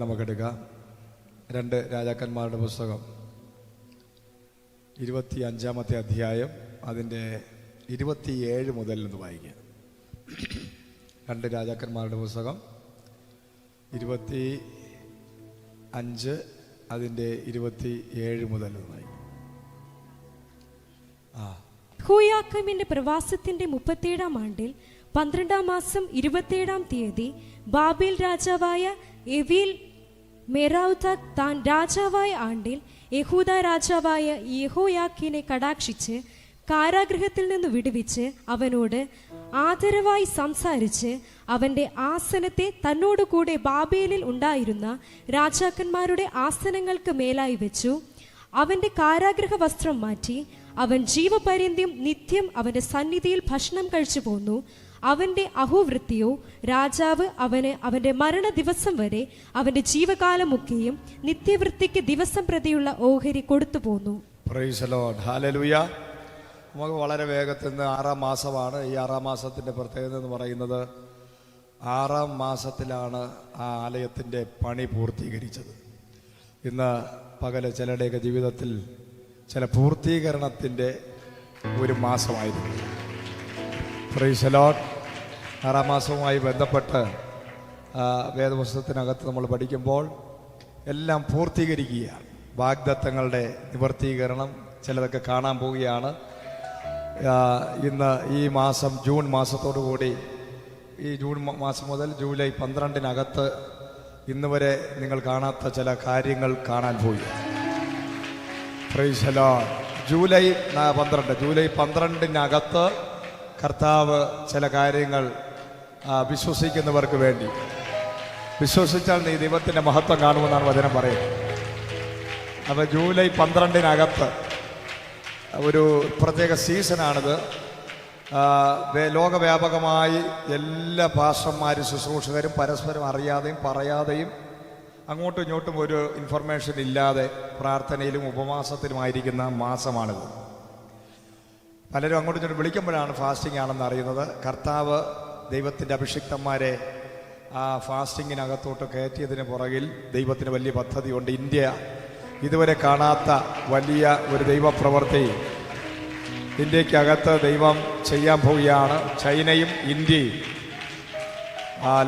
നമുക്കെടുക്കാം. 2 രാജാക്കന്മാരുടെ പുസ്തകം 25-ാമത്തെ അധ്യായം അതിൻ്റെ 27 മുതൽ നിന്ന് വായിക്കുക. 2 രാജാക്കന്മാരുടെ പുസ്തകം 25 അതിൻ്റെ 27 മുതൽ നിന്ന് വായിക്കുക. യഹോയാക്കീമിന്റെ പ്രവാസത്തിന്റെ 37-ാം ആണ്ടിൽ 12-ാം മാസം 27-ാം തീയതി ബാബേൽ രാജാവായ എവീൽ മെറൗദാക് താൻ രാജാവായ ആണ്ടിൽ യഹൂദ രാജാവായ യഹോയാക്കീനെ കടാക്ഷിച്ച് കാരാഗൃഹത്തിൽ നിന്ന് വിടുവിച്ച് അവനോട് ആദരവായി സംസാരിച്ച് അവന്റെ ആസനത്തെ തന്നോടുകൂടെ ബാബേലിൽ ഉണ്ടായിരുന്ന രാജാക്കന്മാരുടെ ആസനങ്ങൾക്ക് മേലായി വെച്ചു. അവന്റെ കാരാഗൃഹ വസ്ത്രം മാറ്റി അവൻ ജീവപര്യന്തം നിത്യം അവന്റെ സന്നിധിയിൽ ഭക്ഷണം കഴിച്ചു പോന്നു. അവന്റെ അഹോവൃത്തിയോ രാജാവ് അവന് അവന്റെ മരണ ദിവസം വരെ അവന്റെ ജീവകാലമൊക്കെയും നിത്യവൃത്തിക്ക് ദിവസം പ്രതിയുള്ള ഓഹരി കൊടുത്തു പോന്നു. Price the Lord. ഹല്ലേലൂയ. നമുക്ക് വളരെ വേഗത്തിൽ നിന്ന് 6-ാം മാസമാണ്. ഈ 6-ാം മാസത്തിൻ്റെ പ്രത്യേകത എന്ന് പറയുന്നത് 6-ാം മാസത്തിലാണ് ആ ആലയത്തിൻ്റെ പണി പൂർത്തീകരിച്ചത്. ഇന്ന് പകല് ചിലരുടെയൊക്കെ ജീവിതത്തിൽ ചില പൂർത്തീകരണത്തിൻ്റെ ഒരു മാസമായിരുന്നു. Praise the Lord. 6-ാം മാസവുമായി ബന്ധപ്പെട്ട് വേദപുസ്തകത്തിനകത്ത് നമ്മൾ പഠിക്കുമ്പോൾ എല്ലാം പൂർത്തീകരിക്കുകയാണ്. വാഗ്ദത്തങ്ങളുടെ നിവർത്തീകരണം ചിലതൊക്കെ കാണാൻ പോവുകയാണ്. ഇന്ന് ഈ മാസം ജൂൺ മാസത്തോടു കൂടി ഈ ജൂൺ മാസം മുതൽ ജൂലൈ 12-നകത്ത് ഇന്ന് വരെ നിങ്ങൾ കാണാത്ത ചില കാര്യങ്ങൾ കാണാൻ പോയി. Price the Lord. ജൂലൈ 12-നകത്ത് കർത്താവ് ചില കാര്യങ്ങൾ വിശ്വസിക്കുന്നവർക്ക് വേണ്ടി, വിശ്വസിച്ചാൽ നീ ദൈവത്തിൻ്റെ മഹത്വം കാണുമെന്നാണ് വചനം പറയുന്നത്. അപ്പോൾ ജൂലൈ 12-നകത്ത് ഒരു പ്രത്യേക സീസണാണിത്. ലോകവ്യാപകമായി എല്ലാ പാസ്റ്റർമാരും ശുശ്രൂഷകരും പരസ്പരം അറിയാതെയും പറയാതെയും അങ്ങോട്ടും ഇങ്ങോട്ടും ഒരു ഇൻഫർമേഷൻ ഇല്ലാതെ പ്രാർത്ഥനയിലും ഉപവാസത്തിലുമായിരിക്കുന്ന മാസമാണിത്. പലരും അങ്ങോട്ടും ഇങ്ങോട്ടും വിളിക്കുമ്പോഴാണ് ഫാസ്റ്റിംഗ് ആണെന്ന് അറിയുന്നത്. കർത്താവ് ദൈവത്തിൻ്റെ അഭിഷിക്തന്മാരെ ആ ഫാസ്റ്റിങ്ങിനകത്തോട്ട് കയറ്റിയതിന് പുറകിൽ ദൈവത്തിന് വലിയ പദ്ധതിയുണ്ട്. ഇന്ത്യ ഇതുവരെ കാണാത്ത വലിയ ഒരു ദൈവപ്രവൃത്തി ഇന്ത്യക്കകത്ത് ദൈവം ചെയ്യാൻ പോവുകയാണ്. ചൈനയും ഇന്ത്യയും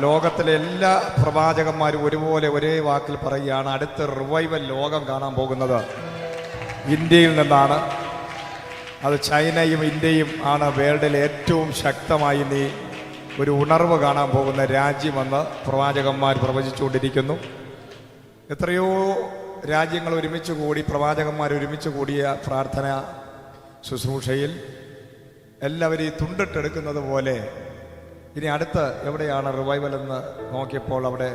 ലോകത്തിലെ എല്ലാ പ്രവാചകന്മാരും ഒരുപോലെ ഒരേ വാക്കിൽ പറയുകയാണ്, അടുത്ത റിവൈവൽ ലോകം കാണാൻ പോകുന്നത് ഇന്ത്യയിൽ നിന്നാണ്. അത് ചൈനയും ഇന്ത്യയും ആണ് വേൾഡിൽ ഏറ്റവും ശക്തമായി നീ ഒരു ഉണർവ് കാണാൻ പോകുന്ന രാജ്യമെന്ന് പ്രവാചകന്മാർ പ്രവചിച്ചുകൊണ്ടിരിക്കുന്നു. എത്രയോ രാജ്യങ്ങൾ ഒരുമിച്ച് കൂടി, പ്രവാചകന്മാർ ഒരുമിച്ച് കൂടിയ പ്രാർത്ഥന ശുശ്രൂഷയിൽ എല്ലാവരും ഈ തുണ്ടിട്ടെടുക്കുന്നത് പോലെ ഇനി അടുത്ത് എവിടെയാണ് റിവൈവൽ എന്ന് നോക്കിയപ്പോൾ അവിടെ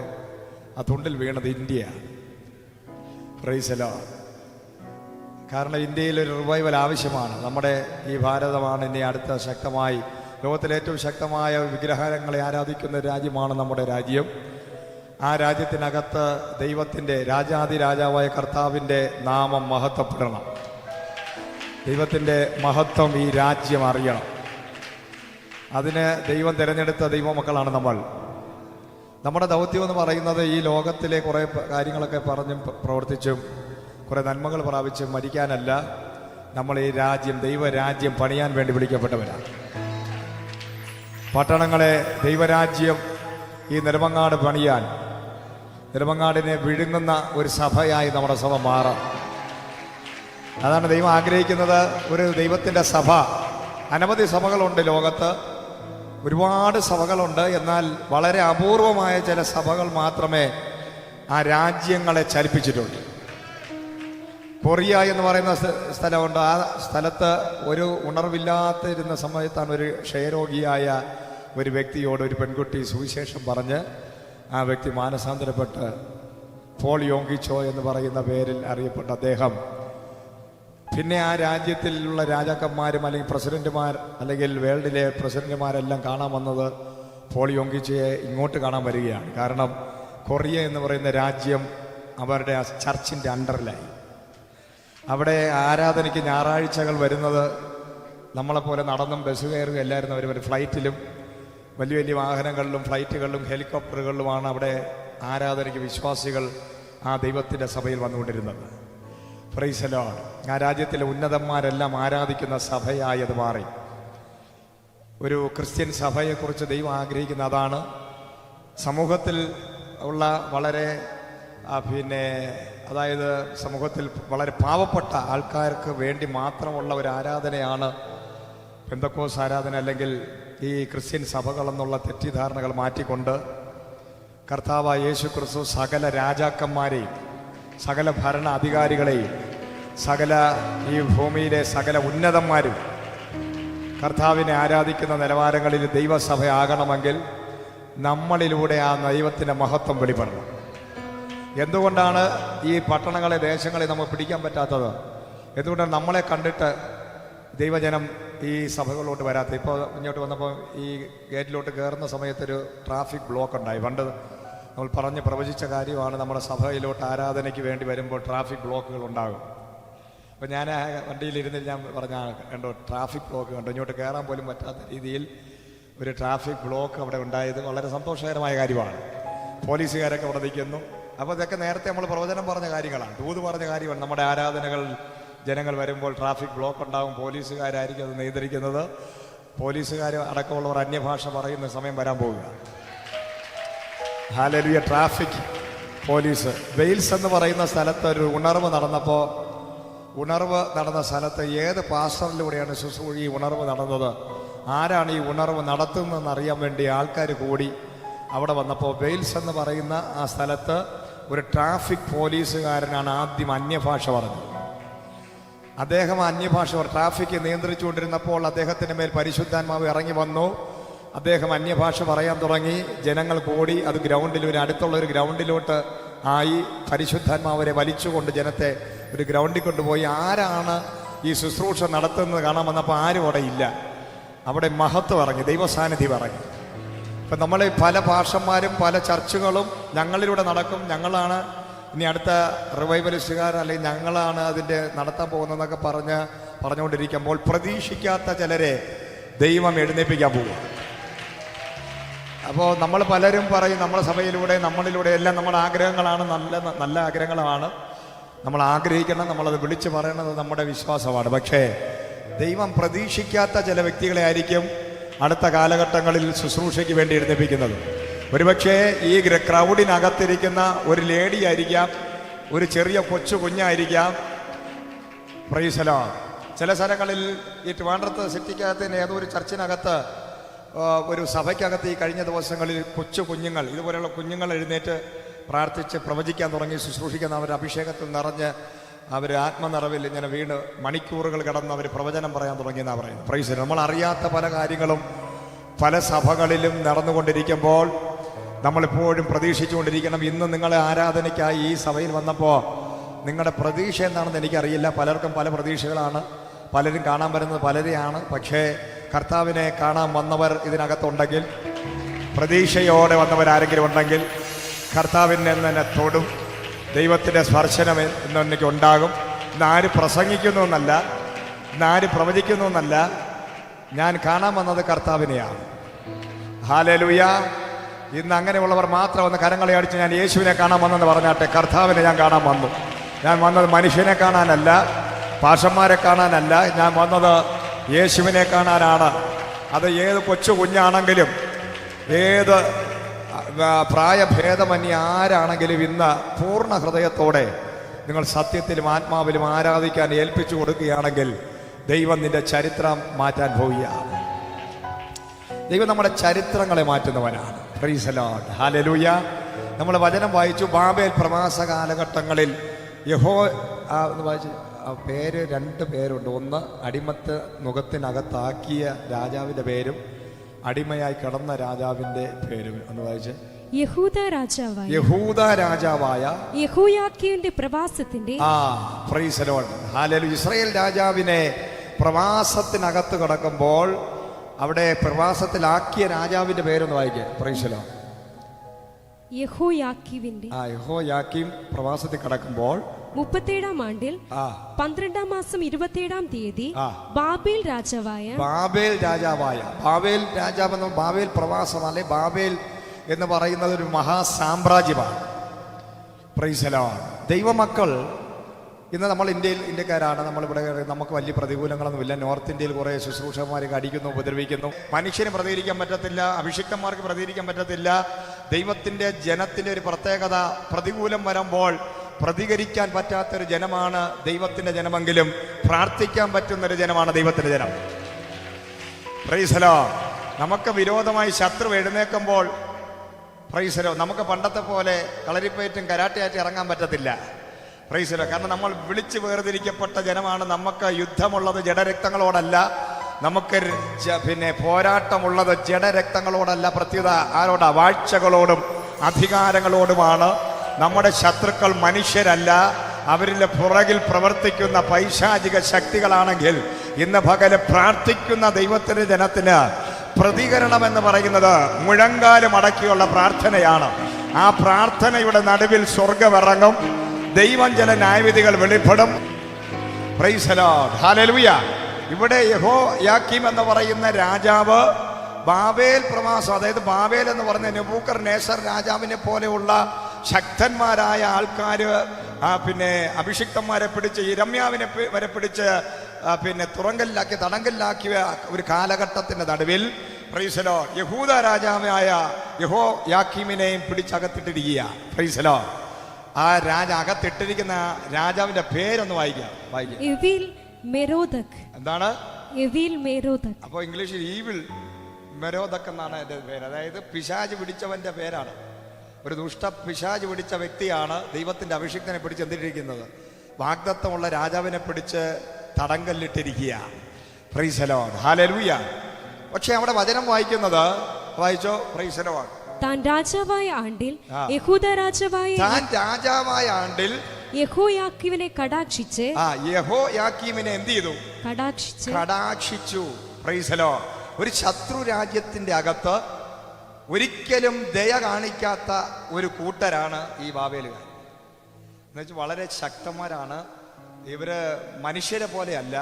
ആ തുണ്ടിൽ വീണത് ഇന്ത്യയാണ്. Price the Lord. കാരണം ഇന്ത്യയിൽ ഒരു റിവൈവൽ ആവശ്യമാണ്. നമ്മുടെ ഈ ഭാരതമാണ് ഇനി അടുത്ത ശക്തമായി ലോകത്തിലെ ഏറ്റവും ശക്തമായ വിഗ്രഹങ്ങളെ ആരാധിക്കുന്ന രാജ്യമാണ് നമ്മുടെ രാജ്യം. ആ രാജ്യത്തിനകത്ത് ദൈവത്തിൻ്റെ രാജാതിരാജാവായ കർത്താവിൻ്റെ നാമം മഹത്വപ്പെടണം. ദൈവത്തിൻ്റെ മഹത്വം ഈ രാജ്യം അറിയണം. അതിന് ദൈവം തിരഞ്ഞെടുത്ത ദൈവമക്കളാണ് നമ്മൾ. നമ്മുടെ ദൗത്യം എന്ന് പറയുന്നത് ഈ ലോകത്തിലെ കുറേ കാര്യങ്ങളൊക്കെ പറഞ്ഞും പ്രവർത്തിച്ചും കുറേ നന്മകൾ പ്രാപിച്ചും മരിക്കാനല്ല. നമ്മൾ ഈ രാജ്യം, ദൈവരാജ്യം പണിയാൻ വേണ്ടി വിളിക്കപ്പെട്ടവരാണ്. പട്ടണങ്ങളെ ദൈവരാജ്യം ഈ നെടുമങ്ങാട് പണിയാൻ, നെടുമങ്ങാടിനെ വിഴുങ്ങുന്ന ഒരു സഭയായി നമ്മുടെ സഭ മാറാം. അതാണ് ദൈവം ആഗ്രഹിക്കുന്നത്. ഒരു ദൈവത്തിൻ്റെ സഭ. അനവധി സഭകളുണ്ട് ലോകത്ത്, ഒരുപാട് സഭകളുണ്ട്. എന്നാൽ വളരെ അപൂർവമായ ചില സഭകൾ മാത്രമേ ആ രാജ്യങ്ങളെ ചലിപ്പിച്ചിട്ടുള്ളൂ. കൊറിയ എന്ന് പറയുന്ന സ്ഥലമുണ്ട്. ആ സ്ഥലത്ത് ഒരു ഉണർവില്ലാത്തിരുന്ന സമയത്താണ് ഒരു ക്ഷയരോഗിയായ ഒരു വ്യക്തിയോട് ഒരു പെൺകുട്ടി സുവിശേഷം പറഞ്ഞ് ആ വ്യക്തി മാനസാന്തരപ്പെട്ട് പോൾ യോങ്കിച്ചോ എന്ന് പറയുന്ന പേരിൽ അറിയപ്പെട്ട അദ്ദേഹം പിന്നെ ആ രാജ്യത്തിലുള്ള രാജാക്കന്മാരും അല്ലെങ്കിൽ പ്രസിഡന്റുമാർ അല്ലെങ്കിൽ വേൾഡിലെ പ്രസിഡന്റുമാരെല്ലാം കാണാൻ വന്നത് പോൾ യോങ്കിച്ചോയെ ഇങ്ങോട്ട് കാണാൻ വരികയാണ്. കാരണം കൊറിയ എന്ന് പറയുന്ന രാജ്യം അവരുടെ ആ ചർച്ചിൻ്റെ അണ്ടറിലായി. അവിടെ ആരാധനയ്ക്ക് ഞായറാഴ്ചകൾ വരുന്നത് നമ്മളെപ്പോലെ നടന്നും ബസ് കയറുക എല്ലായിരുന്നു. അവർ ഫ്ലൈറ്റിലും വലിയ വലിയ വാഹനങ്ങളിലും ഫ്ലൈറ്റുകളിലും ഹെലികോപ്റ്ററുകളിലുമാണ് അവിടെ ആരാധനയ്ക്ക് വിശ്വാസികൾ ആ ദൈവത്തിൻ്റെ സഭയിൽ വന്നുകൊണ്ടിരുന്നത്. Price the Lord. ആ രാജ്യത്തിലെ ഉന്നതന്മാരെല്ലാം ആരാധിക്കുന്ന സഭയായി അത് മാറി. ഒരു ക്രിസ്ത്യൻ സഭയെക്കുറിച്ച് ദൈവം ആഗ്രഹിക്കുന്ന അതാണ്. സമൂഹത്തിൽ ഉള്ള വളരെ അതായത് സമൂഹത്തിൽ വളരെ പാവപ്പെട്ട ആൾക്കാർക്ക് വേണ്ടി മാത്രമുള്ള ഒരു ആരാധനയാണ് പെന്തക്കോസ് ആരാധന, അല്ലെങ്കിൽ ഈ ക്രിസ്ത്യൻ സഭകളെന്നുള്ള തെറ്റിദ്ധാരണകൾ മാറ്റിക്കൊണ്ട് കർത്താവായ യേശു ക്രിസ്തു സകല രാജാക്കന്മാരെയും സകല ഭരണ അധികാരികളെയും സകല ഈ ഭൂമിയിലെ സകല ഉന്നതന്മാരും കർത്താവിനെ ആരാധിക്കുന്ന നിലവാരങ്ങളിൽ ദൈവസഭ ആകണമെങ്കിൽ നമ്മളിലൂടെ ആ ദൈവത്തിൻ്റെ മഹത്വം വെളിപ്പെടണം. എന്തുകൊണ്ടാണ് ഈ പട്ടണങ്ങളെ ദേശങ്ങളെ നമുക്ക് പിടിക്കാൻ പറ്റാത്തത്? എന്തുകൊണ്ടാണ് നമ്മളെ കണ്ടിട്ട് ദൈവജനം ഈ സഭകളിലോട്ട് വരാത്ത? ഇപ്പോൾ ഇങ്ങോട്ട് വന്നപ്പോൾ ഈ ഗേറ്റിലോട്ട് കയറുന്ന സമയത്തൊരു ട്രാഫിക് ബ്ലോക്ക് ഉണ്ടായി. പണ്ട് നമ്മൾ പറഞ്ഞ് പ്രവചിച്ച കാര്യമാണ്. നമ്മുടെ സഭയിലോട്ട് ആരാധനയ്ക്ക് വേണ്ടി വരുമ്പോൾ ട്രാഫിക് ബ്ലോക്കുകൾ ഉണ്ടാകും. അപ്പോൾ ഞാൻ ആ വണ്ടിയിലിരുന്നിട്ട് ഞാൻ പറഞ്ഞ കണ്ടോ ട്രാഫിക് ബ്ലോക്ക് കണ്ടോ, ഇങ്ങോട്ട് കയറാൻ പോലും പറ്റാത്ത രീതിയിൽ ഒരു ട്രാഫിക് ബ്ലോക്ക് അവിടെ ഉണ്ടായത് വളരെ സന്തോഷകരമായ കാര്യമാണ്. പോലീസുകാരൊക്കെ അവിടെ നിൽക്കുന്നു. അപ്പോൾ ഇതൊക്കെ നേരത്തെ നമ്മൾ പ്രവചനം പറഞ്ഞ കാര്യങ്ങളാണ്, ദൂത് പറഞ്ഞ കാര്യമാണ്. നമ്മുടെ ആരാധനകൾ ജനങ്ങൾ വരുമ്പോൾ ട്രാഫിക് ബ്ലോക്ക് ഉണ്ടാകും. പോലീസുകാരായിരിക്കും അത് നിയന്ത്രിക്കുന്നത്. പോലീസുകാർ അടക്കമുള്ളവർ അന്യഭാഷ പറയുന്ന സമയം വരാൻ പോവുക. ഹല്ലേലൂയ. Traffic police. വെയിൽസ് എന്ന് പറയുന്ന സ്ഥലത്ത് ഒരു ഉണർവ് നടന്നപ്പോൾ, ഉണർവ് നടന്ന സ്ഥലത്ത് ഏത് പാസ്റ്ററിലൂടെയാണ് ഈ ഉണർവ് നടന്നത്, ആരാണ് ഈ ഉണർവ് നടത്തുന്നതെന്ന് അറിയാൻ വേണ്ടി ആൾക്കാർ കൂടി അവിടെ വന്നപ്പോൾ വെയിൽസ് എന്ന് പറയുന്ന ആ സ്ഥലത്ത് ഒരു ട്രാഫിക് പോലീസുകാരനാണ് ആദ്യം അന്യഭാഷ പറഞ്ഞത്. അദ്ദേഹം അന്യഭാഷ ട്രാഫിക് നിയന്ത്രിച്ചുകൊണ്ടിരുന്നപ്പോൾ അദ്ദേഹത്തിൻ്റെ മേൽ പരിശുദ്ധാത്മാവ് ഇറങ്ങി വന്നു. അദ്ദേഹം അന്യഭാഷ പറയാൻ തുടങ്ങി. ജനങ്ങൾ കൂടി അത് ഒരു അടുത്തുള്ള ഒരു ഗ്രൗണ്ടിലോട്ട് ആയി. പരിശുദ്ധാത്മാവരെ വലിച്ചുകൊണ്ട് ജനത്തെ ഒരു ഗ്രൗണ്ടിൽ കൊണ്ടുപോയി. ആരാണ് ഈ ശുശ്രൂഷ നടത്തുന്നത് കാണാൻ വന്നപ്പോൾ ആരും അവിടെ ഇല്ല. അവിടെ മഹത്വം ഇറങ്ങി, ദൈവസാന്നിധ്യം ഇറങ്ങി. ഇപ്പം നമ്മൾ പല ഭാഷന്മാരും പല ചർച്ചുകളും ഞങ്ങളിലൂടെ നടക്കും, ഞങ്ങളാണ് ഇനി അടുത്ത റിവൈവലിസ്റ്റുകാർ, അല്ലെങ്കിൽ ഞങ്ങളാണ് അതിൻ്റെ നടത്താൻ പോകുന്നതെന്നൊക്കെ പറഞ്ഞുകൊണ്ടിരിക്കുമ്പോൾ പ്രതീക്ഷിക്കാത്ത ചിലരെ ദൈവം എഴുന്നേൽപ്പിക്കാൻ പോകും. അപ്പോൾ നമ്മൾ പലരും പറയും നമ്മുടെ സഭയിലൂടെ നമ്മളിലൂടെ എല്ലാം നമ്മുടെ ആഗ്രഹങ്ങളാണ്, നല്ല ആഗ്രഹങ്ങളാണ്, നമ്മൾ ആഗ്രഹിക്കണം, നമ്മളത് വിളിച്ചു പറയണത് നമ്മുടെ വിശ്വാസമാണ്. പക്ഷേ ദൈവം പ്രതീക്ഷിക്കാത്ത ചില വ്യക്തികളെ ആയിരിക്കും അടുത്ത കാലഘട്ടങ്ങളിൽ ശുശ്രൂഷയ്ക്ക് വേണ്ടി എഴുന്നേൽപ്പിക്കുന്നത്. ഒരുപക്ഷെ ഈ ക്രൗഡിനകത്തിരിക്കുന്ന ഒരു ലേഡി ആയിരിക്കാം, ഒരു ചെറിയ കൊച്ചു കുഞ്ഞായിരിക്കാം. Price the Lord. ചില സ്ഥലങ്ങളിൽ ഈ ട്രിവാൻഡ്രത്ത് സിറ്റിക്കകത്ത് ഏതോ ഒരു ചർച്ചിനകത്ത് ഒരു സഭയ്ക്കകത്ത് ഈ കഴിഞ്ഞ ദിവസങ്ങളിൽ കൊച്ചു കുഞ്ഞുങ്ങൾ, ഇതുപോലെയുള്ള കുഞ്ഞുങ്ങൾ എഴുന്നേറ്റ് പ്രാർത്ഥിച്ച് പ്രവചിക്കാൻ തുടങ്ങി, ശുശ്രൂഷിക്കുന്ന അവർ അഭിഷേകത്തിൽ നിറഞ്ഞ് അവർ ആത്മനിറവിൽ ഇങ്ങനെ വീണ് മണിക്കൂറുകൾ കിടന്ന് അവർ പ്രവചനം പറയാൻ തുടങ്ങിയെന്നാണ് പറയുന്നത്. Price the Lord. നമ്മൾ അറിയാത്ത പല കാര്യങ്ങളും പല സഭകളിലും നടന്നുകൊണ്ടിരിക്കുമ്പോൾ നമ്മളെപ്പോഴും പ്രതീക്ഷിച്ചുകൊണ്ടിരിക്കണം. ഇന്ന് നിങ്ങളെ ആരാധനയ്ക്കായി ഈ സഭയിൽ വന്നപ്പോൾ നിങ്ങളുടെ പ്രതീക്ഷ എന്താണെന്ന് എനിക്കറിയില്ല. പലർക്കും പല പ്രതീക്ഷകളാണ്, പലരും കാണാൻ വരുന്നത് പലരെയാണ്. പക്ഷേ കർത്താവിനെ കാണാൻ വന്നവർ ഇതിനകത്തുണ്ടെങ്കിൽ, പ്രതീക്ഷയോടെ വന്നവരാരെങ്കിലും ഉണ്ടെങ്കിൽ കർത്താവിനെ തന്നെ തൊടും. ദൈവത്തിൻ്റെ സ്പർശനം എന്നെനിക്ക് ഉണ്ടാകും. ഇന്നാര് പ്രസംഗിക്കുന്നു എന്നല്ല, ഇന്നാര് പ്രവചിക്കുന്നു എന്നല്ല, ഞാൻ കാണാൻ വന്നത് കർത്താവിനെയാണ്. ഹല്ലേലൂയ. ഇന്ന് അങ്ങനെയുള്ളവർ മാത്രം ഒന്ന് കരങ്ങളെ അടിച്ച് ഞാൻ യേശുവിനെ കാണാൻ വന്നെന്ന് പറഞ്ഞാട്ടെ. കർത്താവിനെ ഞാൻ കാണാൻ വന്നു. ഞാൻ വന്നത് മനുഷ്യനെ കാണാനല്ല, പാഷന്മാരെ കാണാനല്ല, ഞാൻ വന്നത് യേശുവിനെ കാണാനാണ്. അത് ഏത് കൊച്ചു കുഞ്ഞാണെങ്കിലും ഏത് പ്രായഭേദമന്യ ആരാണെങ്കിലും ഇന്ന് പൂർണ്ണ ഹൃദയത്തോടെ നിങ്ങൾ സത്യത്തിലും ആത്മാവിലും ആരാധിക്കാൻ ഏൽപ്പിച്ചു കൊടുക്കുകയാണെങ്കിൽ ദൈവം നിന്റെ ചരിത്രം മാറ്റാൻ പോവുകയാണ്. ദൈവം നമ്മുടെ ചരിത്രങ്ങളെ മാറ്റുന്നവനാണ്. Praise the Lord. ഹല്ലേലൂയ. നമ്മൾ വചനം വായിച്ചു. ബാബേൽ പ്രവാസ കാലഘട്ടങ്ങളിൽ വായിച്ചു പേര്, രണ്ട് പേരുണ്ട്. ഒന്ന് അടിമത്ത് നുഖത്തിനകത്താക്കിയ രാജാവിൻ്റെ പേരും അടിമയായി കിടന്ന രാജാവിൻ്റെ പേരും. ഒന്ന് വായിച്ച്. യഹൂദ രാജാവായ യെഹോയാക്കീമിന്റെ പ്രവാസത്തിന്റെ praise the Lord. Hallelujah. Israel രാജാവിനെ പ്രവാസത്തിനകത്ത് കിടക്കുമ്പോൾ അവിടെ പ്രവാസത്തിലാക്കിയ രാജാവിന്റെ പേരൊന്ന് വായിക്കുക. Praise the Lord. യെഹോയാക്കീം പ്രവാസത്തിൽ കിടക്കുമ്പോൾ 37-ാം ആണ്ടിൽ 12-ാം മാസം 27-ാം തീയതി ബാബേൽ രാജാവെന്ന് ബാബേൽ പ്രവാസം അല്ലെ ബാബേൽ എന്ന് പറയുന്നത് ഒരു മഹാസാമ്രാജ്യമാണ്. Price the Lord. ദൈവമക്കൾ ഇന്ന് നമ്മൾ ഇന്ത്യക്കാരാണ്. നമ്മളിവിടെ നമുക്ക് വലിയ പ്രതികൂലങ്ങളൊന്നുമില്ല. നോർത്ത് ഇന്ത്യയിൽ കുറേ ശുശ്രൂഷകന്മാരൊക്കെ അടിക്കുന്നു, ഉപദ്രവിക്കുന്നു. മനുഷ്യന് പ്രതികരിക്കാൻ പറ്റത്തില്ല, അഭിഷിക്തന്മാർക്ക് പ്രതികരിക്കാൻ പറ്റത്തില്ല. ദൈവത്തിൻ്റെ ജനത്തിൻ്റെ ഒരു പ്രത്യേകത, പ്രതികൂലം വരുമ്പോൾ പ്രതികരിക്കാൻ പറ്റാത്തൊരു ജനമാണ് ദൈവത്തിൻ്റെ ജനമെങ്കിലും പ്രാർത്ഥിക്കാൻ പറ്റുന്നൊരു ജനമാണ് ദൈവത്തിൻ്റെ ജനം. Price the Lord. നമുക്ക് വിരോധമായി ശത്രു എഴുന്നേൽക്കുമ്പോൾ പ്രൈസ് ദി ലോർഡ്, നമുക്ക് പണ്ടത്തെ പോലെ കളരിപ്പയറ്റും കരാട്ടയായിട്ട് ഇറങ്ങാൻ പറ്റത്തില്ല. Price the Lord. കാരണം നമ്മൾ വിളിച്ച് വേർതിരിക്കപ്പെട്ട ജനമാണ്. നമുക്ക് യുദ്ധമുള്ളത് ജഡരക്തങ്ങളോടല്ല, നമുക്ക് പോരാട്ടമുള്ളത് ജഡരക്തങ്ങളോടല്ല, പ്രത്യുത ആരോടാ? വാഴ്ചകളോടും അധികാരങ്ങളോടുമാണ്. നമ്മുടെ ശത്രുക്കൾ മനുഷ്യരല്ല, അവരിലെ പുറകിൽ പ്രവർത്തിക്കുന്ന പൈശാചിക ശക്തികളാണെങ്കിൽ ഇന്ന് പകല് പ്രാർത്ഥിക്കുന്ന ദൈവത്തിന്റെ ജനത്തിന് പ്രതികരണം എന്ന് പറയുന്നത് മുഴങ്കാല് മടക്കിയുള്ള പ്രാർത്ഥനയാണ്. ആ പ്രാർത്ഥനയുടെ നടുവിൽ സ്വർഗമിറങ്ങും, ദൈവം ചില ന്യായവിധികൾ വെളിപ്പെടും. Praise the Lord. ഹല്ലേലൂയ. ഇവിടെ യെഹോയാക്കീം എന്ന് പറയുന്ന രാജാവ് ബാബേൽ പ്രവാസം, അതായത് ബാബേൽ എന്ന് പറഞ്ഞ നെബൂഖദ്നേസർ രാജാവിനെ പോലെയുള്ള ശക്തന്മാരായ ആൾക്കാര് അഭിഷിക്തന്മാരെ പിടിച്ച് യിരെമ്യാവിനെ വരെ പിടിച്ച് തുറങ്കലിലാക്കി തടങ്കലിലാക്കിയ ഒരു കാലഘട്ടത്തിന്റെ നടുവിൽ പ്രൈസ് ദി ലോർഡ് യഹൂദ രാജാവായ യെഹോയാക്കീമിനെയും പിടിച്ചകത്തിട്ടിരിക്കുക. Praise the Lord. ആ അകത്തിട്ടിരിക്കുന്ന രാജാവിന്റെ പേരൊന്ന് വായിക്കാം. എവീൽ മെരോദക്. എന്താണ്? എവീൽ മെരോദക്. അപ്പൊ ഇംഗ്ലീഷിൽ ഈവിൾ മെരോദക് എന്നാണ് എന്റെ പേര്. അതായത് പിശാച് പിടിച്ചവന്റെ പേരാണ്. ഒരു ദുഷ്ട പിശാച് പിടിച്ച വ്യക്തിയാണ് ദൈവത്തിന്റെ അഭിഷിക്തനെ പിടിച്ച് എന്തിട്ടിരിക്കുന്നത്? വാഗ്ദത്തമുള്ള രാജാവിനെ പിടിച്ച് തടങ്കലിട്ടിരിക്കുക. Praise the Lord. ഹല്ലേലൂയ. പക്ഷെ അവിടെ വചനം വായിക്കുന്നത്, വായിച്ചോ? Praise the Lord. താൻ രാജാവായ ആണ്ടിൽ യഹൂദ രാജാവായ ആണ്ടിൽ യെഹോയാക്കീമിനെ കടാക്ഷിച്ച് യെഹോയാക്കീമിനെ എന്ത് ചെയ്തു? കടാക്ഷിച്ചു. Praise the Lord. ഒരു ശത്രു രാജ്യത്തിന്റെ അകത്ത് ഒരിക്കലും ദയ കാണിക്കാത്ത ഒരു കൂട്ടരാണ് ഈ ബാബേലുകാർ. എന്നുവെച്ചാൽ വളരെ ശക്തന്മാരാണ് ഇവര്. മനുഷ്യരെ പോലെയല്ല,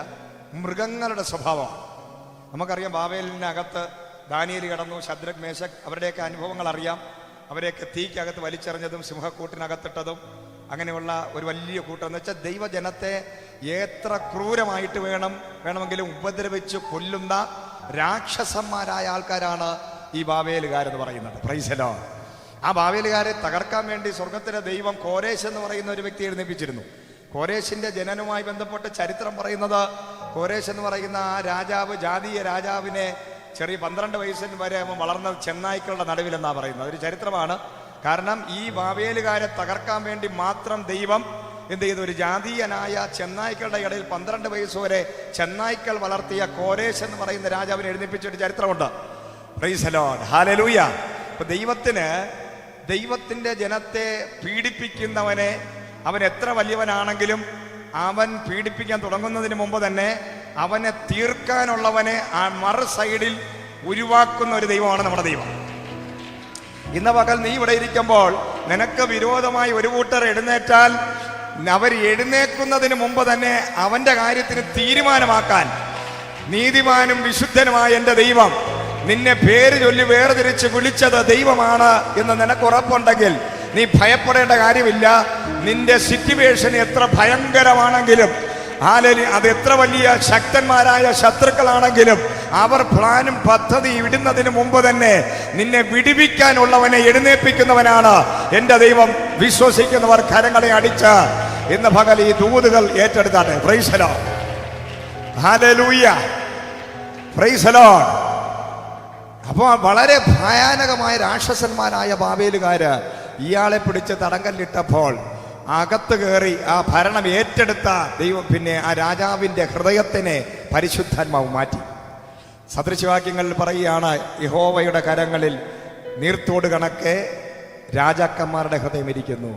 മൃഗങ്ങളുടെ സ്വഭാവമാണ്. നമുക്കറിയാം ബാബേലിനകത്ത് ദാനിയേൽ കടന്നു, ശദ്രക് മേശക്, അവരുടെയൊക്കെ അനുഭവങ്ങൾ അറിയാം. അവരെയൊക്കെ തീക്കകത്ത് വലിച്ചെറിഞ്ഞതും സിംഹക്കൂട്ടിനകത്തിട്ടതും അങ്ങനെയുള്ള ഒരു വലിയ കൂട്ടം. എന്ന് വെച്ചാൽ ദൈവജനത്തെ എത്ര ക്രൂരമായിട്ട് വേണമെങ്കിലും ഉപദ്രവിച്ച് കൊല്ലുന്ന രാക്ഷസന്മാരായ ആൾക്കാരാണ് ഈ ബാബേലുകാരെന്ന് പറയുന്നത്. Price the Lord. ആ ബാബേലുകാരെ തകർക്കാൻ വേണ്ടി സ്വർഗത്തിലെ ദൈവം കോരേശ് എന്ന് പറയുന്ന ഒരു വ്യക്തി എഴുന്നേൽപ്പിച്ചിരുന്നു. കോരേശിന്റെ ജനനവുമായി ബന്ധപ്പെട്ട് ചരിത്രം പറയുന്നത്, കോരേശ് എന്ന് പറയുന്ന ആ രാജാവ്, ജാതീയ രാജാവിനെ ചെറിയ 12 വയസ്സിന് വരെ അവൻ വളർന്നത് ചെന്നായ്ക്കളുടെ നടുവിലെന്നാണ് പറയുന്നത്. അതൊരു ചരിത്രമാണ്. കാരണം ഈ ബാബേലുകാരെ തകർക്കാൻ വേണ്ടി മാത്രം ദൈവം എന്ത് ചെയ്തു? ഒരു ജാതീയനായ ചെന്നായ്ക്കളുടെ ഇടയിൽ 12 വയസ്സ് വരെ ചെന്നായ്ക്കൾ വളർത്തിയ കോരേശ് എന്ന് പറയുന്ന രാജാവിനെ എഴുന്നേൽപ്പിച്ചൊരു ചരിത്രമുണ്ട്. Price the Lord. ഹല്ലേലൂയ. അപ്പൊ ദൈവത്തിന്റെ ജനത്തെ പീഡിപ്പിക്കുന്നവനെ, അവൻ എത്ര വലിയവനാണെങ്കിലും അവൻ പീഡിപ്പിക്കാൻ തുടങ്ങുന്നതിന് മുമ്പ് തന്നെ അവനെ തീർക്കാനുള്ളവനെ ആ മറു സൈഡിൽ ഉരുവാക്കുന്ന ഒരു ദൈവമാണ് നമ്മുടെ ദൈവം. ഇന്ന് പകൽ നീ ഇവിടെ ഇരിക്കുമ്പോൾ നിനക്ക് വിരോധമായി ഒരു കൂട്ടർ എഴുന്നേറ്റാൽ അവർ എഴുന്നേൽക്കുന്നതിന് മുമ്പ് തന്നെ അവന്റെ കാര്യത്തിന് തീരുമാനമാക്കാൻ നീതിമാനും വിശുദ്ധനുമായ എൻ്റെ ദൈവം നിന്നെ പേര് ചൊല്ലി വേർതിരിച്ച് വിളിച്ചത് ദൈവമാണ് എന്ന് നിനക്ക് ഉറപ്പുണ്ടെങ്കിൽ നീ ഭയപ്പെടേണ്ട കാര്യമില്ല. നിന്റെ സിറ്റുവേഷൻ എത്ര ഭയങ്കരമാണെങ്കിലും, അത് എത്ര വലിയ ശക്തന്മാരായ ശത്രുക്കളാണെങ്കിലും, അവർ പ്ലാനും പദ്ധതി ഇടുന്നതിന് മുമ്പ് തന്നെ നിന്നെ വിടുവിക്കാനുള്ളവനെ എഴുന്നേൽപ്പിക്കുന്നവനാണ് എൻ്റെ ദൈവം. വിശ്വസിക്കുന്നവർ കരങ്ങളെ അടിച്ച് ഇന്ന് പകൽ ഈ ദൂതുകൾ ഏറ്റെടുത്താട്ടെ. Praise the Lord. Hallelujah. Praise the Lord. അപ്പോൾ വളരെ ഭയാനകമായ രാക്ഷസന്മാരായ ബാബേലുകാര് ഇയാളെ പിടിച്ച് തടങ്കലിട്ടപ്പോൾ അകത്ത് കയറി ആ ഭരണം ഏറ്റെടുത്ത ദൈവം ആ രാജാവിന്റെ ഹൃദയത്തിനെ പരിശുദ്ധാത്മാവ് മാറ്റി. സദൃശവാക്യങ്ങളിൽ പറയുകയാണ്, യഹോവയുടെ കരങ്ങളിൽ നീർത്തോട് കണക്കെ രാജാക്കന്മാരുടെ ഹൃദയം ഇരിക്കുന്നു,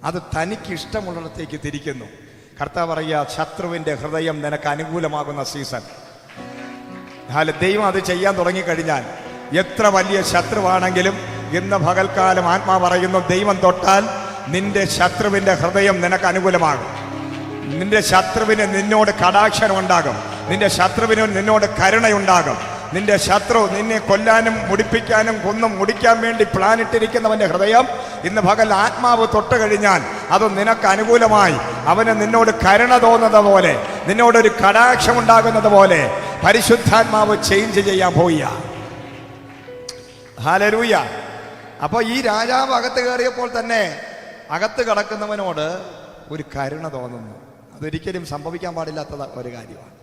അത് തനിക്ക് ഇഷ്ടമുള്ളിടത്തേക്ക് തിരിക്കുന്നു. കർത്താവ് പറയുക, ശത്രുവിന്റെ ഹൃദയം നിനക്ക് അനുകൂലമാകുന്ന സീസൺ. ദൈവം അത് ചെയ്യാൻ തുടങ്ങിക്കഴിഞ്ഞാൽ എത്ര വലിയ ശത്രുവാണെങ്കിലും ഇന്ന് പകൽക്കാലം ആത്മാ പറയുന്നു, ദൈവം തൊട്ടാൽ നിന്റെ ശത്രുവിന്റെ ഹൃദയം നിനക്ക് അനുകൂലമാകും. നിന്റെ ശത്രുവിന് നിന്നോട് കടാക്ഷരം ഉണ്ടാകും. നിന്റെ ശത്രുവിന് നിന്നോട് കരുണയുണ്ടാകും. നിന്റെ ശത്രു നിന്നെ കൊല്ലാനും മുടിപ്പിക്കാനും കൊന്നും മുടിക്കാൻ വേണ്ടി പ്ലാൻ ഇട്ടിരിക്കുന്നവന്റെ ഹൃദയം ഇന്ന് പകൽ ആത്മാവ് തൊട്ട് കഴിഞ്ഞാൽ അത് നിനക്ക് അനുകൂലമായി അവന് നിന്നോട് കരുണ തോന്നുന്നത് പോലെ, നിന്നോടൊരു കടാക്ഷം ഉണ്ടാകുന്നത് പോലെ പരിശുദ്ധാത്മാവ് ചേഞ്ച് ചെയ്യാൻ പോയ. ഹല്ലേലൂയ. അപ്പൊ ഈ രാജാവ് അകത്ത് കയറിയപ്പോൾ തന്നെ അകത്ത് കിടക്കുന്നവനോട് ഒരു കരുണ തോന്നുന്നു. അതൊരിക്കലും സംഭവിക്കാൻ പാടില്ലാത്ത ഒരു കാര്യമാണ്.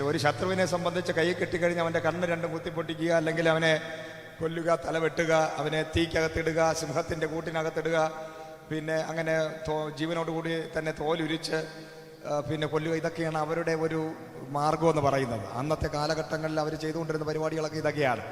ഒരു ശത്രുവിനെ സംബന്ധിച്ച് കൈ കെട്ടിക്കഴിഞ്ഞ് അവന്റെ കണ്ണ് രണ്ടും കുത്തിപ്പൊട്ടിക്കുക, അല്ലെങ്കിൽ അവനെ കൊല്ലുക, തലവെട്ടുക, അവനെ തീക്കകത്തിടുക, സിംഹത്തിന്റെ കൂട്ടിനകത്തിടുക, പിന്നെ അങ്ങനെ ജീവനോടുകൂടി തന്നെ തോലുരിച്ച് പിന്നെ കൊല്ലുക, ഇതൊക്കെയാണ് അവരുടെ ഒരു മാർഗം എന്ന് പറയുന്നത്. അന്നത്തെ കാലഘട്ടങ്ങളിൽ അവർ ചെയ്തുകൊണ്ടിരുന്ന പരിപാടികളൊക്കെ ഇതൊക്കെയാണ്.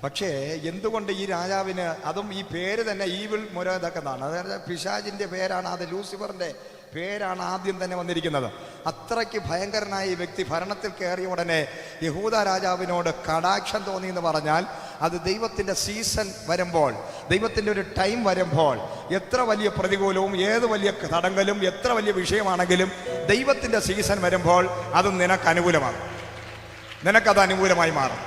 പക്ഷേ എന്തുകൊണ്ട് ഈ രാജാവിന്, അതും ഈ പേര് തന്നെ ഈവിൾ മുരതക്കെന്നാണ്, അതായത് പിശാചിന്റെ പേരാണ്, അത് ലൂസിഫറിന്റെ പേരാണ് ആദ്യം തന്നെ വന്നിരിക്കുന്നത്. അത്രയ്ക്ക് ഭയങ്കരനായ ഈ വ്യക്തി ഭരണത്തിൽ കയറിയ ഉടനെ യഹൂദ രാജാവിനോട് കടാക്ഷം തോന്നി എന്ന് പറഞ്ഞാൽ അത് ദൈവത്തിൻ്റെ സീസൺ വരുമ്പോൾ, ദൈവത്തിൻ്റെ ഒരു ടൈം വരുമ്പോൾ, എത്ര വലിയ പ്രതികൂലവും ഏത് വലിയ തടങ്കലും എത്ര വലിയ വിഷയമാണെങ്കിലും ദൈവത്തിൻ്റെ സീസൺ വരുമ്പോൾ അത് നിനക്ക് അനുകൂലമാകും. നിനക്കത് അനുകൂലമായി മാറും.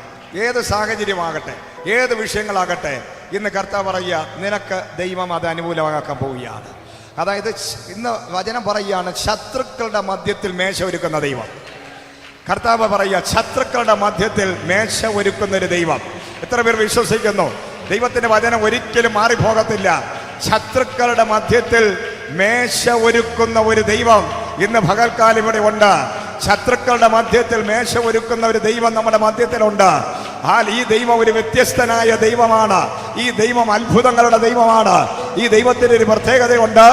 ഏത് സാഹചര്യമാകട്ടെ, ഏത് വിഷയങ്ങളാകട്ടെ, ഇന്ന് കർത്താവ് പറയുക, നിനക്ക് ദൈവം അത് അനുകൂലമാക്കാൻ പോവുകയാണ്. അതായത് ഇന്ന് വചനം പറയുകയാണ്, ശത്രുക്കളുടെ മധ്യത്തിൽ മേശ ഒരുക്കുന്ന ദൈവം. കർത്താവ് പറയുക, ശത്രുക്കളുടെ മധ്യത്തിൽ മേശ ഒരുക്കുന്നൊരു ദൈവം. എത്ര പേർ വിശ്വസിക്കുന്നു? ദൈവത്തിന്റെ വചനം ഒരിക്കലും മാറിപ്പോകത്തില്ല. ശത്രുക്കളുടെ മധ്യത്തിൽ മേശ ഒരുക്കുന്ന ഒരു ദൈവം ഇന്ന് പകൽക്കാലം ഇവിടെ ഉണ്ട്. ശത്രുക്കളുടെ മധ്യത്തിൽ മേശ ഒരുക്കുന്ന ഒരു ദൈവം നമ്മുടെ മധ്യത്തിലുണ്ട്. ഈ ദൈവം ഒരു വ്യത്യസ്തനായ ദൈവമാണ്. ഈ ദൈവം അത്ഭുതങ്ങളുടെ ദൈവമാണ്. ഈ ദൈവത്തിന് ഒരു പ്രത്യേകതയുണ്ട്.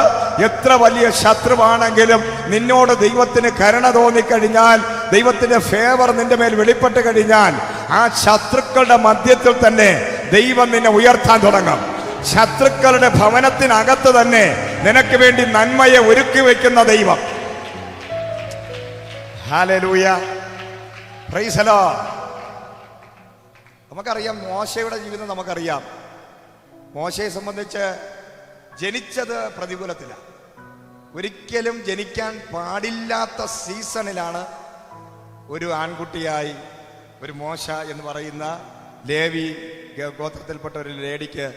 എത്ര വലിയ ശത്രുവാണെങ്കിലും നിന്നോട് ദൈവത്തിന് കരുണ തോന്നിക്കഴിഞ്ഞാൽ, ദൈവത്തിന്റെ ഫേവർ നിന്റെ മേൽ വെളിപ്പെട്ട് കഴിഞ്ഞാൽ, ആ ശത്രുക്കളുടെ മധ്യത്തിൽ തന്നെ ദൈവം നിന്നെ ഉയർത്താൻ തുടങ്ങും. ശത്രുക്കളുടെ ഭവനത്തിനകത്ത് തന്നെ നിനക്ക് വേണ്ടി നന്മയെ ഒരുക്കി വെക്കുന്ന ദൈവം. Hallelujah, praise the Lord. നമുക്കറിയാം മോശയുടെ ജീവിതം നമുക്കറിയാം. മോശയെ സംബന്ധിച്ച് ജനിച്ചത് പ്രതികൂലത്തിലാണ്. ഒരിക്കലും ജനിക്കാൻ പാടില്ലാത്ത സീസണിലാണ് ഒരു ആൺകുട്ടിയായി ഒരു മോശ എന്ന് പറയുന്ന ലേവി ഗോത്രത്തിൽപ്പെട്ട ഒരു ലേഡിക്ക്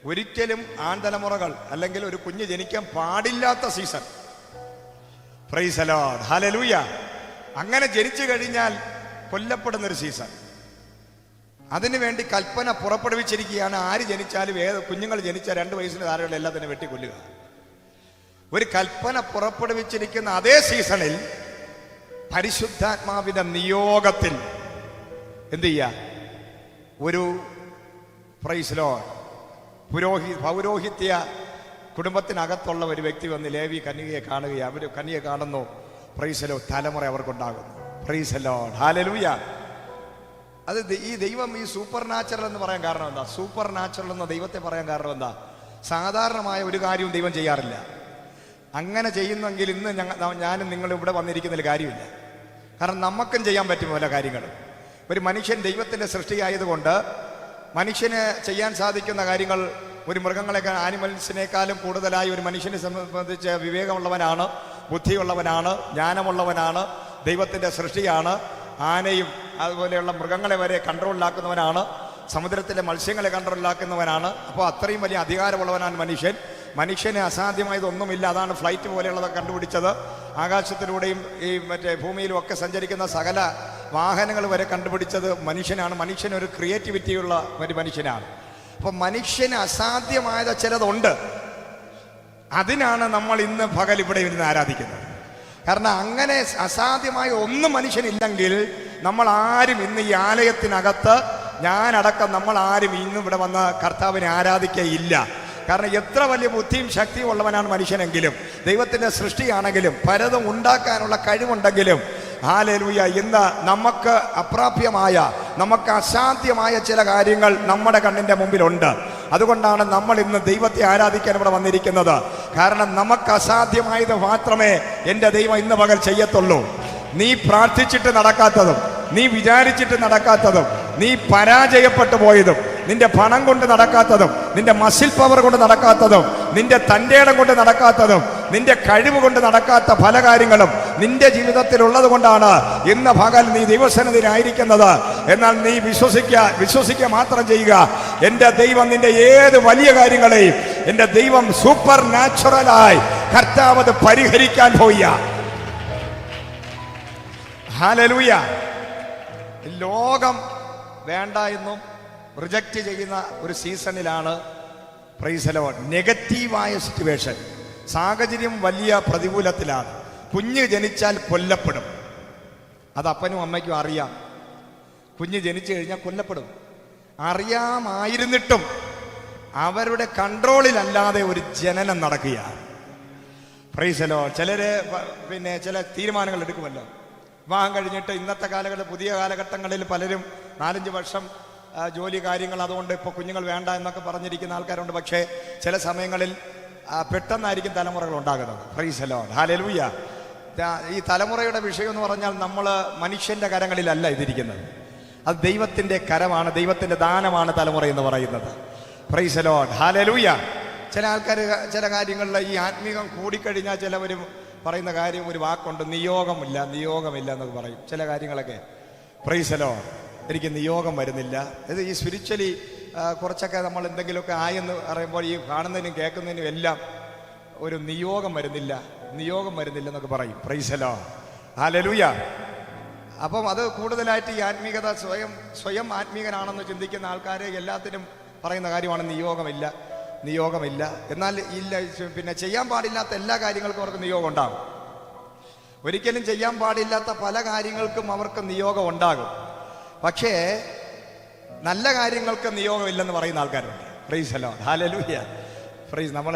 ഒരിക്കലും ആൺതലമുറകൾ അല്ലെങ്കിൽ ഒരു കുഞ്ഞ് ജനിക്കാൻ പാടില്ലാത്ത season. Price the Lord, hallelujah. അങ്ങനെ ജനിച്ചു കഴിഞ്ഞാൽ കൊല്ലപ്പെടുന്നൊരു സീസൺ. അതിനുവേണ്ടി കൽപ്പന പുറപ്പെടുവിച്ചിരിക്കുകയാണ്. ആര് ജനിച്ചാലും, ഏത് കുഞ്ഞുങ്ങൾ ജനിച്ച 2 വയസ്സിന് താഴെയുള്ള എല്ലാത്തിനും വെട്ടിക്കൊല്ലുക. ഒരു കൽപ്പന പുറപ്പെടുവിച്ചിരിക്കുന്ന അതേ സീസണിൽ പരിശുദ്ധാത്മാവിന്റെ നിയോഗത്തിൽ എന്ത് ചെയ്യുക? ഒരു പ്രൈസ് ലോർഡ് പൗരോഹിത്യ കുടുംബത്തിനകത്തുള്ള ഒരു വ്യക്തി വന്ന് ലേവി കന്യകയെ കാണുകയാണ്. അവർ കന്യകയെ കാണുന്നു. പ്രൈസ് ലോർഡ്, തലമുറ അവർക്കുണ്ടാകുന്നു. Praise Lord, hallelujah. അത് ഈ ദൈവം ഈ സൂപ്പർ നാച്ചുറൽ എന്ന് പറയാൻ കാരണം എന്താ? സൂപ്പർ നാച്ചുറൽ എന്ന ദൈവത്തെ പറയാൻ കാരണം എന്താ? സാധാരണമായ ഒരു കാര്യവും ദൈവം ചെയ്യാറില്ല. അങ്ങനെ ചെയ്യുന്നെങ്കിൽ ഇന്ന് ഞാനും നിങ്ങളും ഇവിടെ വന്നിരിക്കുന്നതിൽ കാര്യമില്ല. കാരണം നമുക്കും ചെയ്യാൻ പറ്റും പല കാര്യങ്ങളും. ഒരു മനുഷ്യൻ ദൈവത്തിൻ്റെ സൃഷ്ടിയായതുകൊണ്ട് മനുഷ്യന് ചെയ്യാൻ സാധിക്കുന്ന കാര്യങ്ങൾ ഒരു മൃഗങ്ങളെക്കാൾ, ആനിമൽസിനേക്കാളും കൂടുതലായി ഒരു മനുഷ്യനെ സംബന്ധിച്ച് വിവേകമുള്ളവനാണ്, ബുദ്ധിയുള്ളവനാണ്, ജ്ഞാനമുള്ളവനാണ്. ദൈവത്തിൻ്റെ സൃഷ്ടിയാണ്. ആനയും അതുപോലെയുള്ള മൃഗങ്ങളെ വരെ കൺട്രോളിലാക്കുന്നവനാണ്. സമുദ്രത്തിലെ മത്സ്യങ്ങളെ കൺട്രോളിലാക്കുന്നവനാണ്. അപ്പോൾ അത്രയും വലിയ അധികാരമുള്ളവനാണ് മനുഷ്യൻ. മനുഷ്യന് അസാധ്യമായതൊന്നുമില്ല. അതാണ് ഫ്ലൈറ്റ് പോലെയുള്ളതൊക്കെ കണ്ടുപിടിച്ചത്. ആകാശത്തിലൂടെയും ഈ ഭൂമിയിലും ഒക്കെ സഞ്ചരിക്കുന്ന സകല വാഹനങ്ങൾ വരെ കണ്ടുപിടിച്ചത് മനുഷ്യനാണ്. മനുഷ്യനൊരു ക്രിയേറ്റിവിറ്റിയുള്ള ഒരു മനുഷ്യനാണ്. അപ്പം മനുഷ്യന് അസാധ്യമായത് ചിലതുണ്ട്. അതിനാണ് നമ്മൾ ഇന്ന് പകൽ ഇവിടെ ഇരുന്ന് ആരാധിക്കുന്നത്. കാരണം അങ്ങനെ അസാധ്യമായ ഒന്നും മനുഷ്യനില്ലെങ്കിൽ നമ്മൾ ആരും ഇന്ന് ഈ ആലയത്തിനകത്ത്, ഞാനടക്കം നമ്മൾ ആരും ഇന്നും ഇവിടെ വന്ന് കർത്താവിനെ ആരാധിക്കയില്ല. കാരണം എത്ര വലിയ ബുദ്ധിയും ശക്തിയും ഉള്ളവനാണ് മനുഷ്യനെങ്കിലും, ദൈവത്തിൻ്റെ സൃഷ്ടിയാണെങ്കിലും, പലതും ഉണ്ടാക്കാനുള്ള കഴിവുണ്ടെങ്കിലും, ഹല്ലേലൂയ, ഇന്ന് നമുക്ക് അപ്രാപ്യമായ, നമുക്ക് അസാധ്യമായ ചില കാര്യങ്ങൾ നമ്മുടെ കണ്ണിൻ്റെ മുമ്പിലുണ്ട്. അതുകൊണ്ടാണ് നമ്മൾ ഇന്ന് ദൈവത്തെ ആരാധിക്കാൻ ഇവിടെ വന്നിരിക്കുന്നത്. കാരണം നമുക്ക് അസാധ്യമായത് മാത്രമേ എൻ്റെ ദൈവം ഇന്ന് പകൽ ചെയ്യത്തുള്ളൂ. നീ പ്രാർത്ഥിച്ചിട്ട് നടക്കാത്തതും, നീ വിചാരിച്ചിട്ട് നടക്കാത്തതും, നീ പരാജയപ്പെട്ടു പോയതും, നിന്റെ പണം കൊണ്ട് നടക്കാത്തതും, നിന്റെ മസിൽ പവർ കൊണ്ട് നടക്കാത്തതും, നിന്റെ തൻ്റെ ഇടം കൊണ്ട് നടക്കാത്തതും, നിന്റെ കഴിവ് കൊണ്ട് നടക്കാത്ത പല കാര്യങ്ങളും നിന്റെ ജീവിതത്തിൽ ഉള്ളത് കൊണ്ടാണ് ഇന്ന് പകൽ നീ ദൈവസന്നിധിയിലായിരിക്കുന്നത്. എന്നാൽ നീ വിശ്വസിക്കുക മാത്രം ചെയ്യുക. എന്റെ ദൈവം നിന്റെ ഏത് വലിയ കാര്യങ്ങളെയും എന്റെ ദൈവം സൂപ്പർ നാച്ചുറലായി കർത്താവ് അത് പരിഹരിക്കാൻ പോയ. ഹല്ലേലൂയ. ലോകം വേണ്ട എന്നും റിജക്റ്റ് ചെയ്യുന്ന ഒരു സീസണിലാണ് പ്രൈസ് ദി ലോർഡ്. നെഗറ്റീവായ സിറ്റുവേഷൻ, സാഹചര്യം വലിയ പ്രതികൂലത്തിലാണ്. കുഞ്ഞ് ജനിച്ചാൽ കൊല്ലപ്പെടും. അത് അപ്പനും അമ്മയ്ക്കും അറിയാം. കുഞ്ഞ് ജനിച്ചു കഴിഞ്ഞാൽ കൊല്ലപ്പെടും. അറിയാമായിരുന്നിട്ടും അവരുടെ കൺട്രോളിലല്ലാതെ ഒരു ജനനം നടക്കുകയാണ്. Price the Lord. ചിലര് ചില തീരുമാനങ്ങൾ എടുക്കുമല്ലോ. വിവാഹം കഴിഞ്ഞിട്ട് ഇന്നത്തെ പുതിയ കാലഘട്ടങ്ങളിൽ പലരും 4-5 വർഷം ജോലി കാര്യങ്ങൾ, അതുകൊണ്ട് ഇപ്പോൾ കുഞ്ഞുങ്ങൾ വേണ്ട എന്നൊക്കെ പറഞ്ഞിരിക്കുന്ന ആൾക്കാരുണ്ട്. പക്ഷേ ചില സമയങ്ങളിൽ പെട്ടെന്നായിരിക്കും തലമുറകൾ ഉണ്ടാകുന്നത്. Price the Lord. ഹല്ലേലൂയ. ഈ തലമുറയുടെ വിഷയം എന്ന് പറഞ്ഞാൽ നമ്മൾ മനുഷ്യന്റെ കരങ്ങളിലല്ല ഇതിരിക്കുന്നത്. അത് ദൈവത്തിന്റെ കരമാണ്, ദൈവത്തിന്റെ ദാനമാണ് തലമുറ എന്ന് പറയുന്നത്. Price the Lord. ഹല്ലേലൂയ. ചില ആൾക്കാർ ചില കാര്യങ്ങളിൽ ഈ ആത്മീകം കൂടിക്കഴിഞ്ഞാൽ ചിലവർ പറയുന്ന കാര്യം, ഒരു വാക്കുണ്ട്, നിയോഗമില്ല എന്നൊക്കെ പറയും ചില കാര്യങ്ങളൊക്കെ. Price the Lord. എനിക്ക് നിയോഗം വരുന്നില്ല. ഇത് ഈ സ്പിരിച്വലി കുറച്ചൊക്കെ നമ്മൾ എന്തെങ്കിലുമൊക്കെ ആയെന്ന് പറയുമ്പോൾ ഈ കാണുന്നതിനും കേൾക്കുന്നതിനും എല്ലാം ഒരു നിയോഗം വരുന്നില്ല എന്നൊക്കെ പറയും. Price the Lord. ഹല്ലേലൂയ. അപ്പം അത് കൂടുതലായിട്ട് ഈ ആത്മീകത സ്വയം ആത്മീകനാണെന്ന് ചിന്തിക്കുന്ന ആൾക്കാരെ എല്ലാത്തിനും പറയുന്ന കാര്യമാണ് നിയോഗമില്ല. എന്നാൽ ഇല്ല, ചെയ്യാൻ പാടില്ലാത്ത എല്ലാ കാര്യങ്ങൾക്കും അവർക്ക് നിയോഗം ഉണ്ടാകും. ഒരിക്കലും ചെയ്യാൻ പാടില്ലാത്ത പല കാര്യങ്ങൾക്കും അവർക്ക് നിയോഗം ഉണ്ടാകും. പക്ഷേ നല്ല കാര്യങ്ങൾക്ക് നിയോഗമില്ലെന്ന് പറയുന്ന ആൾക്കാരുണ്ട്. Praise the Lord. Hallelujah. Praise. നമ്മൾ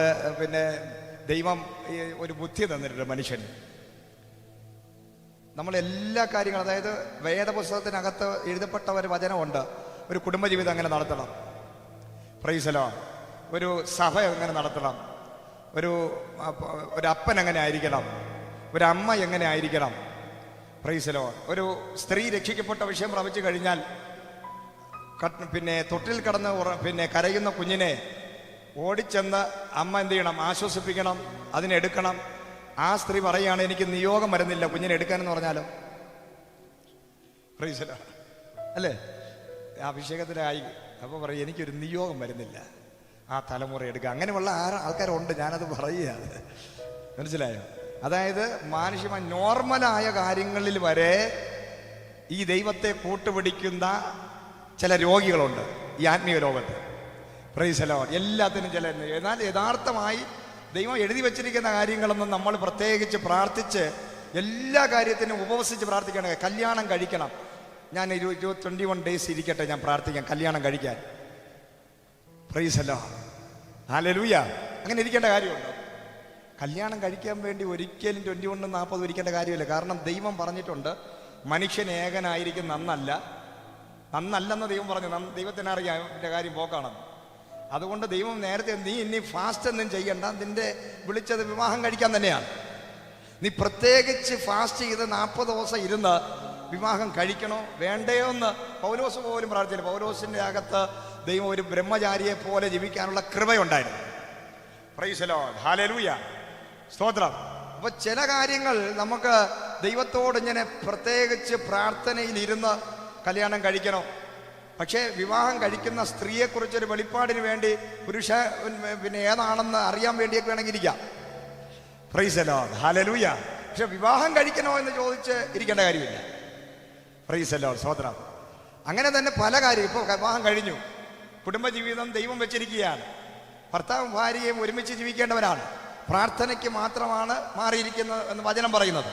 ദൈവം ഒരു ബുദ്ധി തന്നിട്ടുണ്ട് മനുഷ്യന്. നമ്മളെല്ലാ കാര്യങ്ങളും, അതായത് വേദപുസ്തകത്തിനകത്ത് എഴുതപ്പെട്ട ഒരു വചനമുണ്ട്. ഒരു കുടുംബജീവിതം എങ്ങനെ നടത്തണം, പ്രൈസ് ദി ലോർഡ്. ഒരു സഭ എങ്ങനെ നടത്തണം, ഒരു അപ്പൻ എങ്ങനെ ആയിരിക്കണം, ഒരു അമ്മ എങ്ങനെ ആയിരിക്കണം. Price the Lord. ഒരു സ്ത്രീ രക്ഷിക്കപ്പെട്ട വിഷയം പ്രാപിച്ചു കഴിഞ്ഞാൽ തൊട്ടിൽ കിടന്ന് കരയുന്ന കുഞ്ഞിനെ ഓടിച്ചെന്ന് അമ്മ എന്ത് ചെയ്യണം? ആശ്വസിപ്പിക്കണം, അതിനെടുക്കണം. ആ സ്ത്രീ പറയുകയാണ്, എനിക്ക് നിയോഗം വരുന്നില്ല കുഞ്ഞിനെ എടുക്കാനെന്ന് പറഞ്ഞാലോ. Price the Lord. അല്ലേ? അഭിഷേകത്തിനായി അപ്പോൾ പറയും, എനിക്കൊരു നിയോഗം വരുന്നില്ല ആ തലമുറ എടുക്കുക. അങ്ങനെയുള്ള ആൾക്കാരുണ്ട്. ഞാനത് പറയുകയാണ്. മനസ്സിലായോ? അതായത് മാനുഷികമായ നോർമലായ കാര്യങ്ങളിൽ വരെ ഈ ദൈവത്തെ കൂട്ടുപിടിക്കുന്ന ചില രോഗികളുണ്ട് ഈ ആത്മീയ ലോകത്ത്. Price the Lord. എല്ലാത്തിനും എന്നാൽ യഥാർത്ഥമായി ദൈവം എഴുതി വച്ചിരിക്കുന്ന കാര്യങ്ങളൊന്നും നമ്മൾ പ്രത്യേകിച്ച് പ്രാർത്ഥിച്ച് എല്ലാ കാര്യത്തിനും ഉപവസിച്ച് പ്രാർത്ഥിക്കണം. കല്യാണം കഴിക്കണം, ഞാൻ 21 ഡേയ്സ് ഇരിക്കട്ടെ, ഞാൻ പ്രാർത്ഥിക്കാം കല്യാണം കഴിക്കാൻ. Price the Lord. ഹല്ലേലൂയ. അങ്ങനെ ഇരിക്കേണ്ട കാര്യമുണ്ടോ? കല്യാണം കഴിക്കാൻ വേണ്ടി ഒരിക്കലും 21-40 ഇരിക്കേണ്ട കാര്യമില്ല. കാരണം ദൈവം പറഞ്ഞിട്ടുണ്ട്, മനുഷ്യൻ ഏകനായിരിക്കും നന്നല്ലെന്ന് ദൈവം പറഞ്ഞു. ദൈവത്തിനറിയാം എൻ്റെ കാര്യം പോക്കാണെന്ന്. അതുകൊണ്ട് ദൈവം നേരത്തെ, നീ ഇനി ഫാസ്റ്റ് ഒന്നും ചെയ്യണ്ട, നിന്റെ വിളിച്ചത് വിവാഹം കഴിക്കാൻ തന്നെയാണ്. നീ പ്രത്യേകിച്ച് ഫാസ്റ്റ് ചെയ്ത് 40 ദിവസം ഇരുന്ന് വിവാഹം കഴിക്കണോ വേണ്ടയോ എന്ന് പൗലോസ് പോലും പ്രാർത്ഥിച്ചില്ല. പൗലോസിന്റെ അകത്ത് ദൈവം ഒരു ബ്രഹ്മചാരിയെ പോലെ ജീവിക്കാനുള്ള കൃപയുണ്ടായിരുന്നു. Praise the Lord. ഹല്ലേലൂയ. സ്തോത്രം. അപ്പൊ ചില കാര്യങ്ങൾ നമുക്ക് ദൈവത്തോട് ഇങ്ങനെ പ്രത്യേകിച്ച് പ്രാർത്ഥനയിൽ ഇരുന്ന് കല്യാണം കഴിക്കണോ. പക്ഷേ വിവാഹം കഴിക്കുന്ന സ്ത്രീയെക്കുറിച്ചൊരു വെളിപ്പാടിന് വേണ്ടി പുരുഷ ഏതാണെന്ന് അറിയാൻ വേണ്ടിയൊക്കെ വേണമെങ്കിൽ ഇരിക്കാം. Price the Lord. ഹല്ലേലൂയ. പക്ഷെ വിവാഹം കഴിക്കണോ എന്ന് ചോദിച്ച് ഇരിക്കേണ്ട കാര്യമില്ല. Price the Lord. സ്തോത്രം. അങ്ങനെ തന്നെ പല കാര്യം. ഇപ്പോൾ വിവാഹം കഴിഞ്ഞു, കുടുംബജീവിതം ദൈവം വെച്ചിരിക്കുകയാണ്. ഭർത്താവും ഭാര്യയും ഒരുമിച്ച് ജീവിക്കേണ്ടവരാണ്. പ്രാർത്ഥനയ്ക്ക് മാത്രമാണ് മാറിയിരിക്കുന്നത് എന്ന് വചനം പറയുന്നത്.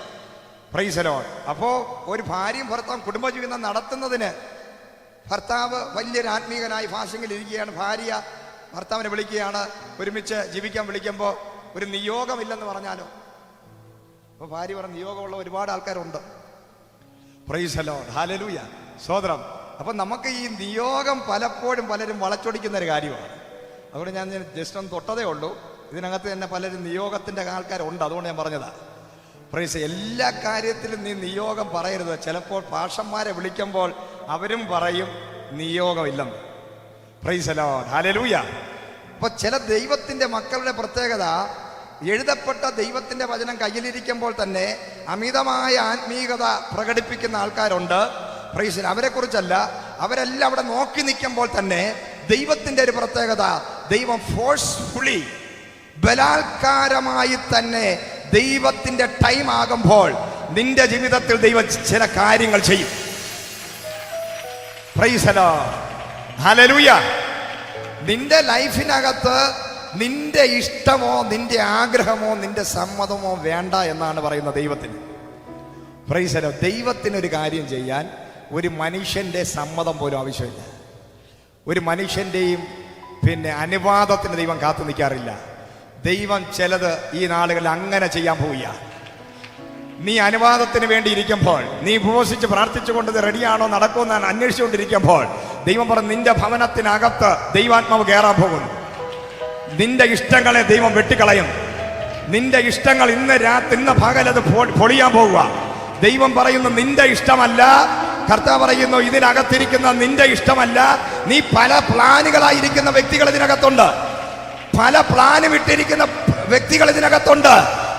Price the Lord. അപ്പോൾ ഒരു ഭാര്യയും ഭർത്താവും കുടുംബജീവിതം നടത്തുന്നതിന് ഭർത്താവ് വലിയൊരു ആത്മീകനായി ഫാസ്റ്റിങ്ങിൽ ഇരിക്കുകയാണ്, ഭാര്യ ഭർത്താവിനെ വിളിക്കുകയാണ്, ഒരുമിച്ച് ജീവിക്കാൻ വിളിക്കുമ്പോൾ ഒരു നിയോഗമില്ലെന്ന് പറഞ്ഞാലോ. അപ്പോൾ ഭാര്യ പറഞ്ഞ നിയോഗമുള്ള ഒരുപാട് ആൾക്കാരുണ്ട്. Praise the Lord. ഹല്ലേലൂയ. സ്തോത്രം. അപ്പം നമുക്ക് ഈ നിയോഗം പലപ്പോഴും പലരും വളച്ചൊടിക്കുന്ന ഒരു കാര്യമാണ്. അതുകൊണ്ട് ഞാൻ ജസ്റ്റ് ഒന്ന് തൊട്ടതേ ഉള്ളൂ. ഇതിനകത്ത് തന്നെ പലരും നിയോഗത്തിൻ്റെ ആൾക്കാരുണ്ട്, അതുകൊണ്ട് ഞാൻ പറഞ്ഞതാണ്. പ്രൈസ്. എല്ലാ കാര്യത്തിലും നീ നിയോഗം പറയരുത്. ചിലപ്പോൾ പാഷന്മാരെ വിളിക്കുമ്പോൾ അവരും പറയും നിയോഗമില്ലെന്ന്. Praise the Lord. ഹല്ലേലൂയ. അപ്പോൾ ചില ദൈവത്തിൻ്റെ മക്കളുടെ പ്രത്യേകത, എഴുതപ്പെട്ട ദൈവത്തിന്റെ വചനം കയ്യിലിരിക്കുമ്പോൾ തന്നെ അമിതമായ ആത്മീയത പ്രകടിപ്പിക്കുന്ന ആൾക്കാരുണ്ട്. പ്രൈസ് അവരെ കുറിച്ചല്ല, അവരെല്ലാം അവിടെ നോക്കി നിൽക്കുമ്പോൾ തന്നെ ദൈവത്തിന്റെ ഒരു പ്രത്യേകത, ദൈവം ഫോഴ്സ്ഫുള്ളി ബലാത്കാരമായി തന്നെ ദൈവത്തിന്റെ ടൈം ആകുമ്പോൾ നിന്റെ ജീവിതത്തിൽ ദൈവം ചില കാര്യങ്ങൾ ചെയ്യും. Price the Lord, hallelujah. നിന്റെ ലൈഫിനകത്ത് നിന്റെ ഇഷ്ടമോ നിന്റെ ആഗ്രഹമോ നിന്റെ സമ്മതമോ വേണ്ട എന്നാണ് പറയുന്നത് ദൈവത്തിന്. Praise the Lord. ദൈവത്തിനൊരു കാര്യം ചെയ്യാൻ ഒരു മനുഷ്യന്റെ സമ്മതം പോലും ആവശ്യമില്ല. ഒരു മനുഷ്യന്റെയും അനുവാദത്തിന് ദൈവം കാത്തു നിൽക്കാറില്ല. ദൈവം ചിലത് ഈ നാളുകളിൽ അങ്ങനെ ചെയ്യാൻ പോവുക. നീ അനുവാദത്തിന് വേണ്ടി ഇരിക്കുമ്പോൾ, നീ ഉപവസിച്ച് പ്രാർത്ഥിച്ചുകൊണ്ട് റെഡിയാണോ നടക്കുമെന്ന് അന്വേഷിച്ചുകൊണ്ടിരിക്കുമ്പോൾ ദൈവം പറഞ്ഞു നിന്റെ ഭവനത്തിനകത്ത് ദൈവാത്മാവ് കയറാൻ പോകുന്നു. നിന്റെ ഇഷ്ടങ്ങളെ ദൈവം വെട്ടിക്കളയും. നിന്റെ ഇഷ്ടങ്ങൾ ഇന്ന് പകലത് പൊളിയാൻ പോവുക. ദൈവം പറയുന്നു നിന്റെ ഇഷ്ടമല്ല. കർത്താവ് പറയുന്നു ഇതിനകത്തിരിക്കുന്ന നിന്റെ ഇഷ്ടമല്ല. നീ പല പ്ലാനുകളായിരിക്കുന്ന വ്യക്തികൾ ഇതിനകത്തുണ്ട്. പല പ്ലാന് വിട്ടിരിക്കുന്ന വ്യക്തികൾ ഇതിനകത്തുണ്ട്.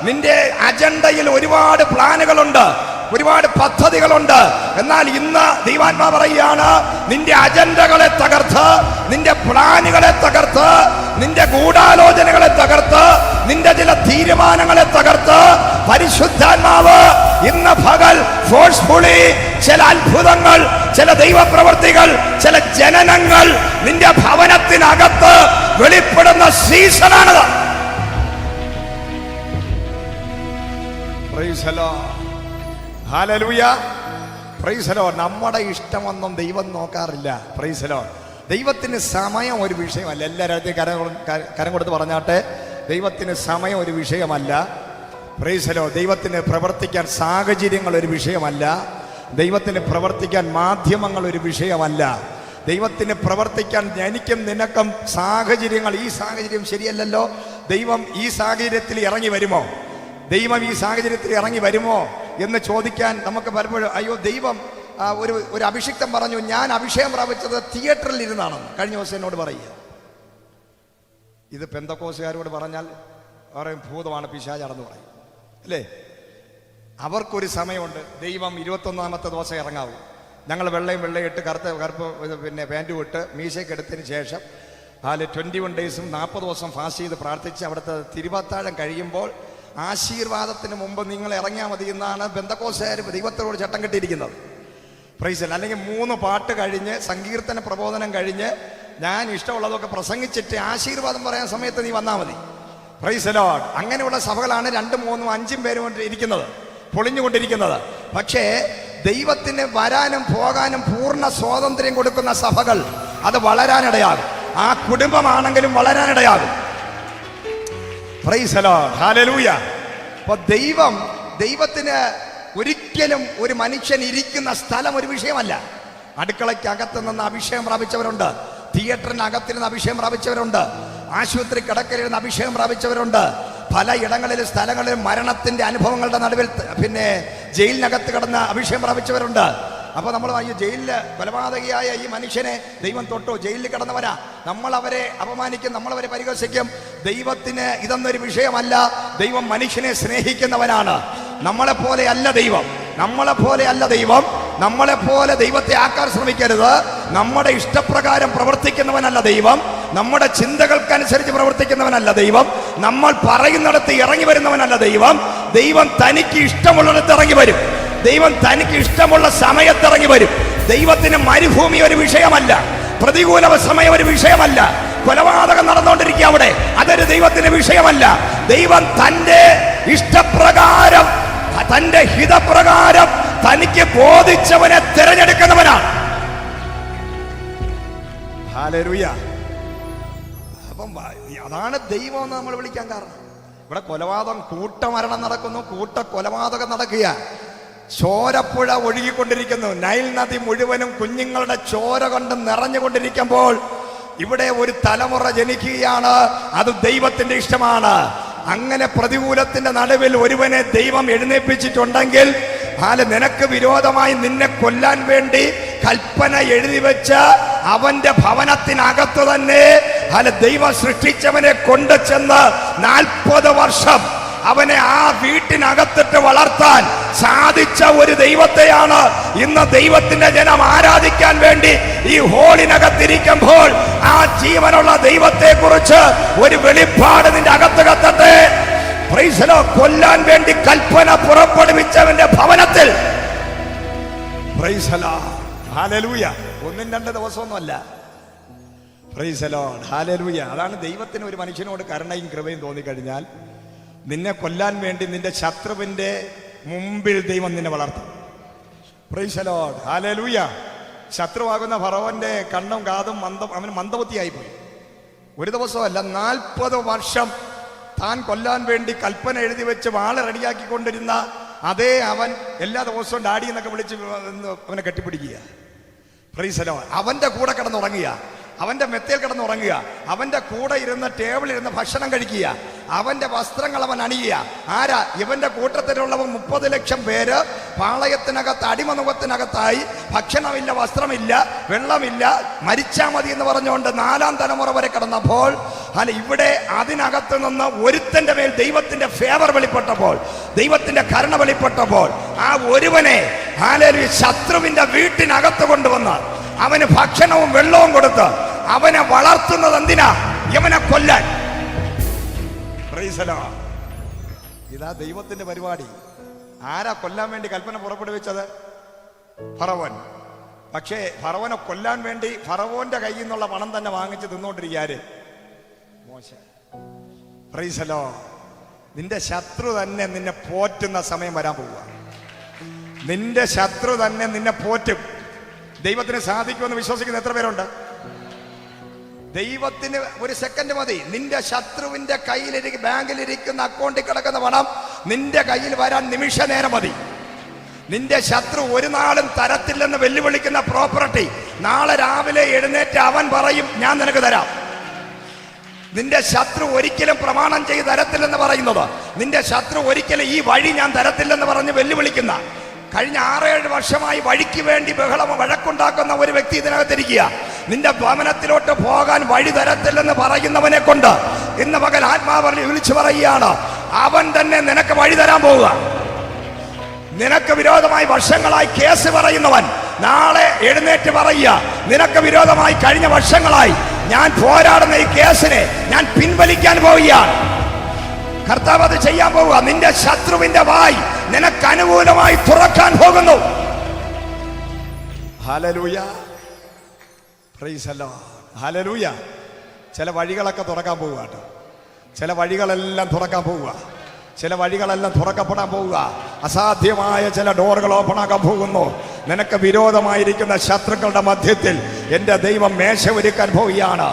നിന്റെ അജണ്ടയിൽ ഒരുപാട് പ്ലാനുകളുണ്ട്, ഒരുപാട് പദ്ധതികളുണ്ട്. എന്നാൽ ഇന്ന് ദൈവാത്മാ പറയുകയാണ് നിന്റെ അജണ്ടകളെ തകർത്ത്, നിന്റെ പ്ലാനുകളെ തകർത്ത്, നിന്റെ ഗൂഢാലോചനകളെ തകർത്ത്, നിന്റെ ചില തീരുമാനങ്ങളെ തകർത്ത് പരിശുദ്ധാത്മാവ് ഇന്ന് പകൽ ഫോഴ്സ്ഫുള്ളി ചില അത്ഭുതങ്ങൾ, ചില ദൈവപ്രവർത്തികൾ, ചില ജനനങ്ങൾ നിന്റെ ഭവനത്തിനകത്ത് വെളിപ്പെടുന്ന സീസണാണ്. Praise the Lord, hallelujah. Praise the Lord. നമ്മുടെ ഇഷ്ടമൊന്നും ദൈവം നോക്കാറില്ല. Praise the Lord. ദൈവത്തിന് സമയം ഒരു വിഷയമല്ല. എല്ലാവരും കരം കൊടുത്ത് പറഞ്ഞാട്ടെ, ദൈവത്തിന് സമയം ഒരു വിഷയമല്ല. Price the Lord. ദൈവത്തിന് പ്രവർത്തിക്കാൻ സാഹചര്യങ്ങൾ ഒരു വിഷയമല്ല. ദൈവത്തിന് പ്രവർത്തിക്കാൻ മാധ്യമങ്ങൾ ഒരു വിഷയമല്ല. ദൈവത്തിന് പ്രവർത്തിക്കാൻ എനിക്കും നിനക്കും സാഹചര്യങ്ങൾ, ഈ സാഹചര്യം ശരിയല്ലല്ലോ, ദൈവം ഈ സാഹചര്യത്തിൽ ഇറങ്ങി വരുമോ, ദൈവം ഈ സാഹചര്യത്തിൽ ഇറങ്ങി വരുമോ എന്ന് ചോദിക്കാൻ നമുക്ക് പലപ്പോഴും അയ്യോ ദൈവം ഒരു അഭിഷിക്തൻ പറഞ്ഞു ഞാൻ അഭിഷേകം പ്രാപിച്ചത് തിയേറ്ററിൽ ഇരുന്നാണെന്ന് കഴിഞ്ഞ ദിവസം എന്നോട് പറയുക. ഇത് പെന്തക്കോസുകാരോട് പറഞ്ഞാൽ പറയും ഭൂതമാണ്, പിശാചാണെന്ന് പറയും അല്ലേ. അവർക്കൊരു സമയമുണ്ട്. ദൈവം 21-ാമത്തെ ദിവസം ഇറങ്ങാവൂ. ഞങ്ങൾ വെള്ളയിട്ട് കറുപ്പ് പാൻറ്റും ഇട്ട് മീശയ്ക്ക് എടുത്തതിന് ശേഷം 21 ഡേയ്സും 40 ദിവസം ഫാസ്റ്റ് ചെയ്ത് പ്രാർത്ഥിച്ച് അവിടുത്തെ തിരുവത്താഴം കഴിയുമ്പോൾ ആശീർവാദത്തിന് മുമ്പ് നിങ്ങൾ ഇറങ്ങിയാൽ മതി എന്നാണ് പെന്തക്കോസുകാർ ദൈവത്തോട് ചട്ടം കെട്ടിയിരിക്കുന്നത്. പ്രൈസ്. അല്ലെങ്കിൽ 3 പാട്ട് കഴിഞ്ഞ് സങ്കീർത്തന പ്രബോധനം കഴിഞ്ഞ് ഞാൻ ഇഷ്ടമുള്ളതൊക്കെ പ്രസംഗിച്ചിട്ട് ആശീർവാദം പറയാൻ സമയത്ത് നീ വന്നാൽ മതി. Price the Lord. അങ്ങനെയുള്ള സഭകളാണ് 2, 3, 5 പേരും ഇരിക്കുന്നത്, പൊളിഞ്ഞുകൊണ്ടിരിക്കുന്നത്. പക്ഷേ ദൈവത്തിന് വരാനും പോകാനും പൂർണ്ണ സ്വാതന്ത്ര്യം കൊടുക്കുന്ന സഭകൾ അത് വളരാനിടയാകും. ആ കുടുംബമാണെങ്കിലും വളരാനിടയാകും. Praise the Lord, hallelujah. അപ്പോൾ ദൈവത്തിന് ഒരിക്കലും ഒരു മനുഷ്യൻ ഇരിക്കുന്ന സ്ഥലം ഒരു വിഷയമല്ല. അടുക്കളയ്ക്കകത്ത് നിന്ന് അഭിഷേകം പ്രാപിച്ചവരുണ്ട്, തിയേറ്ററിനകത്തിരുന്ന് അഭിഷേകം പ്രാപിച്ചവരുണ്ട്, ആശുപത്രി കിടക്കലിരുന്ന് അഭിഷേകം പ്രാപിച്ചവരുണ്ട്, പല ഇടങ്ങളിലും സ്ഥലങ്ങളിലും മരണത്തിന്റെ അനുഭവങ്ങളുടെ നടുവിൽ ജയിലിനകത്ത് കിടന്ന് അഭിഷേകം പ്രാപിച്ചവരുണ്ട്. അപ്പൊ നമ്മൾ ഈ ജയിലില് കൊലപാതകിയായ ഈ മനുഷ്യനെ ദൈവം തൊട്ടു, ജയിലിൽ കിടന്നവനാ, നമ്മൾ അവരെ അപമാനിക്കും, നമ്മളവരെ പരിഹസിക്കും. ദൈവത്തിന് ഇതൊന്നൊരു വിഷയമല്ല. ദൈവം മനുഷ്യനെ സ്നേഹിക്കുന്നവനാണ്. നമ്മളെപ്പോലെ അല്ല ദൈവം, നമ്മളെപ്പോലെ ദൈവത്തെ ആക്കാൻ ശ്രമിക്കരുത്. നമ്മുടെ ഇഷ്ടപ്രകാരം പ്രവർത്തിക്കുന്നവനല്ല ദൈവം, നമ്മുടെ ചിന്തകൾക്കനുസരിച്ച് പ്രവർത്തിക്കുന്നവനല്ല ദൈവം, നമ്മൾ പറയുന്നിടത്ത് ഇറങ്ങി വരുന്നവനല്ല ദൈവം. ദൈവം തനിക്ക് ഇഷ്ടമുള്ളിടത്ത് ഇറങ്ങി വരും, ദൈവം തനിക്ക് ഇഷ്ടമുള്ള സമയത്ത് ഇറങ്ങി വരും. ദൈവത്തിന് മരുഭൂമി ഒരു വിഷയമല്ല, പ്രതികൂല സമയം ഒരു വിഷയമല്ല, കൊലപാതകം നടന്നുകൊണ്ടിരിക്കുക അവിടെ, അതൊരു ദൈവത്തിന് വിഷയമല്ല. ദൈവം തന്റെ ഇഷ്ടപ്രകാരം, തന്റെ ഹിതപ്രകാരം തനിക്ക് ബോധിച്ചവനെ തിരഞ്ഞെടുക്കുന്നവനാണ്. ഹല്ലേലൂയ. അപ്പം അതാണ് ദൈവം എന്ന് നമ്മൾ വിളിക്കാൻ കാരണം. ഇവിടെ കൊലപാതകം, കൂട്ടമരണം നടക്കുന്നു, കൊലപാതകം നടക്കുക, ചോരപ്പുഴ ഒഴുകിക്കൊണ്ടിരിക്കുന്നു, നൈൽ നദി മുഴുവനും കുഞ്ഞുങ്ങളുടെ ചോര കൊണ്ട് നിറഞ്ഞുകൊണ്ടിരിക്കുമ്പോൾ ഇവിടെ ഒരു തലമുറ ജനിക്കുകയാണ്. അത് ദൈവത്തിന്റെ ഇഷ്ടമാണ്. അങ്ങനെ പ്രതികൂലത്തിന്റെ നടുവിൽ ഒരുവനെ ദൈവം എഴുന്നേൽപ്പിച്ചിട്ടുണ്ടെങ്കിൽ നിനക്ക് വിരോധമായി നിന്നെ കൊല്ലാൻ വേണ്ടി കൽപ്പന എഴുതി വെച്ച് അവന്റെ ഭവനത്തിനകത്ത് തന്നെ ദൈവം സൃഷ്ടിച്ചവനെ കൊണ്ട് ചെന്ന് 40 വർഷം അവനെ ആ വീട്ടിനകത്തിട്ട് വളർത്താൻ സാധിച്ച ഒരു ദൈവത്തെയാണ് ഇന്ന് ദൈവത്തിന്റെ ജനം ആരാധിക്കാൻ വേണ്ടി ഈ ഹോളിനകത്തിരിക്കുമ്പോൾ ആ ജീവനുള്ള ദൈവത്തെ കുറിച്ച് ഒരു വെളിപ്പാട് നിന്റെ അകത്ത് കത്തട്ടെ. Price the Lord. കൊല്ലാൻ വേണ്ടി കൽപ്പന പുറപ്പെടുവിച്ചവന്റെ ഭവനത്തിൽ പ്രൈസ് ദി ലോർഡ്. ഹല്ലേലൂയ. 1-2 ദിവസമൊന്നുമല്ല. Praise the Lord. ഹല്ലേലൂയ. അതാണ് ദൈവത്തിന് ഒരു മനുഷ്യനോട് കരുണയും കൃപയും തോന്നിക്കഴിഞ്ഞാൽ നിന്നെ കൊല്ലാൻ വേണ്ടി നിന്റെ ശത്രുവിന്റെ മുമ്പിൽ ദൈവം നിന്നെ വളർത്തും. Price the Lord. ഹല്ലേലൂയ. ശത്രുവാകുന്ന ഫറവോന്റെ കണ്ണും കാതും അവന് മന്ദബുദ്ധിയായിപ്പോയി. ഒരു ദിവസമല്ല, 40 വർഷം താൻ കൊല്ലാൻ വേണ്ടി കൽപ്പന എഴുതി വെച്ച് വാള് റെഡിയാക്കിക്കൊണ്ടിരുന്ന അതേ അവൻ എല്ലാ ദിവസവും ഡാഡി എന്നൊക്കെ വിളിച്ച് അവനെ കെട്ടിപ്പിടിക്കുക. Price the Lord. അവന്റെ കൂടെ കിടന്നുറങ്ങുക, അവന്റെ മെത്തയിൽ കിടന്നുറങ്ങുക, അവന്റെ കൂടെ ഇരുന്ന് ടേബിളിൽ ഇരുന്ന് ഭക്ഷണം കഴിക്കുക, അവന്റെ വസ്ത്രങ്ങൾ അവൻ അണിയുക. ആരാ? ഇവന്റെ കൂട്ടത്തിലുള്ളവൻ 30 ലക്ഷം പേര് പാളയത്തിനകത്ത് അടിമനുഖത്തിനകത്തായി ഭക്ഷണമില്ല, വസ്ത്രമില്ല, വെള്ളമില്ല, മരിച്ചാ മതി എന്ന് പറഞ്ഞുകൊണ്ട് 4-ാം തലമുറ വരെ കിടന്നപ്പോൾ ഇവിടെ അതിനകത്ത് നിന്ന് ഒരുത്തന്റെ മേൽ ദൈവത്തിന്റെ ഫേവർ വെളിപ്പെട്ടപ്പോൾ, ദൈവത്തിന്റെ കരുണ വെളിപ്പെട്ടപ്പോൾ ആ ഒരുവനെ ശത്രുവിന്റെ വീട്ടിനകത്ത് കൊണ്ടുവന്ന് അവന് ഭക്ഷണവും വെള്ളവും കൊടുത്ത് അവനെ വളർത്തുന്നത് എന്തിനാ? യവനെ കൊല്ലാൻ. Price the Lord. ഇതാ ദൈവത്തിന്റെ പരിപാടി. ആരാ കൊല്ലാൻ വേണ്ടി കൽപ്പന പുറപ്പെടുവിച്ചത്? ഫറവോൻ. പക്ഷേ ഫറവോനെ കൊല്ലാൻ വേണ്ടി ഫറവോന്റെ കയ്യിൽ നിന്നുള്ള പണം തന്നെ വാങ്ങിച്ച് തിന്നോണ്ടിരിക്കാര്? മോശെ. Price the Lord. നിന്റെ ശത്രു തന്നെ നിന്നെ പോറ്റുന്ന സമയം വരാൻ പോവുക. നിന്റെ ശത്രു തന്നെ നിന്നെ പോറ്റും. ദൈവത്തിന് സാധിക്കുമെന്ന് വിശ്വസിക്കുന്ന എത്ര പേരുണ്ട്? ദൈവത്തിന് ഒരു സെക്കൻഡ് മതി. നിന്റെ ശത്രുവിന്റെ ബാങ്കിലിരിക്കുന്ന അക്കൗണ്ടിൽ കിടക്കുന്ന പണം നിന്റെ കയ്യിൽ വരാൻ നിമിഷ നേരം മതി. നിന്റെ ശത്രു ഒരു നാളും തരത്തില്ലെന്ന് വെല്ലുവിളിക്കുന്ന പ്രോപ്പർട്ടി നാളെ രാവിലെ എഴുന്നേറ്റ് അവൻ പറയും ഞാൻ നിനക്ക് തരാം. നിന്റെ ശത്രു ഒരിക്കലും പ്രമാണം ചെയ്ത് തരത്തില്ലെന്ന് പറയുന്നത്, നിന്റെ ശത്രു ഒരിക്കലും ഈ വഴി ഞാൻ തരത്തില്ലെന്ന് പറഞ്ഞ് വെല്ലുവിളിക്കുന്ന, കഴിഞ്ഞ 6-7 വർഷമായി വഴിക്ക് വേണ്ടി വഴക്കുണ്ടാക്കുന്ന ഒരു വ്യക്തി ഇതിനകത്തിരിക്കുക. നിന്റെ ഭവനത്തിലോട്ട് പോകാൻ വഴി തരത്തില്ലെന്ന് പറയുന്നവനെ കൊണ്ട് ഇന്ന് പകൽ ആത്മാവ് വിളിച്ചു പറയുകയാണ്, അവൻ തന്നെ നിനക്ക് വഴി തരാൻ പോവുക. നിനക്ക് വിരോധമായി വർഷങ്ങളായി കേസ് പറയുന്നവൻ നാളെ എഴുന്നേറ്റ് പറയുക, നിനക്ക് വിരോധമായി കഴിഞ്ഞ വർഷങ്ങളായി ഞാൻ പോരാടുന്ന ഈ കേസിനെ ഞാൻ പിൻവലിക്കാൻ പോവുകയാണ്. കർത്താവ് അത് ചെയ്യാൻ പോവുക. നിന്റെ ശത്രുവിന്റെ വായ് നിനക്ക് അനുകൂലമായി തുറക്കാൻ പോകുന്നു. Hallelujah. Praise the Lord. Hallelujah. ചില വഴികളൊക്കെ തുറക്കാൻ പോവുക കേട്ടോ. ചില വഴികളെല്ലാം തുറക്കാൻ പോവുക. ചില വഴികളെല്ലാം തുറക്കപ്പെടാൻ പോവുക. അസാധ്യമായ ചില ഡോറുകൾ ഓപ്പൺ ആക്കാൻ പോകുന്നു. നിനക്ക് വിരോധമായിരിക്കുന്ന ശത്രുക്കളുടെ മധ്യത്തിൽ എൻ്റെ ദൈവം മേശ ഒരുക്കാൻ പോവുകയാണ്.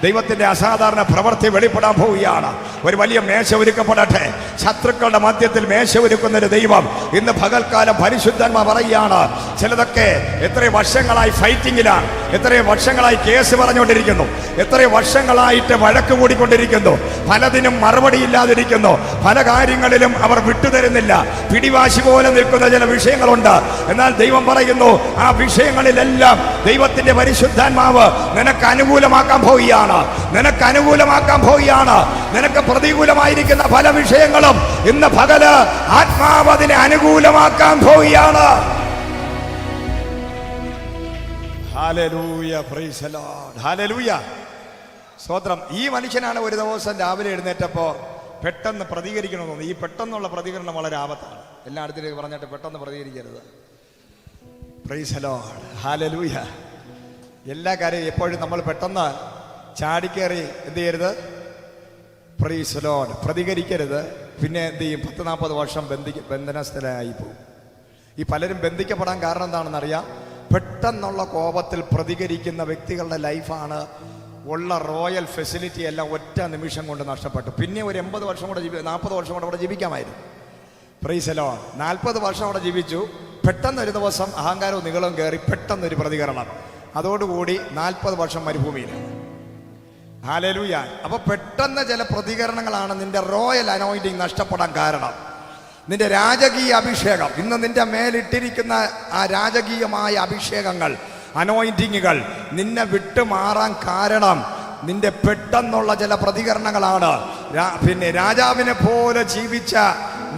ദൈവത്തിന്റെ അസാധാരണ പ്രവൃത്തി വെളിപ്പെടാൻ പോവുകയാണ്. ഒരു വലിയ മേശ ഒരുക്കപ്പെടട്ടെ. ശത്രുക്കളുടെ മധ്യത്തിൽ മേശ ഒരുക്കുന്നൊരു ദൈവം ഇന്ന് പകൽക്കാലം പരിശുദ്ധന്മാർ പറയുകയാണ്. ചിലതൊക്കെ എത്രയോ വർഷങ്ങളായി ഫൈറ്റിങ്ങിലാണ്, എത്രയോ വർഷങ്ങളായി കേസ് പറഞ്ഞുകൊണ്ടിരിക്കുന്നു, എത്രയോ വർഷങ്ങളായിട്ട് വഴക്ക് കൂടിക്കൊണ്ടിരിക്കുന്നു, പലതിനും മറുപടി ഇല്ലാതിരിക്കുന്നു, പല കാര്യങ്ങളിലും അവർ വിട്ടുതരുന്നില്ല, പിടിവാശി പോലെ നിൽക്കുന്ന ചില വിഷയങ്ങളുണ്ട്. എന്നാൽ ദൈവം പറയുന്നു, ആ വിഷയങ്ങളിലെല്ലാം ദൈവത്തിന്റെ പരിശുദ്ധാത്മാവ് നിനക്ക് അനുകൂലമാക്കാൻ പോവുകയാണ്. നിനക്ക് അനുകൂലമാക്കാൻ പോവുകയാണ്. നിനക്ക് പ്രതികൂലമായിരിക്കുന്ന പല വിഷയങ്ങളും ഇന്ന് പകല് ആത്മാവ് അതിനെ അനുകൂലമാക്കാൻ പോവുകയാണ്. Hallelujah. Praise the Lord. Hallelujah. സ്തോത്രം. ഈ മനുഷ്യനാണ് ഒരു ദിവസം രാവിലെ എഴുന്നേറ്റപ്പോൾ പെട്ടെന്ന് പ്രതികരിക്കണമെന്ന് തോന്നി. ഈ പെട്ടെന്നുള്ള പ്രതികരണം വളരെ ആപത്താണ്. എല്ലായിടത്തിലേക്ക് പറഞ്ഞിട്ട് പെട്ടെന്ന് പ്രതികരിക്കരുത്. Praise the Lord. ഹല്ലേലൂയ. എല്ലാ കാര്യവും എപ്പോഴും നമ്മൾ പെട്ടെന്ന് ചാടിക്കേറി എന്ത് ചെയ്യരുത്? Praise the Lord. പ്രതികരിക്കരുത്. പിന്നെ എന്ത് ചെയ്യും? 10-40 വർഷം ബന്ധനസ്ഥരായി പോകും. ഈ പലരും ബന്ധിക്കപ്പെടാൻ കാരണം എന്താണെന്നറിയാം? പെട്ടെന്നുള്ള കോപത്തിൽ പ്രതികരിക്കുന്ന വ്യക്തികളുടെ ലൈഫാണ് ഉള്ള റോയൽ ഫെസിലിറ്റി എല്ലാം ഒറ്റ നിമിഷം കൊണ്ട് നഷ്ടപ്പെട്ടു. പിന്നെ ഒരു 80 വർഷം കൂടെ 40 വർഷം കൂടെ അവിടെ ജീവിക്കാമായിരുന്നു. Price the Lord. 40 വർഷം അവിടെ ജീവിച്ചു. പെട്ടെന്നൊരു ദിവസം അഹങ്കാരവും നിങ്ങളും കയറി പെട്ടെന്നൊരു പ്രതികരണം. അതോടുകൂടി 40 വർഷം മരുഭൂമിയിൽ. ഹല്ലേലൂയ. അപ്പൊ പെട്ടെന്ന് ചില പ്രതികരണങ്ങളാണ് നിന്റെ റോയൽ അനോയിന്റിങ് നഷ്ടപ്പെടാൻ കാരണം. നിന്റെ രാജകീയ അഭിഷേകം, ഇന്ന് നിന്റെ മേലിട്ടിരിക്കുന്ന ആ രാജകീയമായ അഭിഷേകങ്ങൾ, അനോയിന്റിങ്ങുകൾ നിന്നെ വിട്ടുമാറാൻ കാരണം നിന്റെ പെട്ടെന്നുള്ള ചില പ്രതികരണങ്ങളാണ്. പിന്നെ രാജാവിനെ പോലെ ജീവിച്ച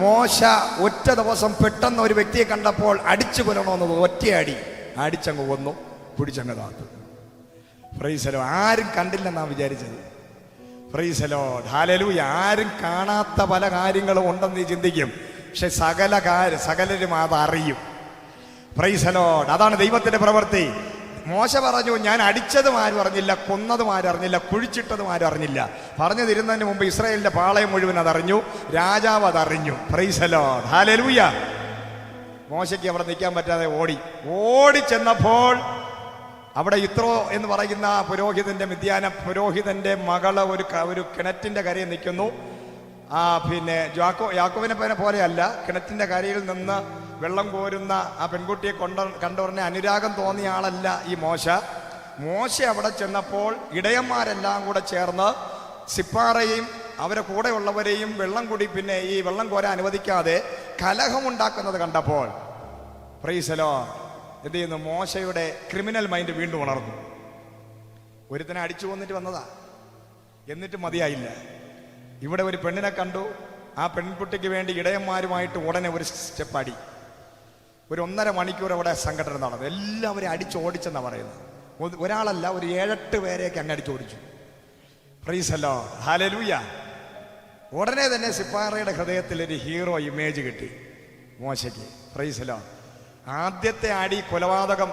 മോശ ഒറ്റ ദിവസം പെട്ടെന്ന് ഒരു വ്യക്തിയെ കണ്ടപ്പോൾ അടിച്ചു കൊല്ലണമെന്നത് ഒറ്റയടി അടിച്ചങ്ങ് കൊന്നു, പിടിച്ചങ്ങ് താത്തു. പ്രൈസലോ, ആരും കണ്ടില്ലെന്നാണ് വിചാരിച്ചത്. പ്രൈസലോ, ഹല്ലേലൂയ. ആരും കാണാത്ത പല കാര്യങ്ങളും ഉണ്ടെന്ന് നീ ചിന്തിക്കും, പക്ഷെ സകലരും അതറിയും. പ്രൈസലോ, അതാണ് ദൈവത്തിന്റെ പ്രവൃത്തി. മോശ പറഞ്ഞു, ഞാൻ അടിച്ചതും ആരും അറിഞ്ഞില്ല, കൊന്നതും ആരും അറിഞ്ഞില്ല, കുഴിച്ചിട്ടതും ആരും അറിഞ്ഞില്ല. പറഞ്ഞു തരുന്നതിന് മുമ്പ് ഇസ്രായേലിന്റെ പാളയം മുഴുവൻ അതറിഞ്ഞു, രാജാവ് അതറിഞ്ഞു. പ്രൈസലോ, ഹല്ലേലൂയ. മോശയ്ക്ക് അവിടെ നിൽക്കാൻ പറ്റാതെ ഓടി ചെന്നപ്പോൾ അവിടെ ഇത്രോ എന്ന് പറയുന്ന പുരോഹിതന്റെ മിദ്യാന പുരോഹിതന്റെ മകള് ഒരു കിണറ്റിന്റെ കരയിൽ നിൽക്കുന്നു. പിന്നെ യാക്കോബിനെ പോലെയല്ല, കിണറ്റിന്റെ കരയിൽ നിന്ന് വെള്ളം കോരുന്ന ആ പെൺകുട്ടിയെ കണ്ടുടനെ അനുരാഗം തോന്നിയ ആളല്ല ഈ മോശ അവിടെ ചെന്നപ്പോൾ ഇടയന്മാരെല്ലാം കൂടെ ചേർന്ന് സിപ്പാറയും അവരെ കൂടെയുള്ളവരെയും പിന്നെ ഈ വെള്ളം കോരാൻ അനുവദിക്കാതെ കലഹമുണ്ടാക്കുന്നത് കണ്ടപ്പോൾ പ്രൈസലോ എന്ത് ചെയ്യുന്നു, മോശയുടെ ക്രിമിനൽ മൈൻഡ് വീണ്ടും ഉണർന്നു. ഒരുത്തനെ അടിച്ചു കൊന്നിട്ട് വന്നതാ, എന്നിട്ട് മതിയായില്ല. ഇവിടെ ഒരു പെണ്ണിനെ കണ്ടു, ആ പെൺകുട്ടിക്ക് വേണ്ടി ഇടയന്മാരുമായിട്ട് ഉടനെ ഒരു സ്റ്റെപ്പ് ഒരു 1.5 മണിക്കൂർ അവിടെ സംഘടന നടന്നു. എല്ലാവരും അടിച്ചോടിച്ചെന്നാണ് പറയുന്നത്. ഒരാളല്ല, ഒരു 7-8 പേരെയൊക്കെ അങ്ങ് അടിച്ചോടിച്ചു. പ്രൈസലോ, ഹല്ലേലൂയ. ഉടനെ തന്നെ സിപ്പാറയുടെ ഹൃദയത്തിൽ ഒരു ഹീറോ ഇമേജ് കിട്ടി മോശയ്ക്ക്. പ്രൈസലോ, ആദ്യത്തെ അടി കൊലപാതകം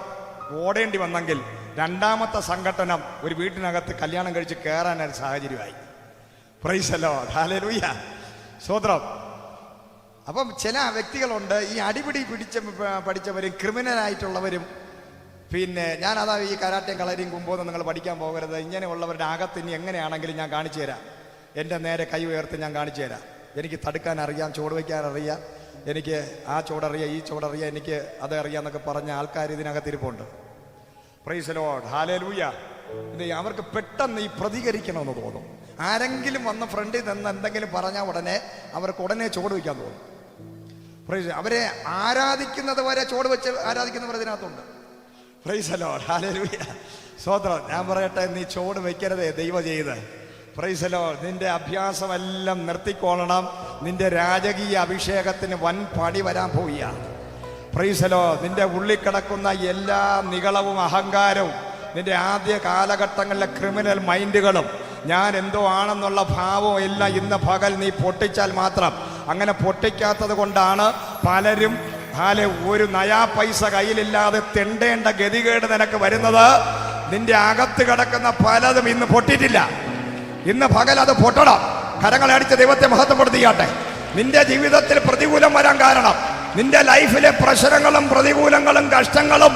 ഓടേണ്ടി വന്നെങ്കിൽ രണ്ടാമത്തെ സംഘട്ടനം ഒരു വീട്ടിനകത്ത് കല്യാണം കഴിച്ച് കയറാനൊരു സാഹചര്യമായി. പ്രൈസലോ, ഹല്ലേലൂയ, സ്തോത്രം. അപ്പം ചില വ്യക്തികളുണ്ട്, ഈ അടിപിടി പഠിച്ചവരും ക്രിമിനലായിട്ടുള്ളവരും. പിന്നെ ഞാനതാ ഈ കരാട്ടയും കളരിയും കുമ്പോന്നും നിങ്ങൾ പഠിക്കാൻ പോകരുത്. ഇങ്ങനെയുള്ളവരുടെ അകത്ത് ഇനി എങ്ങനെയാണെങ്കിലും ഞാൻ കാണിച്ചു തരാം. എൻ്റെ നേരെ കൈ ഉയർത്തി ഞാൻ കാണിച്ചു തരാം. എനിക്ക് തടുക്കാൻ അറിയാം, ചുവട് വയ്ക്കാൻ അറിയാം, എനിക്ക് ആ ചുവടറിയാം, ഈ ചുവടറിയാം, എനിക്ക് അതറിയാം എന്നൊക്കെ പറഞ്ഞ ആൾക്കാർ ഇതിനകത്തിരിപ്പുണ്ട്. Praise the Lord, hallelujah. അവർക്ക് പെട്ടെന്ന് ഈ പ്രതികരിക്കണമെന്ന് തോന്നും. ആരെങ്കിലും വന്ന് ഫ്രണ്ടിൽ നിന്ന് എന്തെങ്കിലും പറഞ്ഞാൽ ഉടനെ അവർക്ക് ഉടനെ ചുവട് വയ്ക്കാൻ തോന്നും. പ്രൈസ്, അവരെ ആരാധിക്കുന്നത് വരെ ചുവട് വെച്ച് ആരാധിക്കുന്നവർ ഇതിനകത്തുണ്ട്. പ്രൈസ് ദി ലോർഡ്, ഹല്ലേലൂയ, സ്തോത്രം. ഞാൻ പറയട്ടെ, നീ ചുവട് വയ്ക്കരുതേ ദൈവം ചെയ്ത്. പ്രൈസ് ദി ലോർഡ്, നിന്റെ അഭ്യാസമെല്ലാം നിർത്തിക്കൊള്ളണം. നിന്റെ രാജകീയ അഭിഷേകത്തിന് വൻ പണി വരാൻ പോവുക. പ്രൈസ് ദി ലോർഡ്, നിന്റെ ഉള്ളിൽ കിടക്കുന്ന എല്ലാ നികളവും അഹങ്കാരവും, നിന്റെ ആദ്യ കാലഘട്ടങ്ങളിലെ ക്രിമിനൽ മൈൻഡുകളും, ഞാൻ എന്തോ ആണെന്നുള്ള ഭാവവും എല്ലാം ഇന്ന് പകൽ നീ പൊട്ടിച്ചാൽ മാത്രം. അങ്ങനെ പൊട്ടിക്കാത്തത് കൊണ്ടാണ് പലരും ഒരു നയാ പൈസ കയ്യിലില്ലാതെ തെണ്ടേണ്ട ഗതികേട് നിനക്ക് വരുന്നത്. നിന്റെ അകത്ത് കിടക്കുന്ന പലതും ഇന്ന് പൊട്ടിയിട്ടില്ല. ഇന്ന് പകൽ അത് പൊട്ടണം. കരങ്ങളെ അടിച്ച് ദൈവത്തെ മഹത്വപ്പെടുത്തിയാട്ടെ. നിന്റെ ജീവിതത്തിൽ പ്രതികൂലം വരാൻ കാരണം, നിന്റെ ലൈഫിലെ പ്രശ്നങ്ങളും പ്രതികൂലങ്ങളും കഷ്ടങ്ങളും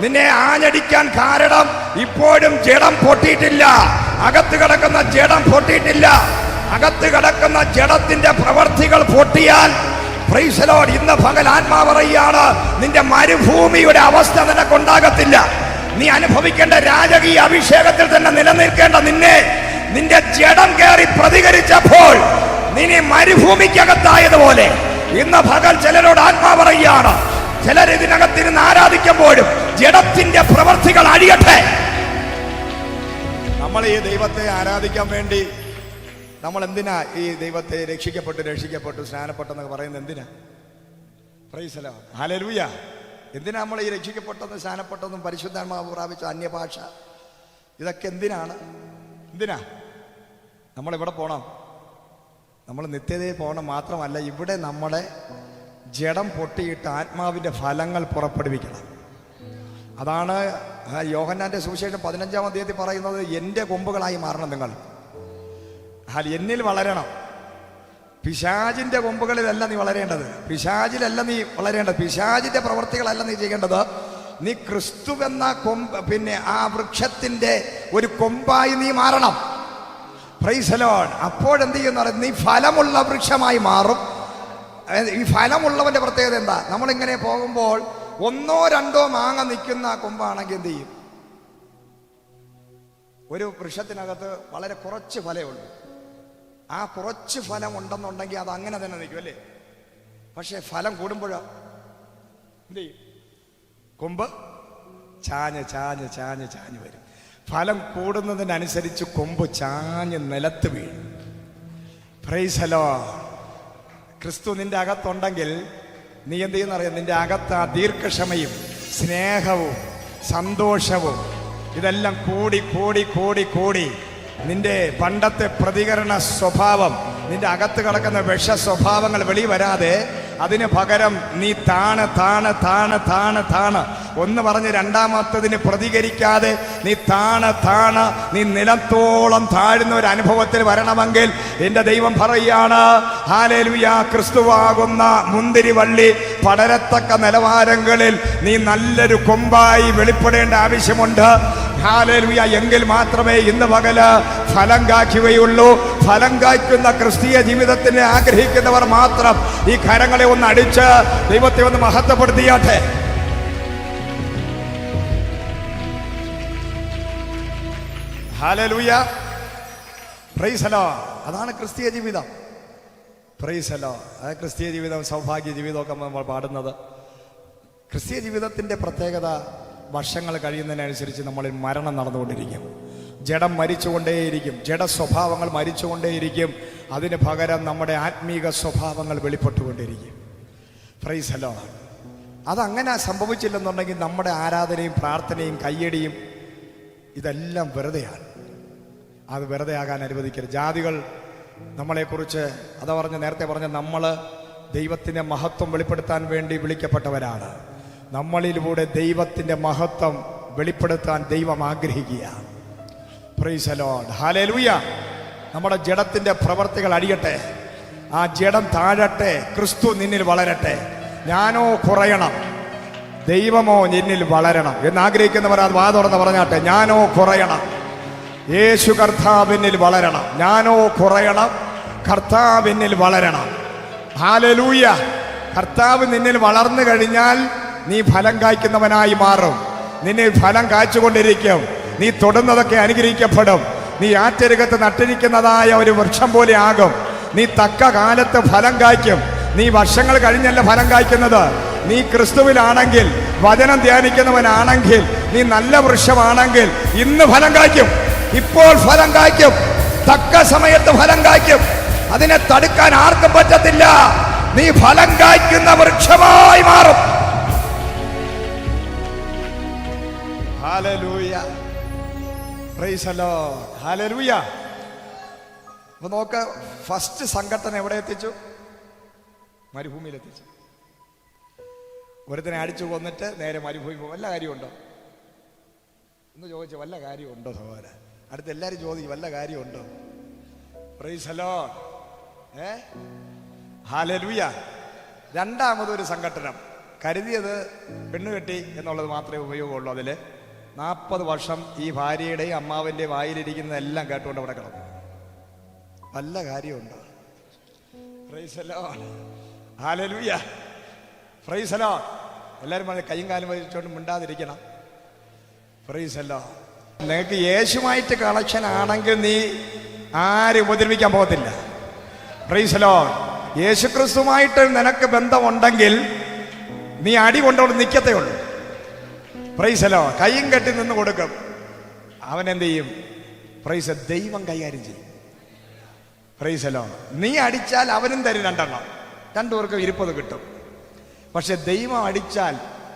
നിന്നെ ആഞ്ഞടിക്കാൻ കാരണം ഇപ്പോഴും ജഡം പൊട്ടിയിട്ടില്ല. അകത്ത് കിടക്കുന്ന ജഡം പൊട്ടിയിട്ടില്ല. അകത്ത് കിടക്കുന്ന ജഡത്തിന്റെ പ്രവർത്തികൾ പൊട്ടിയാൽ, പ്രൈസ് ദി ലോർഡ്, ഇന്ന് പകൽ ആത്മാവ് പറയുകയാണ്, നിന്റെ മരുഭൂമിയുടെ അവസ്ഥ നിനക്കുണ്ടാകത്തില്ല. നീ അനുഭവിക്കേണ്ട രാജകീയ അഭിഷേകത്തിൽ തന്നെ നിലനിൽക്കേണ്ട നിന്റെ ജഡം കയറി പ്രതികരിച്ചപ്പോൾ നീ മരുഭൂമിക്കകത്തായതുപോലെ ഇന്ന് പകൽ ചിലരോട് ആത്മാവ് പറയുകയാണ്, ചിലർ ഇതിനകത്തിരുന്ന് ആരാധിക്കുമ്പോഴും ജഡത്തിന്റെ പ്രവർത്തികൾ അഴിയട്ടെ. നമ്മൾ ഈ ദൈവത്തെ ആരാധിക്കാൻ വേണ്ടി നമ്മൾ എന്തിനാ ഈ ദൈവത്തെ രക്ഷിക്കപ്പെട്ടു സ്നാനപ്പെട്ടെന്നൊക്കെ പറയുന്നത് എന്തിനാ? Price the Lord, hallelujah. എന്തിനാ നമ്മൾ ഈ രക്ഷിക്കപ്പെട്ടെന്നും സ്നാനപ്പെട്ടെന്നും പരിശുദ്ധാത്മാവ് പ്രാപിച്ച അന്യഭാഷ, ഇതൊക്കെ എന്തിനാണ്? നമ്മളിവിടെ പോകണം, നമ്മൾ നിത്യതയിൽ പോകണം. മാത്രമല്ല, ഇവിടെ നമ്മളെ ജഡം പൊട്ടിയിട്ട് ആത്മാവിൻ്റെ ഫലങ്ങൾ പുറപ്പെടുവിക്കണം. അതാണ് യോഹന്നാന്റെ സുവിശേഷം 15-ാം അധ്യായത്തിൽ പറയുന്നത്, എൻ്റെ കൊമ്പുകളായി മാറണം നിങ്ങൾ, എന്നിൽ വളരണം. പിശാചിന്റെ കൊമ്പുകളിലല്ല നീ വളരേണ്ടത്, പിശാചിലല്ല നീ വളരേണ്ടത്, പിശാചിന്റെ പ്രവർത്തികളല്ല നീ ചെയ്യേണ്ടത്. നീ ക്രിസ്തുവെന്ന പിന്നെ ആ വൃക്ഷത്തിന്റെ ഒരു കൊമ്പായി നീ മാറണം. Price the Lord. അപ്പോഴെന്ത് ചെയ്യുന്ന, നീ ഫലമുള്ള വൃക്ഷമായി മാറും. ഈ ഫലമുള്ളവന്റെ പ്രത്യേകത എന്താ? നമ്മളിങ്ങനെ പോകുമ്പോൾ 1-2 മാങ്ങ നിൽക്കുന്ന കൊമ്പാണെങ്കിൽ എന്ത് ചെയ്യും? ഒരു വൃക്ഷത്തിനകത്ത് വളരെ കുറച്ച് ഫലമേ ഉള്ളൂ. ആ കുറച്ച് ഫലം ഉണ്ടെന്നുണ്ടെങ്കിൽ അത് അങ്ങനെ തന്നെ നിൽക്കും, അല്ലേ? പക്ഷെ ഫലം കൂടുമ്പോഴോ എന്ത് ചെയ്യും? കൊമ്പ് ചാഞ്ഞ് വരും. ഫലം കൂടുന്നതിനനുസരിച്ച് കൊമ്പ് ചാഞ്ഞ് നിലത്ത് വീഴും. Price the Lord. ക്രിസ്തു നിന്റെ അകത്തുണ്ടെങ്കിൽ നീ എന്ത് ചെയ്യുന്നറിയാം? നിന്റെ അകത്ത് ആ ദീർഘക്ഷമയും സ്നേഹവും സന്തോഷവും ഇതെല്ലാം കൂടി കൂടി കൂടി കൂടി നിന്റെ പണ്ടത്തെ പ്രതികരണ സ്വഭാവം, നിന്റെ അകത്ത് കിടക്കുന്ന വിഷ സ്വഭാവങ്ങൾ വെളി വരാതെ അതിന് പകരം നീ താണ് താണ് താണ് താണ് താണ് ഒന്ന് പറഞ്ഞ് രണ്ടാമത്തതിന് പ്രതികരിക്കാതെ നീ താണ് താണ് നീ നിലത്തോളം താഴ്ന്ന ഒരു അനുഭവത്തിൽ വരണമെങ്കിൽ എൻ്റെ ദൈവം പറയാണ്, ഹല്ലേലൂയ, ക്രിസ്തുവാകുന്ന മുന്തിരിവള്ളി പടരത്തക്ക നിലവാരങ്ങളിൽ നീ നല്ലൊരു കൊമ്പായി വെളിപ്പെടേണ്ട ആവശ്യമുണ്ട്. ഹല്ലേലൂയ. എങ്കിൽ മാത്രമേ ഇന്ന് പകല് ഫലം കായ്ക്കുകയുള്ളൂ. ഫലം കായ്ക്കുന്ന ക്രിസ്തീയ ജീവിതത്തിന് ആഗ്രഹിക്കുന്നവർ മാത്രം ഈ കരങ്ങളെ ഒന്ന് അടിച്ച് ദൈവത്തെ ഒന്ന് മഹത്വപ്പെടുത്തിയാട്ടെ. ഹല്ലേലൂയ. Praise the Lord. അതാണ് ക്രിസ്തീയ ജീവിതം. Price the Lord. ആ ക്രിസ്തീയ ജീവിതം സൗഭാഗ്യ ജീവിതമൊക്കെ നമ്മൾ പാടുന്നത്. ക്രിസ്തീയ ജീവിതത്തിന്റെ പ്രത്യേകത, വർഷങ്ങൾ കഴിയുന്നതിനനുസരിച്ച് നമ്മളിൽ മരണം നടന്നുകൊണ്ടിരിക്കും. ജഡം മരിച്ചുകൊണ്ടേയിരിക്കും, ജഡ സ്വഭാവങ്ങൾ മരിച്ചുകൊണ്ടേയിരിക്കും. അതിന് പകരം നമ്മുടെ ആത്മീക സ്വഭാവങ്ങൾ വെളിപ്പെട്ടുകൊണ്ടിരിക്കും. Price the Lord. അതങ്ങനെ സംഭവിച്ചില്ലെന്നുണ്ടെങ്കിൽ നമ്മുടെ ആരാധനയും പ്രാർത്ഥനയും കയ്യടിയും ഇതെല്ലാം വെറുതെയാണ്. അത് വെറുതെ ആകാൻ അനുവദിക്കരുത്. ജാതികൾ നമ്മളെക്കുറിച്ച് നേരത്തെ പറഞ്ഞ നമ്മൾ ദൈവത്തിൻ്റെ മഹത്വം വെളിപ്പെടുത്താൻ വേണ്ടി വിളിക്കപ്പെട്ടവരാണ്. നമ്മളിലൂടെ ദൈവത്തിൻ്റെ മഹത്വം വെളിപ്പെടുത്താൻ ദൈവം ആഗ്രഹിക്കുകയാണ്. Price the Lord. ഹല്ലേലൂയ. നമ്മുടെ ജഡത്തിൻ്റെ പ്രവർത്തികൾ അടിയട്ടെ, ആ ജഡം താഴട്ടെ, ക്രിസ്തു നിന്നിൽ വളരട്ടെ. ഞാനോ കുറയണം, ദൈവമോ നിന്നിൽ വളരണം എന്നാഗ്രഹിക്കുന്നവർ അത് വാ തുറന്ന് പറഞ്ഞാട്ടെ. ഞാനോ കുറയണം, യേശു കർത്താവിനിൽ വളരണം. ഞാനോ കുറയണം, കർത്താവിനിൽ വളരണം. ഹല്ലേലൂയ. കർത്താവ് നിന്നിൽ വളർന്നു കഴിഞ്ഞാൽ നീ ഫലം കായ്ക്കുന്നവനായി മാറും. നിന്നെ ഫലം കായ്ച്ചുകൊണ്ടിരിക്കും. നീ തൊടുന്നതൊക്കെ അനുഗ്രഹിക്കപ്പെടും. നീ ആറ്റരുകത്ത് നട്ടിരിക്കുന്നതായ ഒരു വൃക്ഷം പോലെ ആകും. നീ തക്ക കാലത്ത് ഫലം കായ്ക്കും. നീ വർഷങ്ങൾ കഴിഞ്ഞല്ല ഫലം കായ്ക്കുന്നത്. നീ ക്രിസ്തുവിലാണെങ്കിൽ, വചനം ധ്യാനിക്കുന്നവനാണെങ്കിൽ, നീ നല്ല വൃക്ഷമാണെങ്കിൽ ഇന്ന് ഫലം കായ്ക്കും. ഇപ്പോൾ ഫലം കായ്ക്കും. തക്ക സമയത്ത് ഫലം കായ്ക്കും. അതിനെ തടുക്കാൻ ആർക്കും പറ്റത്തില്ല. നീ ഫലം കായ്ക്കുന്ന വൃക്ഷമായി മാറും. Hallelujah. Praise the Lord. Hallelujah. അപ്പൊ നോക്ക്, ഫസ്റ്റ് സംഘട്ടനം എവിടെ എത്തിച്ചു? മരുഭൂമിയിൽ എത്തിച്ചു. ഒരുത്തനെ അടിച്ചു കൊന്നിട്ട് നേരെ മരുഭൂമി പോകും. വല്ല കാര്യമുണ്ടോ എന്ന് ചോദിച്ചു. വല്ല കാര്യമുണ്ടോ സഹോദരൻ? അടുത്ത് എല്ലാവരും ചോദിക്കും, വല്ല കാര്യമുണ്ടോ? Price the Lord. ഹല്ലേലൂയ. രണ്ടാമതൊരു സംഘട്ടനം. കരുതിയത് പെണ്ണുകെട്ടി എന്നുള്ളത് മാത്രമേ ഉപയോഗമുള്ളൂ. അതിൽ 40 വർഷം ഈ ഭാര്യയുടെയും അമ്മാവിൻ്റെയും വായിലിരിക്കുന്നതെല്ലാം കേട്ടുകൊണ്ട് അവിടെ കിടന്നു. വല്ല കാര്യമുണ്ടോ? Price the Lord. Hallelujah. Praise the Lord. എല്ലാവരും പറഞ്ഞ് കൈയും കാലും വലിച്ചുകൊണ്ട് മിണ്ടാതിരിക്കണം. Price the Lord. നിങ്ങൾക്ക് യേശുമായിട്ട് കണക്ഷൻ ആണെങ്കിൽ നീ ആരും ഉപദ്രവിക്കാൻ പോകത്തില്ല. Price the Lord. യേശുക്രിസ്തുമായിട്ട് നിനക്ക് ബന്ധമുണ്ടെങ്കിൽ നീ അടി കൊണ്ടുകൊണ്ട് നിൽക്കത്തേ ഉള്ളൂ. Praise the Lord. കൈയും കെട്ടി നിന്ന് കൊടുക്കും. അവൻ എന്ത് ചെയ്യും? പ്രൈസ് ദൈവം കൈകാര്യം ചെയ്യും. Price the Lord. നീ അടിച്ചാൽ അവനും തരും 2 എണ്ണം. 2 പേർക്കും 20 കിട്ടും. പക്ഷെ ദൈവം അടിച്ചാൽ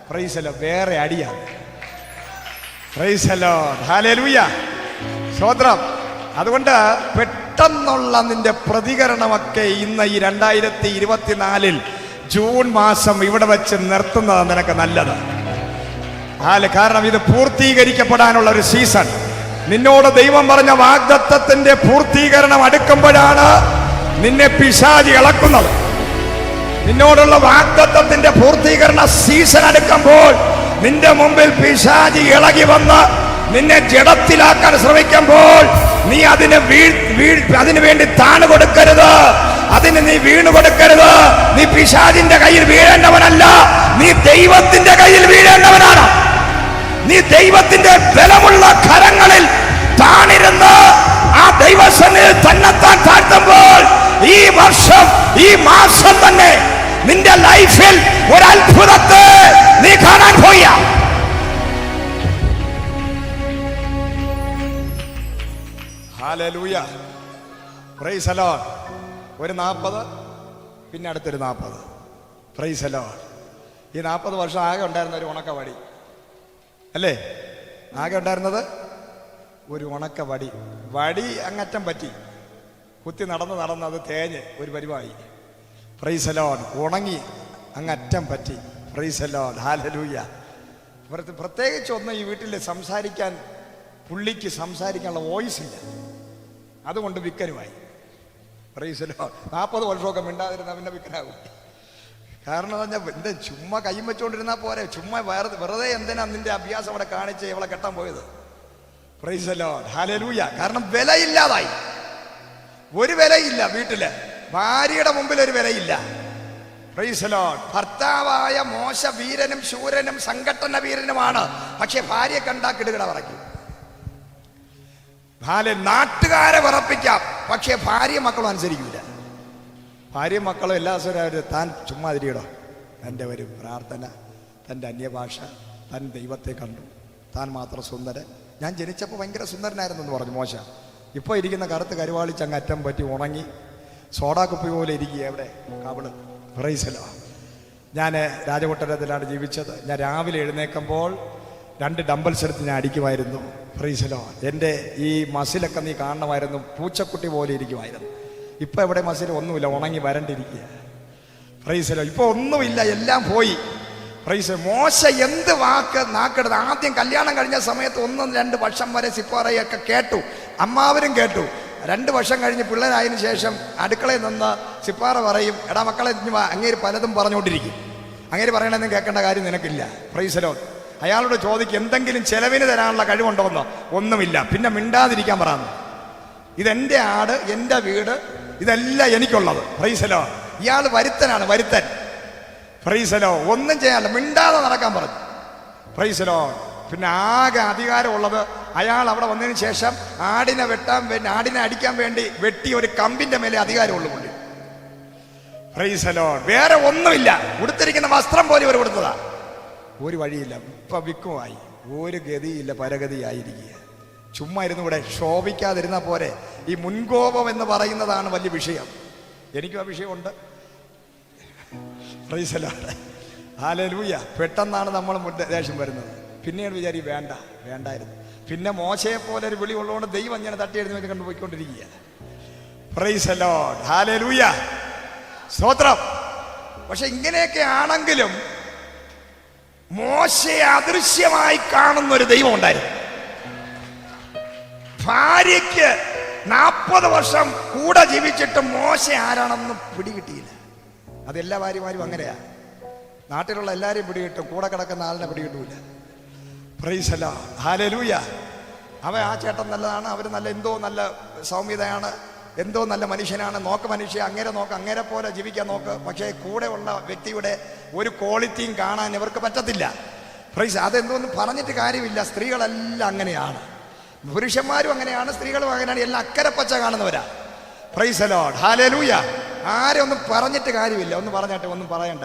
പ്രൈസ് ദി ലോർഡ് വേറെ അടിയാണ്. Price the Lord. ഹല്ലേലൂയ. സ്തോത്രം. അതുകൊണ്ട് പെട്ടെന്നുള്ള നിന്റെ പ്രതികരണമൊക്കെ ഇന്ന് ഈ 2024 ജൂൺ മാസം ഇവിടെ വെച്ച് നിർത്തുന്നത് നിനക്ക് നല്ലത്. കാരണം ഇത് പൂർത്തീകരിക്കപ്പെടാനുള്ള ഒരു സീസൺ. നിന്നോട് ദൈവം പറഞ്ഞ വാഗ്ദത്തത്തിന്റെ പൂർത്തീകരണം അടുക്കുമ്പോഴാണ് നിന്നെ പിശാചി ഇളക്കുന്നത്. നിന്നോടുള്ള വാഗ്ദത്തത്തിന്റെ പൂർത്തീകരണ സീസൺ അടുക്കുമ്പോൾ നിന്റെ മുമ്പിൽ പിശാചി ഇളകി വന്ന് നിന്നെ ജഡത്തിലാക്കാൻ ശ്രമിക്കുമ്പോൾ നീ അതിനു വേണ്ടി താണു കൊടുക്കരുത്. അതിന് നീ വീണു കൊടുക്കരുത്. നീ പിശാചിന്റെ കയ്യിൽ വീഴേണ്ടവനല്ല, നീ ദൈവത്തിന്റെ കയ്യിൽ വീഴേണ്ടവനാണ്. നീ ദൈവത്തിന്റെ ബലമുള്ള കരങ്ങളിൽ താണിരുന്ന് ആ ദൈവസന്നിധിയിൽ തന്നെത്താൻ താഴ്ത്തുമ്പോൾ ഈ വർഷം, ഈ മാസം തന്നെ നിന്റെ ലൈഫിൽ ഒരു അത്ഭുതത്തെ നീ കാണാൻ പോയ. ഹല്ലേലൂയ. Praise the Lord. ഒരു 40, പിന്നെ അടുത്തൊരു 40. Price the Lord. ഈ 40 വർഷം ആകെ ഉണ്ടായിരുന്ന ഒരു ഉണക്ക വടി അല്ലേ? ആകെ ഉണ്ടായിരുന്നത് ഒരു ഉണക്ക വടി. വടി അങ്ങറ്റം പറ്റി, കുത്തി നടന്ന് അത് തേഞ്ഞ് ഒരു പരിവായി. Price the Lord. ഉണങ്ങി അങ്ങറ്റം പറ്റി. Price the Lord. ഹല്ലേലൂയ. പ്രത്യേകിച്ച് ഒന്ന്, ഈ വീട്ടിൽ സംസാരിക്കാൻ പുള്ളിക്ക് സംസാരിക്കാനുള്ള വോയിസ് ഇല്ല, അതുകൊണ്ട് വിക്കനുമായി. Price the Lord. 40 വർഷമൊക്കെ മിണ്ടാതിരുന്ന പിന്നെ വിക്കനാകും. കാരണം എന്ന് പറഞ്ഞാൽ എന്താ, ചുമ്മാ കൈയും വെച്ചുകൊണ്ടിരുന്നാൽ പോരെ, ചുമ്മാ വെറുതെ എന്തിനാ നിന്റെ അഭ്യാസം അവിടെ കാണിച്ച് ഇവളെ കെട്ടാൻ പോയത്. Price the Lord. ഹല്ലേലൂയ. കാരണം വിലയില്ലാതായി, ഒരു വിലയില്ല വീട്ടില്, ഭാര്യയുടെ മുമ്പിൽ ഒരു വിലയില്ല. Price the Lord. ഭർത്താവായ മോശ വീരനും ശൂരനും സംഘട്ടന വീരനുമാണ്, പക്ഷെ ഭാര്യയെ കണ്ടാ കിടുകിട പറയ്ക്കും. നാട്ടുകാരെ വിറപ്പിക്കാം, പക്ഷെ ഭാര്യ മക്കളും അനുസരിക്കില്ല. ഭാര്യയും മക്കളും എല്ലാ ദിവസവും താൻ ചുമ്മാ തിരിയടോ, തൻ്റെ ഒരു പ്രാർത്ഥന, തൻ്റെ അന്യഭാഷ, താൻ ദൈവത്തെ കണ്ടു, താൻ മാത്രം സുന്ദരൻ. ഞാൻ ജനിച്ചപ്പോൾ ഭയങ്കര സുന്ദരനായിരുന്നു എന്ന് പറഞ്ഞു മോശ. ഇപ്പോൾ ഇരിക്കുന്ന കറുത്ത് കരുവാളിച്ച് അങ്ങ് അറ്റം പറ്റി ഉണങ്ങി സോഡാക്കുപ്പി പോലെ ഇരിക്കുക എവിടെ കവിള്. Price the Lord. ഞാൻ രാജകൊട്ടാരത്തിലാണ് ജീവിച്ചത്. ഞാൻ രാവിലെ എഴുന്നേൽക്കുമ്പോൾ 2 ഡംബൽസ് എടുത്ത് ഞാൻ അടിക്കുമായിരുന്നു. Price the Lord. എൻ്റെ ഈ മസിലൊക്കെ നീ കാണണമായിരുന്നു, പൂച്ചക്കുട്ടി പോലെ ഇരിക്കുമായിരുന്നു. ഇപ്പം എവിടെ മസിൽ? ഒന്നുമില്ല, ഉണങ്ങി വരണ്ടിരിക്കുക. Price the Lord. ഇപ്പോൾ ഒന്നുമില്ല, എല്ലാം പോയി. പ്രൈസ്. മോശ എന്ത് വാക്ക് നാക്കെടുത്ത്, ആദ്യം കല്യാണം കഴിഞ്ഞ സമയത്ത് 1-2 വർഷം വരെ സിപ്പാറയൊക്കെ കേട്ടു, അമ്മാവരും കേട്ടു. 2 വർഷം കഴിഞ്ഞ് പിള്ളേരായതിനു ശേഷം അടുക്കളയിൽ നിന്ന് സിപ്പാറ പറയും, എടാ മക്കളെ അങ്ങേര് പലതും പറഞ്ഞുകൊണ്ടിരിക്കും, അങ്ങേര് പറയണമെന്നും കേൾക്കേണ്ട കാര്യം നിനക്കില്ല. Price the Lord. അയാളോട് ചോദിക്കും, എന്തെങ്കിലും ചെലവിന് തരാനുള്ള കഴിവുണ്ടോന്നോ? ഒന്നുമില്ല. പിന്നെ മിണ്ടാതിരിക്കാൻ പറഞ്ഞു. ഇതെൻ്റെ ആട്, എൻ്റെ വീട്, ഇതെല്ലാം എനിക്കുള്ളത്. Praise the Lord. ഇയാൾ വരുത്തനാണ്, വരുത്തൻ. Praise the Lord. ഒന്നും ചെയ്യാനില്ല, മിണ്ടാതെ നടക്കാൻ പറഞ്ഞു. Praise the Lord. പിന്നെ ആകെ അധികാരമുള്ളത് അയാൾ അവിടെ വന്നതിന് ശേഷം ആടിനെ വെട്ടാൻ വേണ്ടി, ആടിനെ അടിക്കാൻ വേണ്ടി വെട്ടി ഒരു കമ്പിന്റെ മേലെ അധികാരമുള്ളൂ പുള്ളി. Price the Lord. വേറെ ഒന്നുമില്ല, ഉടുത്തിരിക്കുന്ന വസ്ത്രം പോലെ ഇവർ കൊടുത്തതാ. ഒരു വഴിയില്ല, ഇപ്പൊ വിക്കുമായി, ഒരു ഗതിയില്ല, പരഗതിയായിരിക്കുക. ചുമ്മാ ഇരുന്ന് ഇവിടെ ശോഭിക്കാതിരുന്ന പോരെ. ഈ മുൻകോപം എന്ന് പറയുന്നതാണ് വലിയ വിഷയം. എനിക്കും ആ വിഷയമുണ്ട്. Price the Lord. ഹല്ലേലൂയ. പെട്ടെന്നാണ് നമ്മൾ ദേഷ്യം വരുന്നത്. പിന്നീട് വിചാരി വേണ്ടായിരുന്നു. പിന്നെ മോശയെ പോലെ ഒരു വിളി ഉള്ളതുകൊണ്ട് ദൈവം ഞാൻ തട്ടി എഴുതി കണ്ടുപോയിക്കൊണ്ടിരിക്കുക. Praise the Lord. ഹല്ലേലൂയ. സ്തോത്രം. പക്ഷെ ഇങ്ങനെയൊക്കെ ആണെങ്കിലും മോശയെ അദൃശ്യമായി കാണുന്ന ഒരു ദൈവം ഉണ്ടായിരുന്നു. ഭാര്യയ്ക്ക് 40 വർഷം കൂടെ ജീവിച്ചിട്ട് മോശ ആരാണെന്ന് പിടികിട്ടിയില്ല. അതെല്ലാ ഭാര്യമാരും അങ്ങനെയാ. നാട്ടിലുള്ള എല്ലാവരെയും പിടികിട്ടും, കൂടെ കിടക്കുന്ന ആളിനെ പിടികിട്ടൂല. Praise the Lord. ഹല്ലേലൂയ. ആ ചേട്ടൻ നല്ലതാണ്, അവർ എന്തോ നല്ല സൗമ്യതയാണ്, എന്തോ നല്ല മനുഷ്യനാണ്, നോക്ക് മനുഷ്യ, അങ്ങേരെ പോലെ ജീവിക്കാൻ നോക്ക്. പക്ഷേ കൂടെ ഉള്ള വ്യക്തിയുടെ ഒരു ക്വാളിറ്റിയും കാണാൻ ഇവർക്ക് പറ്റത്തില്ല. പ്രൈസ്. അതെന്തോന്നും പറഞ്ഞിട്ട് കാര്യമില്ല. സ്ത്രീകളെല്ലാം അങ്ങനെയാണ്, പുരുഷന്മാരും അങ്ങനെയാണ്, സ്ത്രീകളും അങ്ങനെയാണ്, എല്ലാം അക്കരപ്പച്ച കാണുന്നവരാ. Praise the Lord. ഹല്ലേലൂയ. ആരെ ഒന്നും പറഞ്ഞിട്ട് കാര്യമില്ല. ഒന്നും പറഞ്ഞിട്ട് ഒന്നും പറയണ്ട,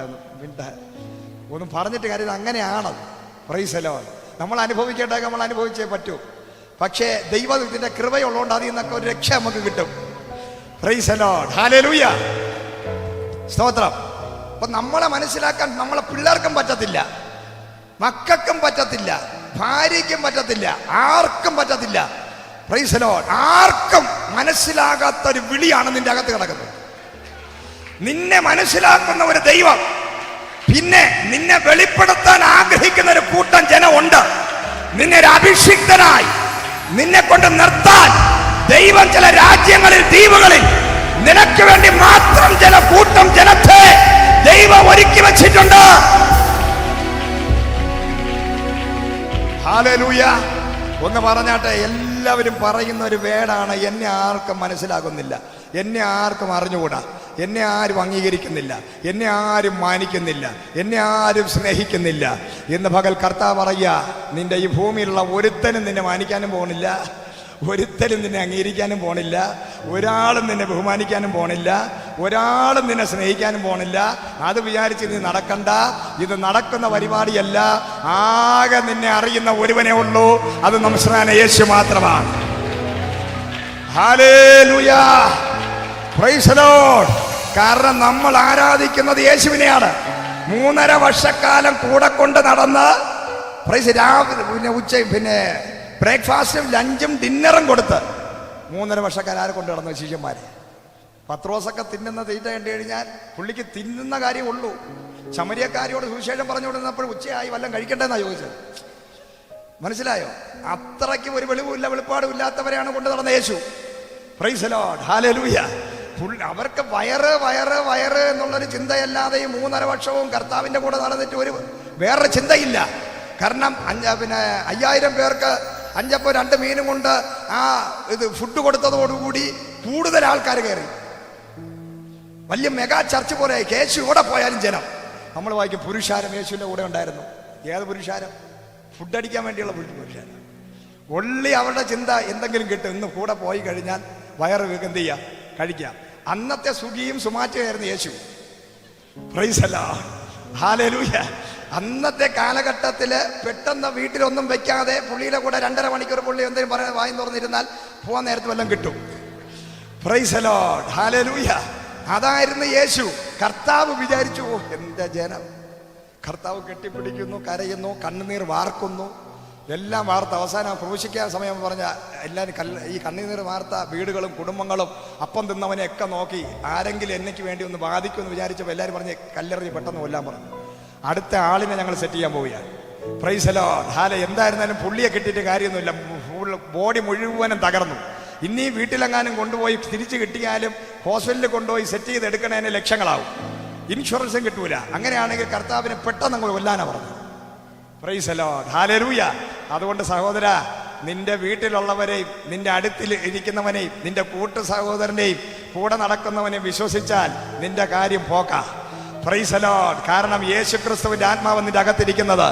ഒന്നും പറഞ്ഞിട്ട് കാര്യമില്ല. അങ്ങനെയാണത്. Praise the Lord. നമ്മൾ അനുഭവിക്കേണ്ടതൊക്കെ നമ്മൾ അനുഭവിച്ചേ പറ്റൂ. പക്ഷേ ദൈവത്തിന്റെ കൃപയുള്ളതുകൊണ്ട് അതിൽ നിന്നൊക്കെ ഒരു രക്ഷ നമുക്ക് കിട്ടും. Price the Lord. ഹല്ലേലൂയ. സ്തോത്രം. അപ്പൊ നമ്മളെ മനസ്സിലാക്കാൻ നമ്മളെ പിള്ളേർക്കും പറ്റത്തില്ല, മക്കൾക്കും പറ്റത്തില്ല, ഭാര്യയ്ക്കും പറ്റത്തില്ല, ആർക്കും പറ്റത്തില്ല. Price the Lord. ആർക്കും മനസ്സിലാകാത്ത ഒരു വിളിയാണ് നിന്റെ അകത്ത് കിടക്കുന്നത്. നിന്നെ മനസ്സിലാക്കുന്ന ഒരു ദൈവം, പിന്നെ നിന്നെ വെളിപ്പെടുത്താൻ ആഗ്രഹിക്കുന്ന ഒരു കൂട്ടം ജനമുണ്ട്. നിന്നെ ഒരു അഭിഷിക്തനായി നിന്നെ കൊണ്ട് നിർത്താൻ ദൈവം ചില രാജ്യങ്ങളിൽ, ദ്വീപുകളിൽ നിനക്ക് വേണ്ടി മാത്രം ചില കൂട്ടം ജനത്തെ ദൈവം ഒരുക്കി വെച്ചിട്ടുണ്ട്. ഹല്ലേലൂയ. ഒന്ന് പറഞ്ഞാട്ടെ, എല്ലാവരും പറയുന്ന ഒരു വേടാണ്, എന്നെ ആർക്കും മനസ്സിലാകുന്നില്ല, എന്നെ ആർക്കും അറിഞ്ഞുകൂടാ, എന്നെ ആരും അംഗീകരിക്കുന്നില്ല, എന്നെ ആരും മാനിക്കുന്നില്ല, എന്നെ ആരും സ്നേഹിക്കുന്നില്ല എന്ന് പകൽ കർത്താവ് പറയുക. നിന്റെ ഈ ഭൂമിയിലുള്ള ഒരുത്തനും നിന്നെ മാനിക്കാനും പോണില്ല, ഒരുത്തരും നിന്നെ അംഗീകരിക്കാനും പോണില്ല, ഒരാളും നിന്നെ ബഹുമാനിക്കാനും പോണില്ല, ഒരാളും നിന്നെ സ്നേഹിക്കാനും പോണില്ല. അത് വിചാരിച്ച് നീ നടക്കണ്ട. ഇത് നടക്കുന്ന പരിപാടിയല്ല. ആകെ നിന്നെ അറിയുന്ന ഒരുവനേ ഉള്ളൂ, അത് നമസ്കാര യേശു മാത്രമാണ്. Hallelujah, praise the Lord. കാരണം നമ്മൾ ആരാധിക്കുന്നത് യേശുവിനെയാണ്. 3.5 വർഷക്കാലം കൂടെ കൊണ്ട് നടന്ന് പ്രൈസ് രാവിലെ പിന്നെ ഉച്ചയും പിന്നെ ബ്രേക്ക്ഫാസ്റ്റും ലഞ്ചും ഡിന്നറും കൊടുത്ത് 3.5 വർഷക്കാലം ആരെ കൊണ്ട് നടന്നു? ശിഷ്യന്മാരെ. പത്രോസൊക്കെ തിന്നുന്ന തീറ്റ കണ്ടു കഴിഞ്ഞാൽ പുള്ളിക്ക് തിന്നുന്ന കാര്യമുള്ളൂ. ശമരിയക്കാരിയോട് സുവിശേഷം പറഞ്ഞുകൊണ്ടിരുന്നപ്പോൾ ഉച്ചയായി വല്ലതും കഴിക്കണ്ടെന്നാ ചോദിച്ചത്. മനസ്സിലായോ? അത്രയ്ക്ക് ഒരു വെളിവുമില്ല വെളിപ്പാടും ഇല്ലാത്തവരെയാണ് കൊണ്ട് നടന്ന യേശു. Praise the Lord, hallelujah. അവർക്ക് വയറ് വയറ് വയറ് എന്നുള്ളൊരു ചിന്തയല്ലാതെ ഈ 3.5 വർഷവും കർത്താവിൻ്റെ കൂടെ നടന്നിട്ട് വേറൊരു ചിന്തയില്ല. കാരണം 5000 പേർക്ക് 5 അപ്പം 2 മീനും കൊണ്ട് ആ ഫുഡ് കൊടുത്തതോടുകൂടി കൂടുതൽ ആൾക്കാർ കയറി. വലിയ മെഗാ ചർച്ച് പോലെ യേശു എവിടെ പോയാലും ജനം. നമ്മൾ വായിക്കും പുരുഷാരം യേശുവിൻ്റെ കൂടെ ഉണ്ടായിരുന്നു. ഏത് പുരുഷാരം? ഫുഡ് അടിക്കാൻ വേണ്ടിയുള്ള പുരുഷാരം. ഒള്ളി അവരുടെ ചിന്ത എന്തെങ്കിലും കിട്ടും. ഇന്ന് കൂടെ പോയി കഴിഞ്ഞാൽ വയറ് എന്ത് ചെയ്യാം? കഴിക്കാം. അന്നത്തെ സുഖിയും സുമാറ്റയായിരുന്നു യേശു. Praise the Lord, hallelujah. അന്നത്തെ കാലഘട്ടത്തില് പെട്ടെന്ന് വീട്ടിലൊന്നും വെക്കാതെ പുള്ളിയുടെ കൂടെ 2.5 മണിക്കൂർ പുള്ളി എന്തെങ്കിലും പറയാൻ വായി തുറന്നിരുന്നാൽ പോകാൻ നേരത്ത് വല്ലതും കിട്ടും. Price the Lord, hallelujah. അതായിരുന്നു യേശു. കർത്താവ് വിചാരിച്ചു, എന്റെ ജനം. കർത്താവ് കെട്ടിപ്പിടിക്കുന്നു, കരയുന്നു, കണ്ണുനീർ വാർക്കുന്നു, എല്ലാം വാർത്ത. അവസാനം ക്രൂശിക്കാൻ സമയം പറഞ്ഞ എല്ലാവരും ഈ കണ്ണുനീർ വാർത്ത വീടുകളും കുടുംബങ്ങളും അപ്പം തിന്നവനെയൊക്കെ നോക്കി ആരെങ്കിലും എന്നയ്ക്ക് വേണ്ടി ഒന്ന് ബാധിക്കുമെന്ന് വിചാരിച്ചപ്പോൾ എല്ലാവരും പറഞ്ഞ് കല്ലെറിഞ്ഞ് പെട്ടെന്ന് കൊല്ലാൻ പറഞ്ഞു. അടുത്ത ആളിനെ ഞങ്ങൾ സെറ്റ് ചെയ്യാൻ പോവുകയാണ്. Price the Lord, hallelujah. എന്തായിരുന്നാലും പുള്ളിയെ കിട്ടിയിട്ട് കാര്യമൊന്നുമില്ല. ബോഡി മുഴുവനും തകർന്നു. ഇനി വീട്ടിലെങ്ങാനും കൊണ്ടുപോയി തിരിച്ചു കിട്ടിയാലും ഹോസ്പിറ്റലിൽ കൊണ്ടുപോയി സെറ്റ് ചെയ്ത് എടുക്കണതിന് ലക്ഷങ്ങളാവും. ഇൻഷുറൻസും കിട്ടൂല. അങ്ങനെയാണെങ്കിൽ കർത്താവിനെ പെട്ടെന്ന് അങ്ങ് കൊല്ലാനാ പറഞ്ഞു. Praise the Lord, hallelujah. അതുകൊണ്ട് സഹോദര, നിന്റെ വീട്ടിലുള്ളവരെയും നിന്റെ അടുത്തിൽ ഇരിക്കുന്നവനെയും നിന്റെ കൂട്ടു സഹോദരനെയും കൂടെ നടക്കുന്നവനെയും വിശ്വസിച്ചാൽ നിന്റെ കാര്യം പോക്കാ. Praise the Lord. കാരണം യേശുക്രിസ്തുവിന്റെ ആത്മാവ് നിന്റെ അകത്തിരിക്കുന്നത്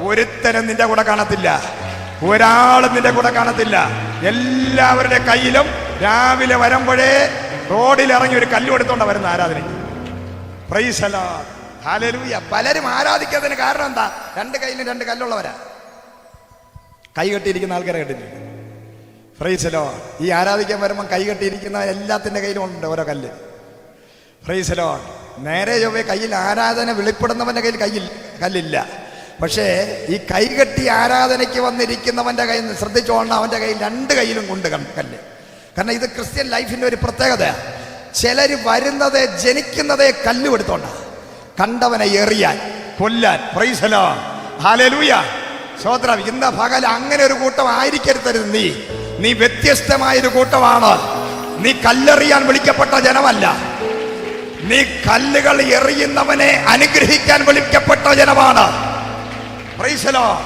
ഒരുത്തനും നിന്റെ കൂടെ കാണത്തില്ല. ഒരാളും നിന്റെ കൂടെ കാണത്തില്ല. എല്ലാവരുടെ കയ്യിലും രാവിലെ വരുമ്പോഴേ റോഡിൽ ഇറങ്ങി ഒരു കല്ല് എടുത്തോണ്ട വരുന്ന ആരാധനയ്ക്ക്. Price the Lord, hallelujah. പലരും ആരാധിക്കാത്തതിന് കാരണം എന്താ? 2 കയ്യിലും 2 കല്ലുള്ളവരാ. കൈ കെട്ടിയിരിക്കുന്ന ആൾക്കാരെ കെട്ടിട്ടുണ്ട്. Price the Lord. ഈ ആരാധിക്കാൻ വരുമ്പോൾ കൈ കെട്ടിയിരിക്കുന്ന എല്ലാത്തിന്റെ കയ്യിലും ഉണ്ട് ഓരോ കല്ല്. Price the Lord. നേരെ ചൊവ്വേ കയ്യിൽ ആരാധന വെളിപ്പെടുന്നവന്റെ കയ്യിൽ കല്ലില്ല. പക്ഷേ ഈ കൈകെട്ടി ആരാധനയ്ക്ക് വന്നിരിക്കുന്നവന്റെ കയ്യിൽ നിന്ന് ശ്രദ്ധിച്ചോളണം, അവന്റെ കയ്യിൽ 2 കയ്യിലും കൊണ്ട് കല്ല്. കാരണം ഇത് ക്രിസ്ത്യൻ ലൈഫിന്റെ ഒരു പ്രത്യേകതയാണ്. ചിലര് വരുന്നത് ജനിക്കുന്നതേ കല്ല് എടുത്തോണ്ടാ, കണ്ടവനെ എറിയാൻ കൊല്ലാൻ. Price the Lord, hallelujah. സ്തോത്രം. ഇന്ന് പകൽ അങ്ങനെ ഒരു കൂട്ടം ആയിരിക്കരുത്. നീ വ്യത്യസ്തമായൊരു കൂട്ടമാണ്. നീ കല്ലെറിയാൻ വിളിക്കപ്പെട്ട ജനമല്ല. നീ കല്ലുകൾ എറിയുന്നവനെ അനുഗ്രഹിക്കാൻ വിളിക്കപ്പെട്ട ജനമാണ്. Praise the Lord,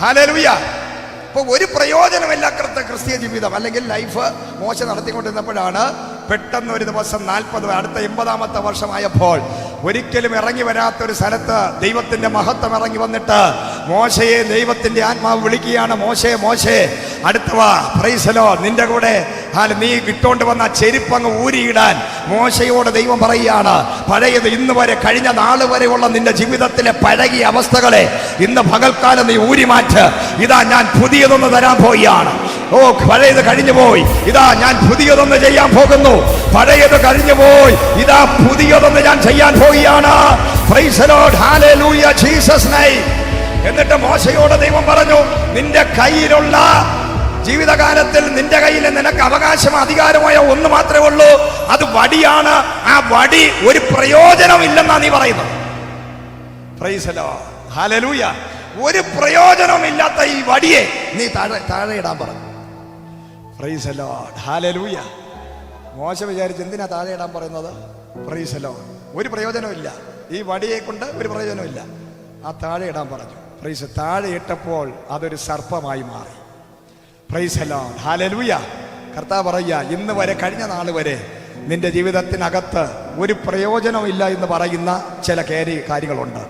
hallelujah. ഇപ്പൊ ഒരു പ്രയോജനമില്ല ക്രിസ്തീയ ജീവിതം അല്ലെങ്കിൽ ലൈഫ് മോശം നടത്തിക്കൊണ്ടിരുന്നപ്പോഴാണ് പെട്ടെന്ന് ഒരു ദിവസം 40 അടുത്ത 80ാമത്തെ വർഷമായപ്പോൾ ഒരിക്കലും ഇറങ്ങി വരാത്തൊരു സ്ഥലത്ത് ദൈവത്തിന്റെ മഹത്വം ഇറങ്ങി വന്നിട്ട് മോശയെ ദൈവത്തിന്റെ ആത്മാവ് വിളിക്കുകയാണ്. മോശേ മോശേ അടുത്തവാ. Praise the Lord. നിന്റെ കൂടെ നീ ഇട്ടുകൊണ്ട് വന്ന ചെരുപ്പങ്ങ് ഊരിയിടാൻ മോശയോട് ദൈവം പറയുകയാണ്. പഴയത് ഇന്ന് വരെ കഴിഞ്ഞ നാള് വരെയുള്ള നിന്റെ ജീവിതത്തിലെ പഴകിയ അവസ്ഥകളെ ഇന്ന് പകൽക്കാലം നീ ഊരി മാറ്റ്. ഇതാ ഞാൻ പുതിയതൊന്ന് തരാൻ പോവുകയാണ്. ഓ, പഴയത് കഴിഞ്ഞു പോയി, ഇതാ ഞാൻ പുതിയതൊന്ന് ചെയ്യാൻ പോകുന്നു. പഴയത് കഴിഞ്ഞു പോയി, ഇതാ പുതിയതൊന്ന് ഞാൻ ചെയ്യാൻ പോവുകയാണ്. Price the Lord, hallelujah, Jesus name. എന്നിട്ട് മോശയോട് ദൈവം പറഞ്ഞു, നിന്റെ കയ്യിലുള്ള ജീവിതകാലത്തിൽ നിന്റെ കയ്യിൽ നിനക്ക് അവകാശം അധികാരമായ ഒന്ന് മാത്രമേ ഉള്ളൂ, അത് വടിയാണ്. ആ വടി ഒരു പ്രയോജനമില്ലെന്നാ നീ പറയുന്നത്. Price the Lord, hallelujah. ഒരു പ്രയോജനമില്ലാത്ത ഈ വടിയെ നീ താഴെ ഇടാൻ പറഞ്ഞു. Praise the Lord, hallelujah. മോശ വിചാരിച്ച് എന്തിനാ താഴെ ഇടാൻ പറയുന്നത്? Price the Lord. ഒരു പ്രയോജനമില്ല, ഈ വടിയെ കൊണ്ട് ഒരു പ്രയോജനമില്ല. ആ താഴെ ഇടാൻ പറഞ്ഞു. പ്രൈസ്. താഴെ ഇട്ടപ്പോൾ അതൊരു സർപ്പമായി മാറി. Price the Lord, hallelujah. കർത്താവ് പറയുക, ഇന്ന് വരെ കഴിഞ്ഞ നാൾ വരെ നിന്റെ ജീവിതത്തിനകത്ത് ഒരു പ്രയോജനമില്ല എന്ന് പറയുന്ന ചില കാര്യങ്ങളുണ്ട്.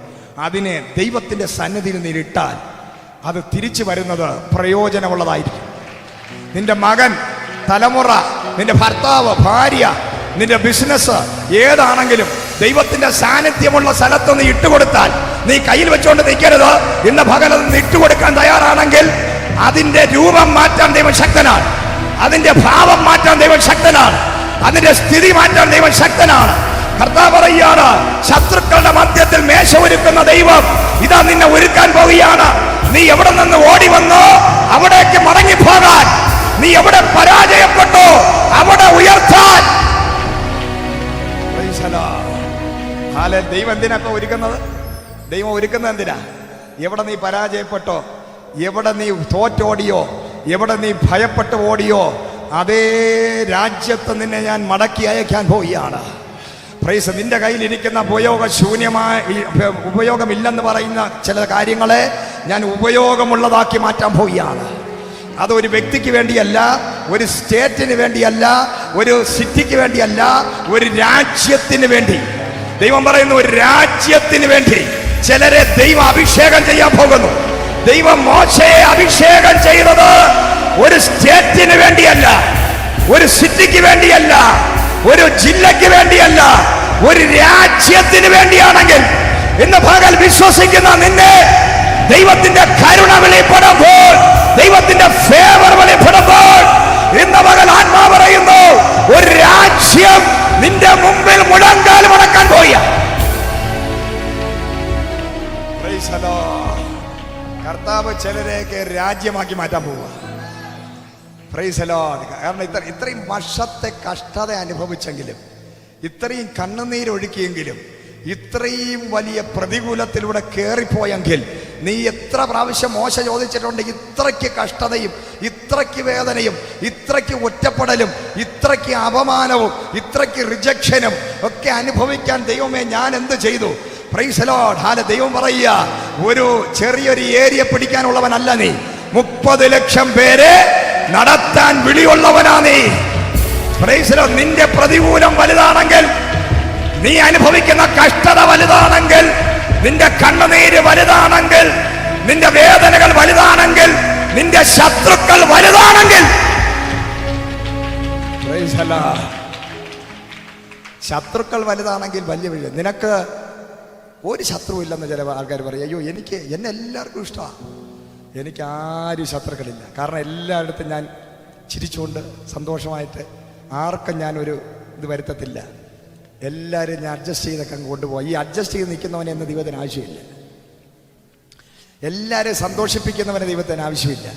അതിനെ ദൈവത്തിന്റെ സന്നിധിയിൽ നീരിട്ടാൽ അത് തിരിച്ചു വരുന്നത് പ്രയോജനമുള്ളതായിരിക്കും. നിന്റെ മകൻ, തലമുറ, നിന്റെ ഭർത്താവ്, ഭാര്യ, നിന്റെ ബിസിനസ് ഏതാണെങ്കിലും ദൈവത്തിന്റെ സാന്നിധ്യമുള്ള സ്ഥലത്ത് നീ ഇട്ടുകൊടുത്താൽ, നീ കയ്യിൽ വെച്ചുകൊണ്ട് നിൽക്കരുത്. ഇന്ന് പകലത് ഇട്ടുകൊടുക്കാൻ തയ്യാറാണെങ്കിൽ അതിന്റെ രൂപം മാറ്റാൻ ദൈവം ശക്തനാണ്. അതിന്റെ ഭാവം മാറ്റാൻ ദൈവം ശക്തനാണ്. അതിന്റെ സ്ഥിതി മാറ്റാൻ ദൈവം ശക്തനാണ്. കർത്താവ് പറയുകയാണ്, ശത്രുക്കളുടെ മധ്യത്തിൽ മേശ ഒരുക്കുന്ന ദൈവം ഇതാ നിന്നെ ഒരുക്കാൻ പോവുകയാണ്. നീ എവിടെ നിന്ന് ഓടി വന്നോ അവിടേക്ക് മടങ്ങിപ്പോകാൻ, നീ എവിടെ പരാജയപ്പെട്ടോ അവിടെ ഉയർത്താൻ. ദൈവം എന്തിനാ ഇപ്പൊ ഒരുക്കുന്നത്? ദൈവം ഒരുക്കുന്നത് എന്തിനാ? എവിടെ നീ പരാജയപ്പെട്ടോ, എവിടെ നീ തോറ്റോടിയോ, എവിടെ നീ ഭയപ്പെട്ട് ഓടിയോ, അതേ രാജ്യത്ത് നിന്നെ ഞാൻ മടക്കി അയക്കാൻ പോവുകയാണ്. പ്രൈസ്. നിന്റെ കയ്യിൽ ഇരിക്കുന്ന ഉപയോഗമില്ലെന്ന് പറയുന്ന ചില കാര്യങ്ങളെ ഞാൻ ഉപയോഗമുള്ളതാക്കി മാറ്റാൻ പോവുകയാണ്. അതൊരു വ്യക്തിക്ക് വേണ്ടിയല്ല, ഒരു സ്റ്റേറ്റിന് വേണ്ടിയല്ല, ഒരു സിറ്റിക്ക് വേണ്ടിയല്ല, ഒരു രാജ്യത്തിന് വേണ്ടി. ദൈവം പറയുന്നു, ഒരു രാജ്യത്തിന് വേണ്ടി ചിലരെ ദൈവം അഭിഷേകം ചെയ്യാൻ പോകുന്നു. ദൈവം മോശയെ അഭിഷേകം ചെയ്തത് ഒരു സ്റ്റേറ്റിന് വേണ്ടിയല്ല, ഒരു സിറ്റിക്ക് വേണ്ടിയല്ല, ഒരു ജില്ലയ്ക്ക് വേണ്ടിയല്ല, ഒരു രാജ്യത്തിന് വേണ്ടിയാണെങ്കിൽ ഇന്ന് പകൽ വിശ്വസിക്കുന്ന നിന്നെ ദൈവത്തിന്റെ കരുണ വെളിപ്പെടുമ്പോൾ, ദൈവത്തിന്റെ ഫേവർ വെളിപ്പെടുമ്പോൾ ഇന്ന് പകൽ ആത്മാവ് പറയുന്നു, ഒരു രാജ്യം നിന്റെ മുമ്പിൽ മുഴങ്കാൽ മടക്കാൻ പോയ. കർത്താവ് ചിലരെയൊക്കെ രാജ്യമാക്കി മാറ്റാൻ പോവുക. Price the Lord. കാരണം ഇത്രയും വർഷത്തെ കഷ്ടത അനുഭവിച്ചെങ്കിലും, ഇത്രയും കണ്ണുനീരൊഴുക്കിയെങ്കിലും, ഇത്രയും വലിയ പ്രതികൂലത്തിലൂടെ കയറിപ്പോയെങ്കിൽ, നീ എത്ര പ്രാവശ്യം മോശ ചോദിച്ചിട്ടുണ്ട്, ഇത്രയ്ക്ക് കഷ്ടതയും ഇത്രയ്ക്ക് വേദനയും ഇത്രയ്ക്ക് ഒറ്റപ്പെടലും ഇത്രയ്ക്ക് അപമാനവും ഇത്രയ്ക്ക് റിജക്ഷനും ഒക്കെ അനുഭവിക്കാൻ ദൈവമേ ഞാൻ എന്ത് ചെയ്തു? Price the Lord. ദൈവം പറയുക, ഒരു ചെറിയൊരു ഏരിയ പിടിക്കാനുള്ളവനല്ല നീ, 30 ലക്ഷം പേരെ നടത്താൻ വിളിയുള്ളവനാ നീ. Price the Lord. നിന്റെ പ്രതികൂലം വലുതാണെങ്കിൽ, നീ അനുഭവിക്കുന്ന കഷ്ടത വലുതാണെങ്കിൽ, നിന്റെ കണ്ണുനീര് വലുതാണെങ്കിൽ, നിന്റെ വേദനകൾ വലുതാണെങ്കിൽ, നിന്റെ ശത്രുക്കൾ വലുതാണെങ്കിൽ, ശത്രുക്കൾ വലുതാണെങ്കിൽ വലിയ വിളി. നിനക്ക് ഒരു ശത്രു ഇല്ലെന്ന് ചില ആൾക്കാർ പറയും. അയ്യോ, എന്നെ എല്ലാവർക്കും ഇഷ്ടമാണ്, എനിക്ക് ആരും ശത്രുക്കളില്ല. കാരണം എല്ലായിടത്തും ഞാൻ ചിരിച്ചുകൊണ്ട് സന്തോഷമായിട്ട് ആർക്കും ഞാനൊരു ഇത് വരുത്തത്തില്ല. എല്ലാവരും ഞാൻ അഡ്ജസ്റ്റ് ചെയ്തൊക്കെ അങ്ങ് കൊണ്ടുപോയി. ഈ അഡ്ജസ്റ്റ് ചെയ്ത് നിൽക്കുന്നവനെ എന്ന് ദൈവത്തിന് ആവശ്യമില്ല. എല്ലാവരെയും സന്തോഷിപ്പിക്കുന്നവനെ ദൈവത്തിന് ആവശ്യമില്ല.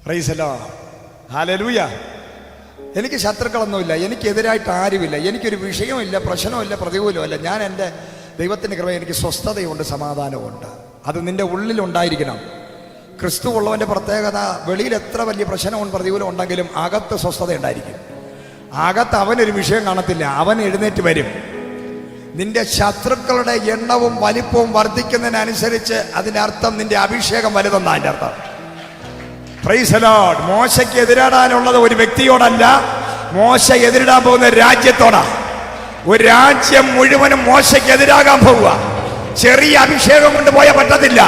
Price the Lord. ഹല്ലേലൂയ. എനിക്ക് ശത്രുക്കളൊന്നുമില്ല, എനിക്കെതിരായിട്ട് ആരുമില്ല, എനിക്കൊരു വിഷയമില്ല, പ്രശ്നമില്ല, പ്രതികൂലമില്ല. ഞാൻ എൻ്റെ ദൈവത്തിൻ്റെ കൃപ, എനിക്ക് സ്വസ്ഥതയുണ്ട്, സമാധാനമുണ്ട്. അത് നിന്റെ ഉള്ളിലുണ്ടായിരിക്കണം. ക്രിസ്തു ഉള്ളവൻ്റെ പ്രത്യേകത, വെളിയിൽ എത്ര വലിയ പ്രശ്നവും പ്രതികൂലം ഉണ്ടെങ്കിലും അകത്ത് സ്വസ്ഥത ഉണ്ടായിരിക്കും. അകത്ത് അവനൊരു വിഷയം കാണത്തില്ല, അവൻ എഴുന്നേറ്റ് വരും. നിന്റെ ശത്രുക്കളുടെ എണ്ണവും വലിപ്പവും വർദ്ധിക്കുന്നതിനനുസരിച്ച് അതിൻ്റെ അർത്ഥം നിന്റെ അഭിഷേകം വലുതെന്നാ അതിൻ്റെ അർത്ഥം. Price the Lord. മോശയ്ക്ക് എതിരാടാനുള്ളത് ഒരു വ്യക്തിയോടല്ല, മോശ എതിരിടാൻ പോകുന്ന രാജ്യത്തോടാ. ഒരു രാജ്യം മുഴുവനും മോശയ്ക്ക് എതിരാകാൻ പോവുക. ചെറിയ അഭിഷേകം കൊണ്ട് പോയാൽ പറ്റത്തില്ല,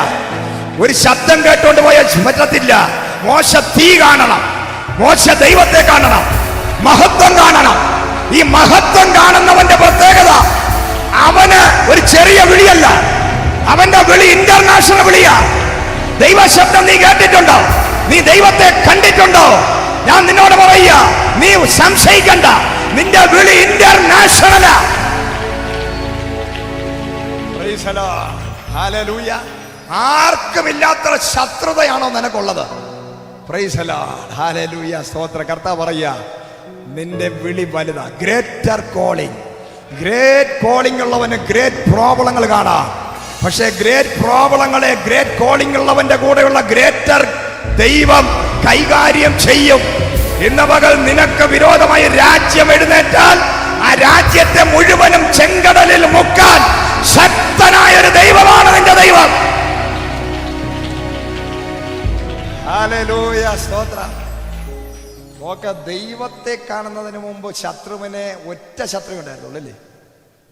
ഒരു ശബ്ദം കേട്ടുകൊണ്ട് പോയാൽ പറ്റത്തില്ല. മോശ തീ കാണണം, മോശ ദൈവത്തെ കാണണം, മഹത്വം കാണണം. ഈ മഹത്വം കാണുന്നവന്റെ പ്രത്യേകത, അവന് ഒരു ചെറിയ വിളിയല്ല, അവന്റെ വിളി ഇന്റർനാഷണൽ വിളിയാ. ദൈവശബ്ദം നീ കേട്ടിട്ടുണ്ടോ? നീ ദൈവത്തെ കണ്ടിട്ടുണ്ടോ? ഞാൻ നിന്നോട് പറയുക, നീ സംശയിക്കണ്ട, നിന്റെ വിളി ഇന്റർനാഷണലാ. ഹല്ലേലൂയ. ആർക്കുമില്ലാത്ത ശത്രുതയാണോ നിനക്കുള്ളത്? Praise the Lord. ഹല്ലേലൂയ. സ്തോത്രം. കർത്താവ് പറയുക, നിന്റെ വിളി വലുതാ. Greater calling. ഗ്രേറ്റ് കോളിംഗ് ഉള്ളവന് ഗ്രേറ്റ് പ്രോബ്ലങ്ങൾ കാണാം. പക്ഷേ ഗ്രേറ്റ് പ്രോബ്ലങ്ങളെ ഗ്രേറ്റ് കോളിംഗ് ഉള്ളവന്റെ കൂടെയുള്ള ഗ്രേറ്റർ ദൈവം കൈകാര്യം ചെയ്യും. ഇന്ന് പകൽ നിനക്ക് വിരോധമായി രാജ്യം എഴുന്നേറ്റാൽ ആ രാജ്യത്തെ മുഴുവനും ചെങ്കടലിൽ മുക്കാൻ ശക്തനായ ഒരു ദൈവമാണ് നിന്റെ ദൈവം. ഹല്ലേലൂയ. സ്തോത്രം. നോക്ക, ദൈവത്തെ കാണുന്നതിന് മുമ്പ് ശത്രുവിനെ ഒറ്റ ശത്രു ഉണ്ടായിരുന്നുള്ളൂ അല്ലേ?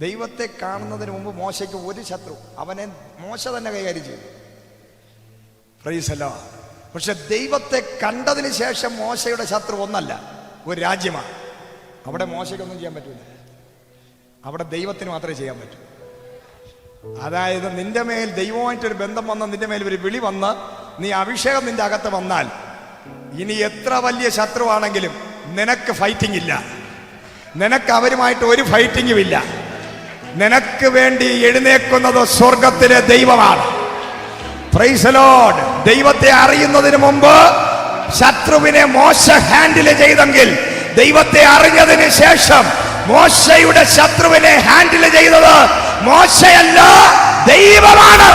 ദൈവത്തെ കാണുന്നതിന് മുമ്പ് മോശയ്ക്ക് ഒരു ശത്രു, അവനെ മോശ തന്നെ കൈകാര്യം ചെയ്തു. Price the Lord. പക്ഷെ ദൈവത്തെ കണ്ടതിന് ശേഷം മോശയുടെ ശത്രു ഒന്നല്ല, ഒരു രാജ്യമാണ്. അവിടെ മോശയ്ക്കൊന്നും ചെയ്യാൻ പറ്റില്ല, അവിടെ ദൈവത്തിന് മാത്രമേ ചെയ്യാൻ പറ്റൂ. അതായത് നിന്റെ മേൽ ദൈവമായിട്ടൊരു ബന്ധം വന്ന്, നിന്റെ മേൽ ഒരു വിളി വന്ന്, നീ അഭിഷേകം നിന്റെ അകത്ത് വന്നാൽ ഇനി എത്ര വലിയ ശത്രുവാണെങ്കിലും നിനക്ക് ഫൈറ്റിംഗ് ഇല്ല. നിനക്ക് അവരുമായിട്ട് ഒരു ഫൈറ്റിംഗും ഇല്ല. നിനക്ക് വേണ്ടി എഴുന്നേക്കുന്നത് സ്വർഗത്തിലെ ദൈവമാണ്. Price the Lord. ദൈവത്തെ അറിയുന്നതിന് മുമ്പ് ശത്രുവിനെ മോശ ഹാൻഡിൽ ചെയ്തെങ്കിൽ ദൈവത്തെ അറിഞ്ഞതിന് ശേഷം മോശയുടെ ശത്രുവിനെ ഹാൻഡിൽ ചെയ്തത് മോശയല്ല, ദൈവമാണ്.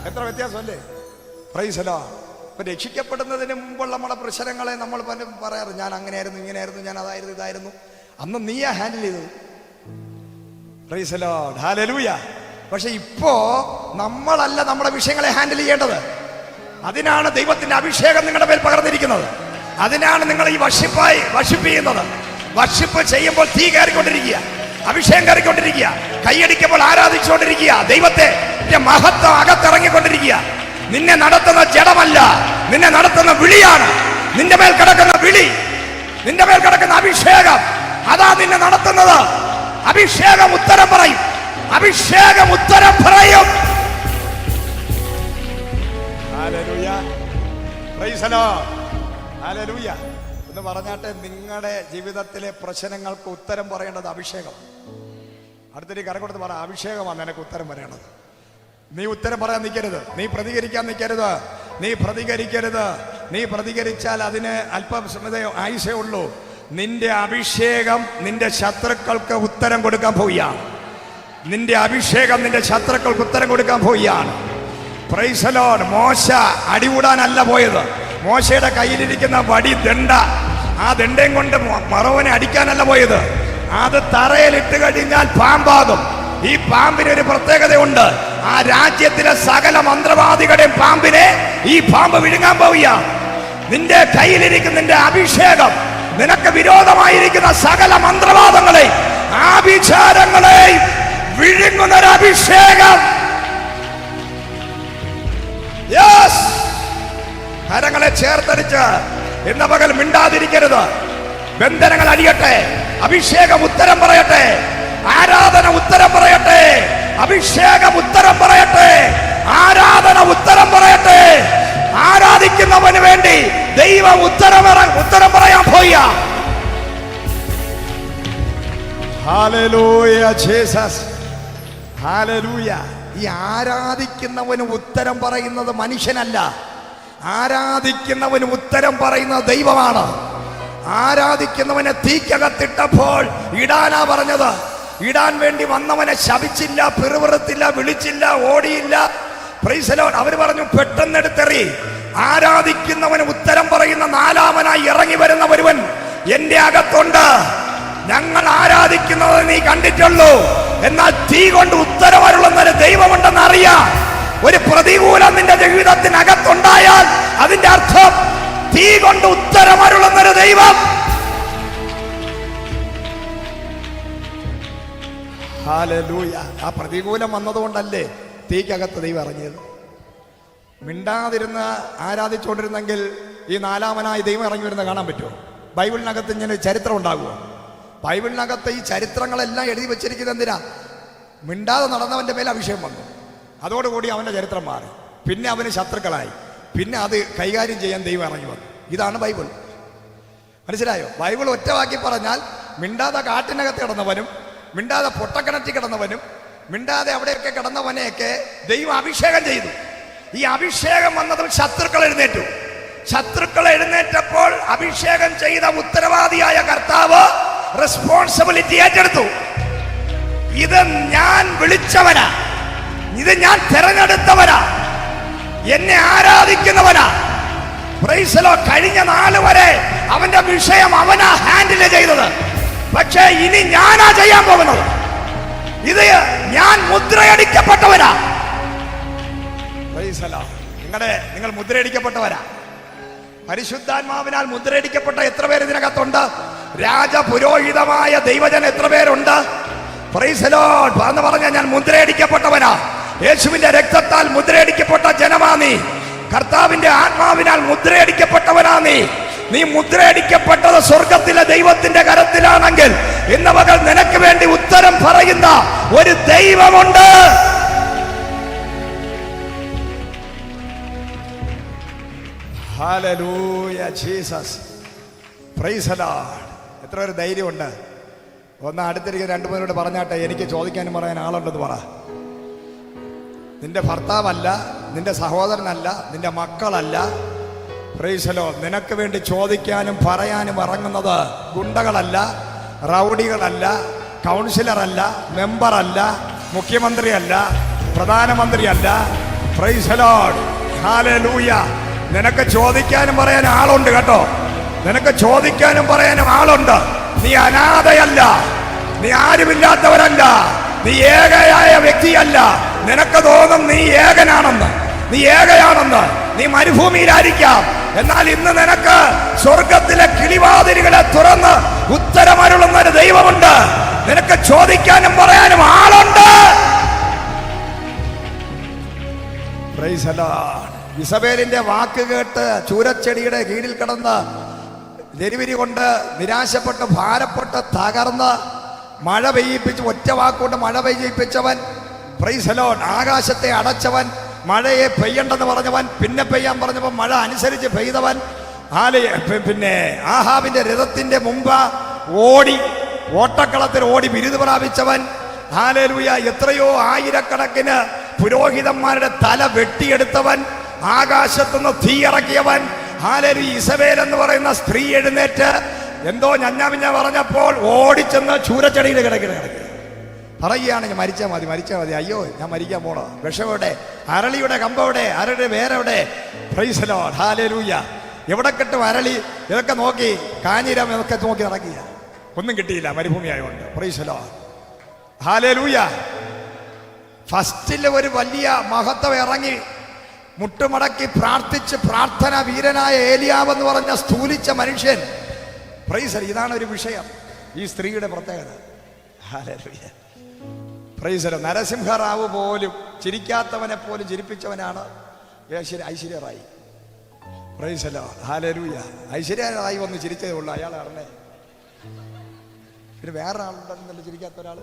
എത്ര വ്യത്യാസമല്ലേ? Price the Lord. ഇപ്പൊ രക്ഷിക്കപ്പെടുന്നതിന് മുമ്പുള്ള നമ്മുടെ പ്രശ്നങ്ങളെ നമ്മൾ പറയാറ്, ഞാൻ അങ്ങനെയായിരുന്നു, ഇങ്ങനെയായിരുന്നു, ഞാൻ അതായിരുന്നു, ഇതായിരുന്നു. അന്ന് നീയാ ഹാൻഡിൽ ചെയ്തത്. Price the Lord. ഹല്ലേലൂയ. പക്ഷെ ഇപ്പോ നമ്മളല്ല നമ്മുടെ വിഷയങ്ങളെ ഹാൻഡിൽ ചെയ്യേണ്ടത്. അതിനാണ് ദൈവത്തിന്റെ അഭിഷേകം നിങ്ങളുടെ മേൽ പകർന്നിരിക്കുന്നത്. അതിനാണ് നിങ്ങൾ ഈ വർഷിപ്പ് ചെയ്യുന്നത്. വർഷിപ്പ് ചെയ്യുമ്പോൾ തീ കയറിക്കൊണ്ടിരിക്കുക, അഭിഷേകം കയറിക്കൊണ്ടിരിക്കുക, കൈയടിക്കുമ്പോൾ ആരാധിച്ചുകൊണ്ടിരിക്കുക, ദൈവത്തെ മഹത്വം അകത്തിറങ്ങിക്കൊണ്ടിരിക്കുക. നിന്നെ നടത്തുന്ന ജഡമല്ല, നിന്നെ നടത്തുന്ന വിളിയാണ്. നിന്റെ മേൽ കിടക്കുന്ന വിളി, നിന്റെ മേൽ കിടക്കുന്ന അഭിഷേകം, അതാ നിന്നെ നടത്തുന്നത്. അഭിഷേകം ഉത്തരം പറയും, അഭിഷേകം ഉത്തരം പറയും. Hallelujah. Praise the Lord. Hallelujah. എന്ന് പറഞ്ഞാട്ടെ, നിങ്ങളുടെ ജീവിതത്തിലെ പ്രശ്നങ്ങൾക്ക് ഉത്തരം പറയേണ്ടത് അഭിഷേകം. അടുത്തൊരു കരം കൊടുത്ത് പറ, അഭിഷേകമാണ് നിനക്ക് ഉത്തരം പറയേണ്ടത്. നീ ഉത്തരം പറയാൻ നിൽക്കരുത്, നീ പ്രതികരിക്കാൻ നിൽക്കരുത്, നീ പ്രതികരിക്കരുത്. നീ പ്രതികരിച്ചാൽ അതിന് അല്പസമയ ആയുസേ ഉള്ളൂ. നിന്റെ അഭിഷേകം നിന്റെ ശത്രുക്കൾക്ക് ഉത്തരം കൊടുക്കാൻ പോവുകയാണ്. നിന്റെ അഭിഷേകം നിന്റെ ശത്രുക്കൾക്ക് ഉത്തരം കൊടുക്കാൻ പോവുകയാണ്. Price the Lord. മോശ അടികൂടാനല്ല പോയത്. മോശയുടെ കയ്യിലിരിക്കുന്ന വടി ദണ്ഡ, ആ ദണ്ഡയും കൊണ്ട് മറവനെ അടിക്കാനല്ല പോയത്. അത് തറയിലിട്ട് കഴിഞ്ഞാൽ പാമ്പാകും. ഈ പാമ്പിനൊരു പ്രത്യേകതയുണ്ട്. ആ രാജ്യത്തിലെ സകല മന്ത്രവാദികളുടെയും പാമ്പിനെ ഈ പാമ്പ് വിഴുങ്ങാൻ പോവുക. നിന്റെ കയ്യിലിരിക്കുന്ന നിന്റെ അഭിഷേകം നിനക്ക് വിരോധമായിരിക്കുന്ന സകല മന്ത്രവാദങ്ങളെ, ആഭിചാരങ്ങളെ വിഴുങ്ങുന്നൊരു അഭിഷേകം. കരങ്ങളെ ചേർത്തടിച്ച് ഇന്ന പകൽ മിണ്ടാതിരിക്കരുത്. ബന്ധനങ്ങൾ അടിയട്ടെ, അഭിഷേകം ഉത്തരം പറയട്ടെ, ആരാധന ഉത്തരം പറയട്ടെ, അഭിഷേകം ഉത്തരം പറയട്ടെ, ആരാധന ഉത്തരം പറയട്ടെ. ആരാധിക്കുന്നവന് വേണ്ടി ദൈവം ഉത്തരം പറയാൻ പോയ. Hallelujah Jesus. ഹല്ലേലൂയ. ഈ ആരാധിക്കുന്നവന് ഉത്തരം പറയുന്നത് മനുഷ്യനല്ല, ആരാധിക്കുന്നവന് ഉത്തരം പറയുന്നത് ദൈവമാണ്. ആരാധിക്കുന്നവനെ തീക്കകത്തിട്ടപ്പോൾ ഇടാനാ പറഞ്ഞത്. ഇടാൻ വേണ്ടി വന്നവനെ ശപിച്ചില്ല, പിറുപിറുത്തില്ല, വിളിച്ചില്ല, ഓടിയില്ല. Praise the Lord. അവർ പറഞ്ഞു പെട്ടെന്നെടുത്തെറി. ആരാധിക്കുന്നവന് ഉത്തരം പറയുന്ന നാലാമനായി ഇറങ്ങി വരുന്ന ഒരുവൻ എന്റെ അകത്തുണ്ട്. ഞങ്ങൾ ആരാധിക്കുന്നത് നീ കണ്ടിട്ടുള്ളൂ, എന്നാൽ തീ കൊണ്ട് ഉത്തരവരുളുന്നൊരു ദൈവമുണ്ടെന്ന് അറിയാം. ഒരു പ്രതികൂലം നിന്റെ ജീവിതത്തിനകത്തുണ്ടായാൽ അതിന്റെ അർത്ഥം തീ കൊണ്ട് ഉത്തരമരുളുന്നൊരു ദൈവം. ഹല്ലേലൂയ. ആ പ്രതികൂലം വന്നതുകൊണ്ടല്ലേ തീക്കകത്ത് ദൈവം ഇറങ്ങിയത്. മിണ്ടാതിരുന്ന് ആരാധിച്ചുകൊണ്ടിരുന്നെങ്കിൽ ഈ നാലാമനായി ദൈവം ഇറങ്ങി വരുന്ന കാണാൻ പറ്റുമോ? ബൈബിളിനകത്ത് ഇങ്ങനെ ചരിത്രം ഉണ്ടാകുമോ? ബൈബിളിനകത്ത് ഈ ചരിത്രങ്ങളെല്ലാം എഴുതി വെച്ചിരിക്കുന്നത് എന്തിനാ? മിണ്ടാതെ നടന്നവന്റെ മേൽ അഭിഷേകം വന്നു, അതോടുകൂടി അവന്റെ ചരിത്രം മാറി. പിന്നെ അവന് ശത്രുക്കളായി. പിന്നെ അത് കൈകാര്യം ചെയ്യാൻ ദൈവം ഇറങ്ങി വന്നു. ഇതാണ് ബൈബിൾ. മനസ്സിലായോ? ബൈബിൾ ഒറ്റ വാക്കി പറഞ്ഞാൽ, മിണ്ടാതെ കാട്ടിനകത്ത് കിടന്നവനും, മിണ്ടാതെ പൊട്ടക്കിണറ്റി കിടന്നവനും, മിണ്ടാതെ അവിടെയൊക്കെ കിടന്നവനെയൊക്കെ ദൈവം അഭിഷേകം ചെയ്തു. ഈ അഭിഷേകം വന്നതും ശത്രുക്കൾ എഴുന്നേറ്റു. ശത്രുക്കൾ എഴുന്നേറ്റപ്പോൾ അഭിഷേകം ചെയ്ത ഉത്തരവാദിയായ കർത്താവ് റെസ്പോൺസിബിലിറ്റി ഏറ്റെടുത്തു. ഇത് ഞാൻ വിളിച്ചവനാ, ഇത് ഞാൻ തെരഞ്ഞെടുത്തവനാ, എന്നെ ആരാധിക്കുന്നവനാ. Price the Lord. കഴിഞ്ഞ നാൾ വരെ അവന്റെ വിഷയം അവനാ ഹാൻഡിൽ ചെയ്തത്. പക്ഷേ ഇനി ഞാനാ ചെയ്യാൻ പോകുന്നത്. ഇത് ഞാൻ മുദ്രയടിക്കപ്പെട്ടവനാ. Price the Lord. നിങ്ങൾ മുദ്രയടിക്കപ്പെട്ടവരാ. പരിശുദ്ധാത്മാവിനാൽ മുദ്രയടിക്കപ്പെട്ട എത്ര പേര് ഇതിനകത്തുണ്ട്? രാജപുരോഹിതമായ ദൈവജൻ എത്ര പേരുണ്ട്? Price the Lord. എന്ന് പറഞ്ഞാൽ ഞാൻ മുദ്രയടിക്കപ്പെട്ടവനാ. യേശുവിന്റെ രക്തത്താൽ മുദ്രയടിക്കപ്പെട്ട ജനമാ നീ. കർത്താവിന്റെ ആത്മാവിനാൽ മുദ്രയടിക്കപ്പെട്ടവനാ നീ. നീ മുദ്രയടിക്കപ്പെട്ടത് സ്വർഗത്തിലെ ദൈവത്തിന്റെ കരത്തിലാണെങ്കിൽ ഇന്ന് പകൽ നിനക്ക് വേണ്ടി ഉത്തരം പറയുന്ന ഒരു ദൈവമുണ്ട്. Hallelujah Jesus, price the Lord. എത്ര ഒരു ധൈര്യമുണ്ട്. ഒന്ന് അടുത്തിരിക്കുന്ന രണ്ടു പേരോട് പറഞ്ഞാട്ടെ, എനിക്ക് ചോദിക്കാനും പറയാൻ ആളുണ്ടെന്ന് പറ. നിന്റെ ഭർത്താവല്ല, നിന്റെ സഹോദരനല്ല, നിന്റെ മക്കളല്ല. Price the Lord. നിനക്ക് വേണ്ടി ചോദിക്കാനും പറയാനും ഇറങ്ങുന്നത് ഗുണ്ടകളല്ല, റൗഡികളല്ല, കൗൺസിലറല്ല, മെമ്പറല്ല, മുഖ്യമന്ത്രിയല്ല, പ്രധാനമന്ത്രിയല്ല. Praise the Lord. ഹല്ലേലൂയ. നിനക്ക് ചോദിക്കാനും പറയാനും ആളുണ്ട് കേട്ടോ. നിനക്ക് ചോദിക്കാനും പറയാനും ആളുണ്ട്. നീ അനാഥയല്ല, നീ ആരുമില്ലാത്തവരല്ല, നീ ഏകയായ വ്യക്തിയല്ല. നിനക്ക് തോന്നും നീ ഏകനാണെന്ന്, നീ ഏകയാണെന്ന്. നീ മരുഭൂമിയിലായിരിക്കാം, എന്നാൽ ഇന്ന് നിനക്ക് സ്വർഗത്തിലെ കിളിവാതിലുകളെ തുറന്ന് ഉത്തരമരുളുന്ന ഒരു ദൈവമുണ്ട്. നിനക്ക് ചോദിക്കാനും പറയാനും ആളുണ്ട്. Praise the Lord. ഇസബേലിന്റെ വാക്ക് കേട്ട് ചൂരച്ചെടിയുടെ കീഴിൽ കിടന്ന് നെരുവിരി കൊണ്ട് നിരാശപ്പെട്ട് ഭാരപ്പെട്ട് തകർന്ന് മഴ പെയ്യിപ്പിച്ച്, ഒറ്റ വാക്കുകൊണ്ട് മഴ പെയ്യിപ്പിച്ചവൻ, പ്രൈസ് ദി ലോർഡ്, ആകാശത്തെ അടച്ചവൻ, മഴയെ പെയ്യണ്ടെന്ന് പറഞ്ഞവൻ, പിന്നെ പെയ്യാൻ പറഞ്ഞവൻ മഴ അനുസരിച്ച് പെയ്തവൻ, പിന്നെ ആഹാബിന്റെ രഥത്തിന്റെ മുമ്പ് ഓടി ഓട്ടക്കളത്തിൽ ഓടി ബിരുദ പ്രാപിച്ചവൻ. ഹല്ലേലൂയ. എത്രയോ ആയിരക്കണക്കിന് പുരോഹിതന്മാരുടെ തല വെട്ടിയെടുത്തവൻ, ആകാശത്തുനിന്ന് തീ ഇറക്കിയവൻ. ഹല്ലേലൂയ. ഇസബേൽ എന്ന് പറയുന്ന സ്ത്രീ എഴുന്നേറ്റ് എന്തോ ഞഞ്ഞാമിഞ്ഞ പറഞ്ഞപ്പോൾ ഓടിച്ചെന്ന് ചൂരച്ചെടിയിൽ കിടക്കുക പറയുകയാണ്, ഞാൻ മരിച്ചാൽ മതി, മരിച്ചാൽ മതി, അയ്യോ ഞാൻ മരിക്കാൻ പോണോ, വിഷമെവിടെ, അരളിയുടെ കമ്പെവിടെ, അരളിയുടെ വേരെവിടെ. Praise the Lord. ഹല്ലേലൂയ. എവിടെ കിട്ടും അരളി? ഇതൊക്കെ നോക്കി കാഞ്ഞിരം ഇതൊക്കെ നോക്കി നടക്കുക, ഒന്നും കിട്ടിയില്ല, മരുഭൂമി ആയതുകൊണ്ട്. Price the Lord. ഹല്ലേലൂയ. ഫസ്റ്റിൽ ഒരു വലിയ മഹത്വം ഇറങ്ങി മുട്ടുമടക്കി പ്രാർത്ഥിച്ച് പ്രാർത്ഥന വീരനായ ഏലിയാവ് എന്ന് പറഞ്ഞ സ്ഥൂലിച്ച മനുഷ്യൻ. പ്രൈസ്. ഇതാണ് ഒരു വിഷയം, ഈ സ്ത്രീയുടെ പ്രത്യേകത. ഹല്ലേലൂയ. പ്രൈസ്. നരസിംഹറാവു പോലും ചിരിക്കാത്തവനെ പോലും ചിരിപ്പിച്ചവനാണ് Aishwarya Rai. Praise the Lord. Hallelujah. Aishwarya Rai വന്ന് ചിരിച്ചതേ ഉള്ളൂ, അയാൾ അറിഞ്ഞേ. പിന്നെ വേറെ ആളുണ്ടല്ലോ ചിരിക്കാത്ത ഒരാൾ,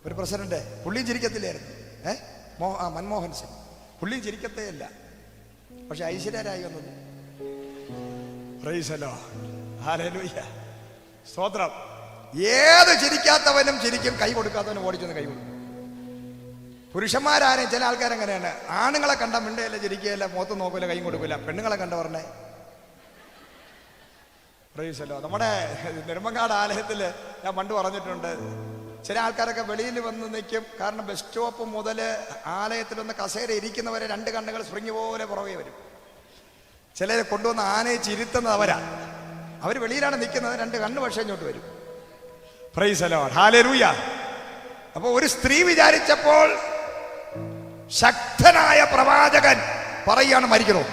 ഒരു പ്രസിഡന്റ്, പുള്ളിയും ചിരിക്കത്തില്ലായിരുന്നു. മൻമോഹൻ സിംഗ്, പുള്ളിയും ചിരിക്കത്തേ ഇല്ല. പക്ഷെ ഐശ്വര്യരായി വന്നത്. Price the Lord. ഹല്ലേലൂയ. സ്തോത്രം. ഏത് ചിരിക്കാത്തവനും ചിരിക്കും, കൈ കൊടുക്കാത്തവനും ഓടിച്ചെന്ന് കൈ കൊടുക്കും. പുരുഷന്മാരാരെയും ചില ആൾക്കാരങ്ങനെയാണ്, ആണുങ്ങളെ കണ്ട മിണ്ടയല്ല, ചിരിക്കുകയല്ല, മുഖത്ത് നോക്കില്ല, കൈ കൊടുക്കില്ല. പെണ്ണുങ്ങളെ കണ്ട പറഞ്ഞേ. Price the Lord. നമ്മുടെ നെടുമങ്ങാട് ആലയത്തിൽ ഞാൻ പണ്ട് പറഞ്ഞിട്ടുണ്ട്, ചില ആൾക്കാരൊക്കെ വെളിയിൽ വന്ന് നിൽക്കും. കാരണം ബസ് സ്റ്റോപ്പ് മുതൽ ആലയത്തിലൊന്ന് കസേര ഇരിക്കുന്നവരെ രണ്ട് കണ്ണുകൾ സ്പ്രിങ് പോലെ പുറകെ വരും. ചിലരെ കൊണ്ടുവന്ന് ആനയെ ചിരുത്തുന്നത് അവരാ. അവർ വെളിയിലാണ് നിൽക്കുന്നത്, രണ്ട് കണ്ണ് പക്ഷേ ഇങ്ങോട്ട് വരും. Praise the Lord. ഹല്ലേലൂയ. അപ്പൊ ഒരു സ്ത്രീ വിചാരിച്ചപ്പോൾ ശക്തനായ പ്രവാചകൻ പറയുകയാണ് മരിക്കണോ.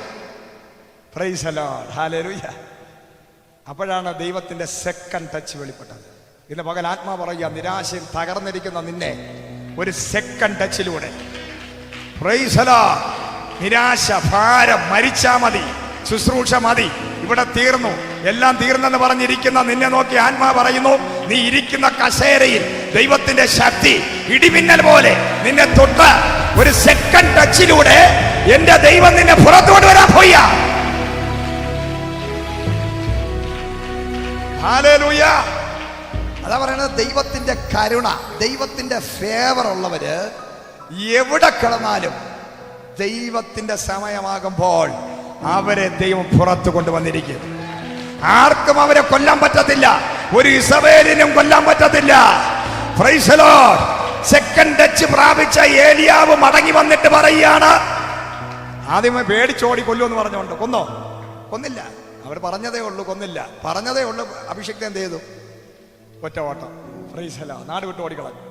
Praise the Lord. ഹല്ലേലൂയ. അപ്പോഴാണ് ദൈവത്തിന്റെ സെക്കൻഡ് ടച്ച് വെളിപ്പെട്ടത്. ഇന്ന് പകൽ ആത്മാ പറയുക, നിരാശയിൽ തകർന്നിരിക്കുന്ന നിന്നെ ഒരു സെക്കൻഡ് ടച്ചിലൂടെ. Praise the Lord. നിരാശ, ഭാരം, മരിച്ചാ മതി, ശുശ്രൂഷ മതി, ഇവിടെ തീർന്നു, എല്ലാം തീർന്നെന്ന് പറഞ്ഞിരിക്കുന്ന നിന്നെ നോക്കി ആത്മാ പറയുന്നു, നീ ഇരിക്കുന്ന കസേരയിൽ ദൈവത്തിന്റെ ശക്തി ഇടിമിന്നൽ പോലെ നിന്നെ തൊട്ട് ഒരു സെക്കൻഡ് ടച്ചിലൂടെ എന്റെ ദൈവം നിന്നെ പുറത്തോട്ട് വരാൻ പോയ. ഹല്ലേലൂയ. അതാ പറയുന്നത്, ദൈവത്തിന്റെ കരുണ, ദൈവത്തിന്റെ ഫേവർ ഉള്ളവര് എവിടെ കിടന്നാലും ദൈവത്തിന്റെ സമയമാകുമ്പോൾ അവരെ ദൈവം പുറത്തു കൊണ്ടുവന്നിരിക്കും. ആർക്കും അവരെ കൊല്ലാൻ പറ്റത്തില്ല, ഒരു ഇസബേലിനും കൊല്ലാൻ പറ്റത്തില്ല. Price the Lord. Second touch പ്രാപിച്ച ഏലിയാവ് മടങ്ങി വന്നിട്ട് പറയുകയാണ്, ആദ്യമേ പേടിച്ചോടി കൊല്ലുമെന്ന് പറഞ്ഞുകൊണ്ട് കൊന്നോ? കൊന്നില്ല. അവർ പറഞ്ഞതേ ഉള്ളൂ, കൊന്നില്ല. പറഞ്ഞതേ ഉള്ളൂ. അഭിഷേകത്തെ എന്ത് ചെയ്തു? ഒറ്റ ഓട്ടം. Price the Lord. നാട് വിട്ട് ഓടിക്കളഞ്ഞു.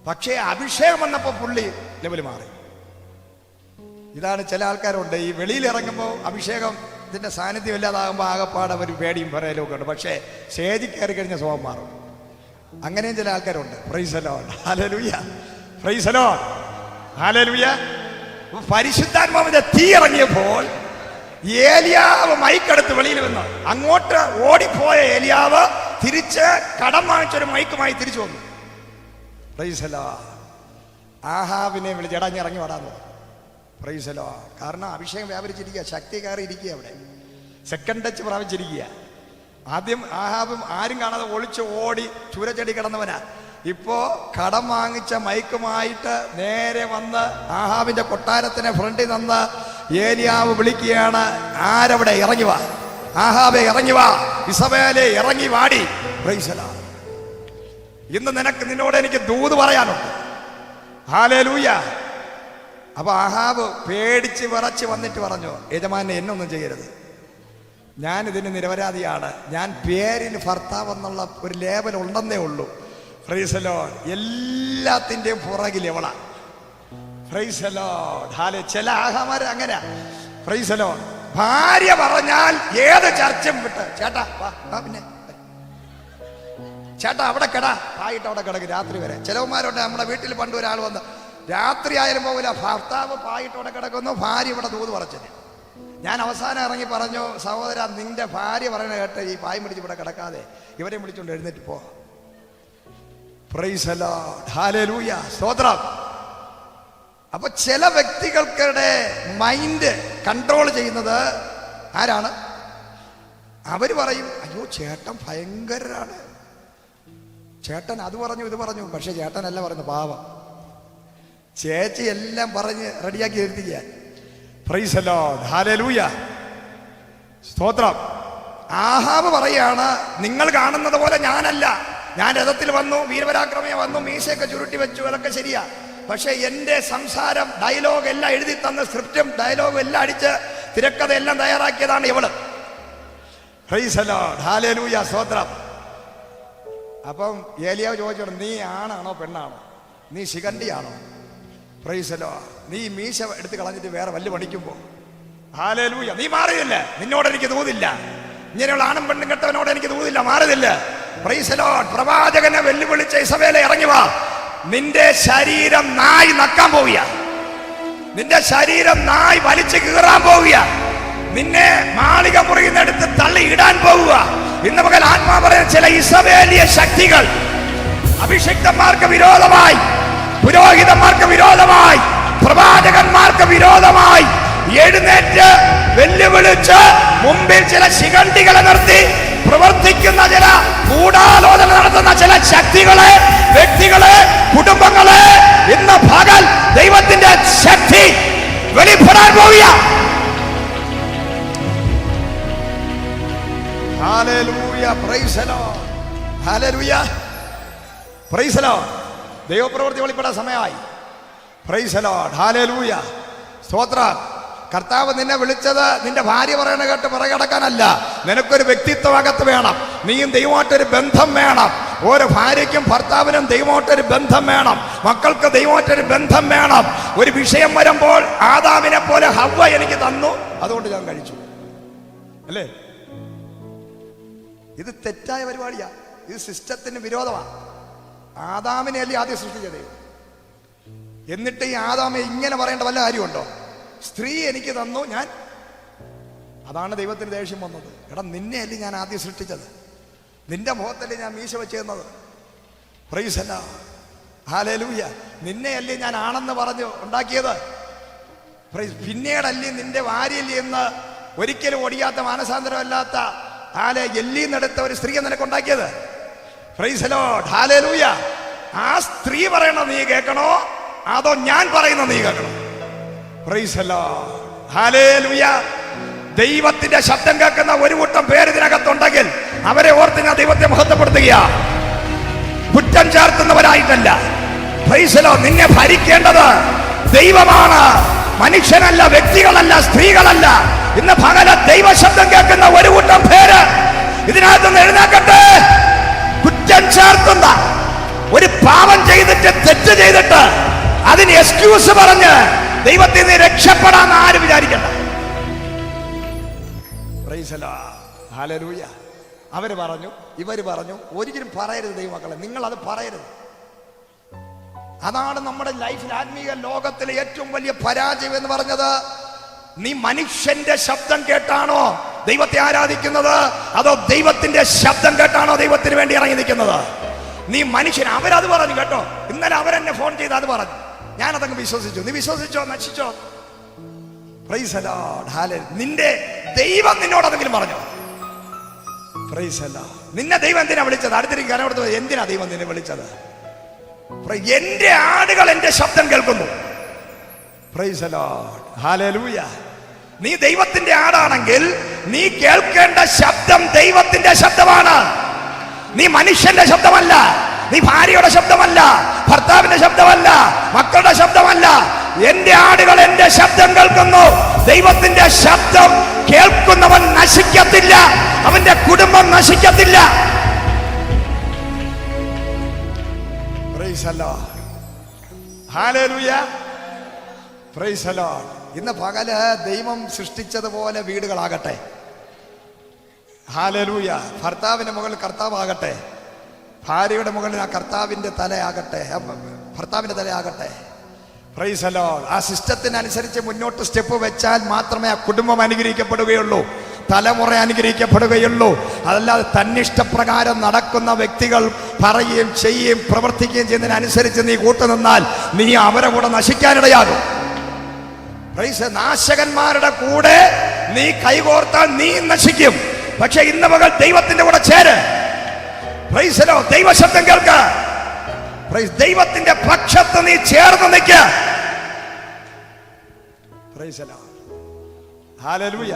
പക്ഷേ അഭിഷേകം വന്നപ്പോൾ പുള്ളി ലെവൽ മാറി. ഇതാണ് ചില ആൾക്കാരുണ്ട്, ഈ വെളിയിൽ ഇറങ്ങുമ്പോൾ അഭിഷേകത്തിന്റെ സാന്നിധ്യം ഇല്ലാതാകുമ്പോൾ ആകെപ്പാട് അവർ പേടിയും പറയലും ഒക്കെ ഉണ്ട്. പക്ഷേ സ്റ്റേജിൽ കയറി കഴിഞ്ഞ സ്വഭാവം മാറും. അങ്ങനെയും ചില ആൾക്കാരുണ്ട്. Praise the Lord. Hallelujah. Praise the Lord. Hallelujah. പരിശുദ്ധാത്മാവിന്റെ തീ ഇറങ്ങിയപ്പോൾ ഏലിയാവ് മൈക്കെടുത്ത് വെളിയിൽ വന്നു. അങ്ങോട്ട് ഓടിപ്പോയ ഏലിയാവ് തിരിച്ച് കടം വാങ്ങിച്ചൊരു മൈക്കുമായി തിരിച്ചു വന്നു. Price the Lord. ആഹാബിനെ വിളിച്ച് ഇറങ്ങി വരാന്ന്. Price the Lord. കാരണം അഭിഷേകം വ്യാപരിച്ചിരിക്കുക, ശക്തി കയറി ഇരിക്കുക, അവിടെ സെക്കൻഡ് ടച്ച് പ്രാപിച്ചിരിക്കുക. ആദ്യം ആഹാബും ആരും കാണാതെ ഒളിച്ച് ഓടി ചൂരച്ചെടി കിടന്നവനാ. ഇപ്പോ കടം വാങ്ങിച്ച മൈക്കുമായിട്ട് നേരെ വന്ന് ആഹാബിന്റെ കൊട്ടാരത്തിന് ഫ്രണ്ടിൽ നിന്ന് ഏലിയാവ് വിളിക്കുകയാണ്, ആരവിടെ? ഇറങ്ങി വാ ആഹാബെ, ഇറങ്ങി വാ, ഇസബേലെ ഇറങ്ങി വാടി. Price the Lord. ഇന്ന് നിന്നോട് എനിക്ക് ദൂത് പറയാനുണ്ട്. ഹല്ലേലൂയ. അപ്പൊ ആഹാബ് പേടിച്ച് വിറച്ച് വന്നിട്ട് പറഞ്ഞു, യജമാനെ എന്നൊന്നും ചെയ്യരുത്, ഞാൻ ഇതിന് നിരപരാധിയാണ്, ഞാൻ പേരിൽ ഭർത്താവ് എന്നുള്ള ഒരു ലേബൽ ഉണ്ടെന്നേ ഉള്ളൂ. Praise the Lord. എല്ലാത്തിൻ്റെയും പുറകിൽ എവളാ. Praise the Lord. ചില ആഹാമാര് അങ്ങനെ. Praise the Lord. ഭാര്യ പറഞ്ഞാൽ ഏത് ചർച്ചും വിട്ട് ചേട്ടാ പിന്നെ ചേട്ടാ അവിടെ കിടാ ആയിട്ട് അവിടെ കിടക്കും രാത്രി വരെ. ചിലവന്മാരുണ്ട് നമ്മുടെ വീട്ടിൽ പണ്ട് ഒരാൾ വന്ന് രാത്രി ആയാലും പോകില്ല, ഭർത്താവ് പായിട്ട് അവിടെ കിടക്കുന്നു, ഭാര്യ ഇവിടെ ദൂത് പറച്ചത്. ഞാൻ അവസാനം ഇറങ്ങി പറഞ്ഞു, സഹോദര നിന്റെ ഭാര്യ പറയണ കേട്ട് ഈ പായം പിടിച്ച് ഇവിടെ കിടക്കാതെ ഇവരെ വിളിച്ചോണ്ട് എഴുന്നേറ്റ് പോ. Price the Lord. ഹല്ലേലൂയ. സ്തോത്രം. അപ്പൊ ചില വ്യക്തികൾക്കുടെ മൈൻഡ് കൺട്രോൾ ചെയ്യുന്നത് ആരാണ്? അവര് പറയും, അയ്യോ ചേട്ടൻ ഭയങ്കരാണ്, ചേട്ടൻ അത് പറഞ്ഞു ഇത് പറഞ്ഞു. പക്ഷെ ചേട്ടനല്ല പറഞ്ഞു, പാവം. ചേച്ചി എല്ലാം പറഞ്ഞ് റെഡിയാക്കി എഴുതിക്കുക. Praise the Lord. ഹല്ലേലൂയ. സ്തോത്രം. ആഹാബ് പറയാണ്, നിങ്ങൾ കാണുന്നത് പോലെ ഞാനല്ല, ഞാൻ രഥത്തിൽ വന്നു, വീരപരാക്രമേ വന്നു, മീശയൊക്കെ ചുരുട്ടി വെച്ചു, അതൊക്കെ ശരിയാ. പക്ഷെ എന്റെ സംസാരം ഡയലോഗ് എല്ലാം എഴുതി തന്ന സ്ക്രിപ്റ്റും ഡയലോഗും എല്ലാം അടിച്ച് തിരക്കഥ എല്ലാം തയ്യാറാക്കിയതാണ് ഇവള്. Price the Lord. ഹല്ലേലൂയ. സ്തോത്രം. അപ്പം ഏലിയാവ് ചോദിച്ചോളൂ, നീ ആണാണോ പെണ്ണാണോ? നീ ശിഖണ്ഡിയാണോ? Price the Lord. നീ മീശ എടുത്ത് കളഞ്ഞിട്ട് വേറെ വല്ല പണിക്കുമ്പോ ഹല്ലേലൂയ നീ മാറിയില്ല. നിന്നോട് എനിക്ക് തോന്നില്ല, ഇങ്ങനെയുള്ള ആണും പെണ്ണും കെട്ടവനോട് എനിക്ക് തോന്നില്ല, മാറിയില്ല. Price the Lord. പ്രവാചകനെ വെല്ലുവിളിച്ച ഇസബേലെ ഇറങ്ങി വാ, നിന്റെ ശരീരം നായി നക്കാൻ പോവുക, നിന്റെ ശരീരം നായി വലിച്ചു കീറാൻ പോവുക, നിന്നെ മാളിക മുറിയുന്നെടുത്ത് തള്ളി ഇടാൻ പോവുക. ഇന്ന് പകൽ ആത്മാ പറയുന്ന ചില ഇസബേലിയ ശക്തികൾ അഭിഷിക്തന്മാർക്ക് വിരോധമായി, പുരോഹിതന്മാർക്ക് വിരോധമായി, പ്രവാചകന്മാർക്ക് വിരോധമായി എഴുന്നേറ്റ് വെല്ലുവിളിച്ച് മുമ്പിൽ ചില ശിഖണ്ഡികളെ നിർത്തി പ്രവർത്തിക്കുന്ന ചില ഗൂഢാലോചന നടത്തുന്ന ചില ശക്തികളെ, വ്യക്തികളെ, കുടുംബങ്ങളെ ഇന്ന് പകൽ ദൈവത്തിന്റെ ശക്തി വെളിപ്പെടാൻ പോവുക. Hallelujah. Praise the Lord. Hallelujah. Praise the Lord. ദൈവപ്രവൃത്തി വെളിപ്പെടാൻ സമയമായി. Price the Lord. ഹല്ലേലൂയ. സ്തോത്രം. കർത്താവ് നിന്നെ വിളിച്ചത് നിന്റെ ഭാര്യ പറയണ കേട്ട് പുറകെ കിടക്കാനല്ല. നിനക്കൊരു വ്യക്തിത്വം അകത്ത് വേണം, നീയും ദൈവമായിട്ടൊരു ബന്ധം വേണം. ഓരോ ഭാര്യയ്ക്കും ഭർത്താവിനും ദൈവമായിട്ടൊരു ബന്ധം വേണം, മക്കൾക്ക് ദൈവമായിട്ടൊരു ബന്ധം വേണം. ഒരു വിഷയം വരുമ്പോൾ ആദാമിനെ പോലെ ഹവ്വ എനിക്ക് തന്നു, അതുകൊണ്ട് ഞാൻ കഴിച്ചു, അല്ലേ? ഇത് തെറ്റായ പരിപാടിയാ, ഇത് സിസ്റ്റത്തിന് വിരോധമാണ്. ആദാമിനെ അല്ലേ ആദ്യം സൃഷ്ടിച്ചത്? എന്നിട്ട് ഈ ആദാമെ ഇങ്ങനെ പറയേണ്ട വല്ല കാര്യമുണ്ടോ? സ്ത്രീ എനിക്ക് തന്നു, ഞാൻ, അതാണ് ദൈവത്തിന് ദേഷ്യം വന്നത്. എടാ നിന്നെ അല്ലേ ഞാൻ ആദ്യം സൃഷ്ടിച്ചത്, നിന്റെ മുഖത്തല്ലേ ഞാൻ മീശ വെച്ച് തന്നത്. Price the Lord. ഹല്ലേലൂയ. നിന്നെ അല്ലേ ഞാൻ ആണെന്ന് പറഞ്ഞു ഉണ്ടാക്കിയത്. പിന്നീടല്ലേ നിന്റെ ഭാര്യയല്ലേ എന്ന് ഒരിക്കലും ഒടിയാത്ത മാനസാന്തരമല്ലാത്ത എല്ലീന്നെടുത്ത ഒരു സ്ത്രീയെ നിനക്ക് ഉണ്ടാക്കിയത്. Price the Lord. ഹല്ലേലൂയ. ആ സ്ത്രീ പറയണത് നീ കേൾക്കണോ അതോ ഞാൻ പറയുന്നത് നീ കേൾക്കണോ? Price the Lord. ഹല്ലേലൂയ. ദൈവത്തിന്റെ ശബ്ദം കേൾക്കുന്ന ഒരു കൂട്ടം പേര് ഇതിനകത്തുണ്ടെങ്കിൽ അവരെ ഓർത്ത് ഞാൻ ദൈവത്തെ മഹത്വപ്പെടുത്തുക, കുറ്റം ചേർത്തുന്നവരായിട്ടല്ല. Price the Lord. നിന്നെ ഭരിക്കേണ്ടത് ദൈവമാണ്, മനുഷ്യനല്ല, വ്യക്തികളല്ല, സ്ത്രീകളല്ല. ഇന്ന് പകല ദൈവശബ്ദം കേൾക്കുന്ന ഒരു കൂട്ടം പേര് ഇതിനകത്തുനിന്ന് എഴുന്നേക്കട്ടെ. കുറ്റം ചേർത്തുന്ന ഒരു പാപം ചെയ്തിട്ട്, തെറ്റ് ചെയ്തിട്ട് അതിന് എക്സ്ക്യൂസ് പറഞ്ഞ് ദൈവത്തിൽ നിന്ന് രക്ഷപ്പെടാൻ ആരും വിചാരിക്കണ്ട. Price the Lord. ഹല്ലേലൂയ. അവര് പറഞ്ഞു, ഇവര് പറഞ്ഞു, ഒരിക്കലും പറയരുത് ദൈവമക്കളെ, നിങ്ങൾ അത് പറയരുത്. അതാണ് നമ്മുടെ ലൈഫിൽ, ആത്മീയ ലോകത്തിലെ ഏറ്റവും വലിയ പരാജയം എന്ന് പറഞ്ഞത്. നീ മനുഷ്യന്റെ ശബ്ദം കേട്ടാണോ ദൈവത്തെ ആരാധിക്കുന്നത്, അതോ ദൈവത്തിന്റെ ശബ്ദം കേട്ടാണോ ദൈവത്തിന് വേണ്ടി ഇറങ്ങി നിൽക്കുന്നത്? നീ മനുഷ്യൻ. അവരത് പറഞ്ഞു കേട്ടോ. ഇന്നലെ അവരെന്നെ ഫോൺ ചെയ്ത് അത് പറഞ്ഞു. ഞാനതങ്ങ് വിശ്വസിച്ചു. നീ വിശ്വസിച്ചോ? നശിച്ചോ? Praise the Lord. ഹല്ലേലൂയ. നിന്റെ ദൈവം നിന്നോട് എന്തെങ്കിലും പറഞ്ഞോ? Praise the Lord. നിന്നെ ദൈവം എന്തിനാ വിളിച്ചത്? അടുത്തിരിക്കും കരമെടുത്ത് എന്തിനാ ദൈവം നിന്നെ വിളിച്ചത്? എന്റെ ആടുകൾ എന്റെ ശബ്ദം കേൾക്കുന്നു. Price the Lord. ഹല്ലേലൂയ. നീ ദൈവത്തിന്റെ ആടാണെങ്കിൽ നീ കേൾക്കേണ്ട ശബ്ദം ദൈവത്തിന്റെ ശബ്ദമാണ്. നീ മനുഷ്യന്റെ ശബ്ദമല്ല, നീ ഭാര്യയുടെ ശബ്ദമല്ല, ഭർത്താവിന്റെ ശബ്ദമല്ല, മക്കളുടെ ശബ്ദമല്ല. എന്റെ ആടുകൾ എന്റെ ശബ്ദം കേൾക്കുന്നു. ദൈവത്തിന്റെ ശബ്ദം കേൾക്കുന്നവൻ നശിക്കത്തില്ല, അവന്റെ കുടുംബം നശിക്കത്തില്ല. Praise the Lord. Hallelujah. Praise the Lord. ഇന്ന് പകല് ദൈവം സൃഷ്ടിച്ചതുപോലെ വീടുകളാകട്ടെ. ഹല്ലേലൂയ. ഭർത്താവിന്റെ മുകളിൽ കർത്താവാകട്ടെ, ഭാര്യയുടെ മുകളിൽ ആ കർത്താവിന്റെ തലയാകട്ടെ, ഭർത്താവിന്റെ തലയാകട്ടെ. Price the Lord. ആ സിസ്റ്റത്തിനനുസരിച്ച് മുന്നോട്ട് സ്റ്റെപ്പ് വെച്ചാൽ മാത്രമേ ആ കുടുംബം അനുഗ്രഹിക്കപ്പെടുകയുള്ളൂ, തലമുറ അനുഗ്രഹിക്കപ്പെടുകയുള്ളൂ. അതല്ലാതെ തന്നിഷ്ടപ്രകാരം നടക്കുന്ന വ്യക്തികൾ പറയുകയും ചെയ്യുകയും പ്രവർത്തിക്കുകയും ചെയ്യുന്നതിനനുസരിച്ച് നീ കൂട്ടുനിന്നാൽ നീ അവരെ കൂടെ നശിക്കാനിടയാകും. പ്രൈസ്. നാശകന്മാരുടെ കൂടെ നീ കൈകോർത്താൽ നീ നശിക്കും. പക്ഷെ ഇന്ന് പകൽ ദൈവത്തിന്റെ കൂടെ ചേര്. Price the Lord. ദൈവശബ്ദം കേൾക്ക. പ്രൈസ്. ദൈവത്തിന്റെ പക്ഷത്ത് നീ ചേർന്ന് നിൽക്ക. Praise the Lord. ഹല്ലേലൂയ.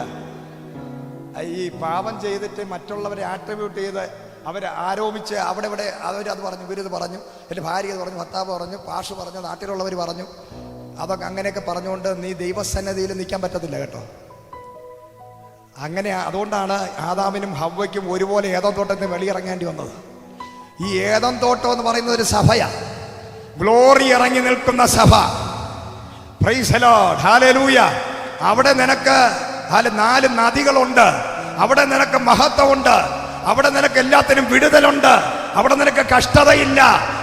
ഈ പാപം ചെയ്തിട്ട് മറ്റുള്ളവരെ ആട്രിബ്യൂട്ട് ചെയ്ത് അവരെ ആരോപിച്ച് അവിടെ ഇവിടെ അവരത് പറഞ്ഞു, ഇവരിത് പറഞ്ഞു, എൻ്റെ ഭാര്യ ഇത് പറഞ്ഞു, ഭർത്താവ് പറഞ്ഞു, പാഷ് പറഞ്ഞു, നാട്ടിലുള്ളവർ പറഞ്ഞു, അതൊക്കെ അങ്ങനെയൊക്കെ പറഞ്ഞുകൊണ്ട് നീ ദൈവസന്നിധിയിൽ നിൽക്കാൻ പറ്റത്തില്ല കേട്ടോ. അങ്ങനെ അതുകൊണ്ടാണ് ആദാമിനും ഹവ്വയ്ക്കും ഒരുപോലെ ഏദൻ തോട്ടത്തിന് വെളിയിറങ്ങേണ്ടി വന്നത്. ഈ ഏദൻ തോട്ടം എന്ന് പറയുന്നത് ഒരു സഭയാണ്, ഗ്ലോറി ഇറങ്ങി നിൽക്കുന്ന സഭ. Price the Lord. ഹല്ലേലൂയ. അവിടെ നിനക്ക് 4 നദികളുണ്ട്, അവിടെ നിനക്ക് മഹത്വമുണ്ട്, അവിടെ നിനക്ക് എല്ലാത്തിനും വിടുതലുണ്ട്, അവിടെ നിനക്ക് കഷ്ടതയില്ല,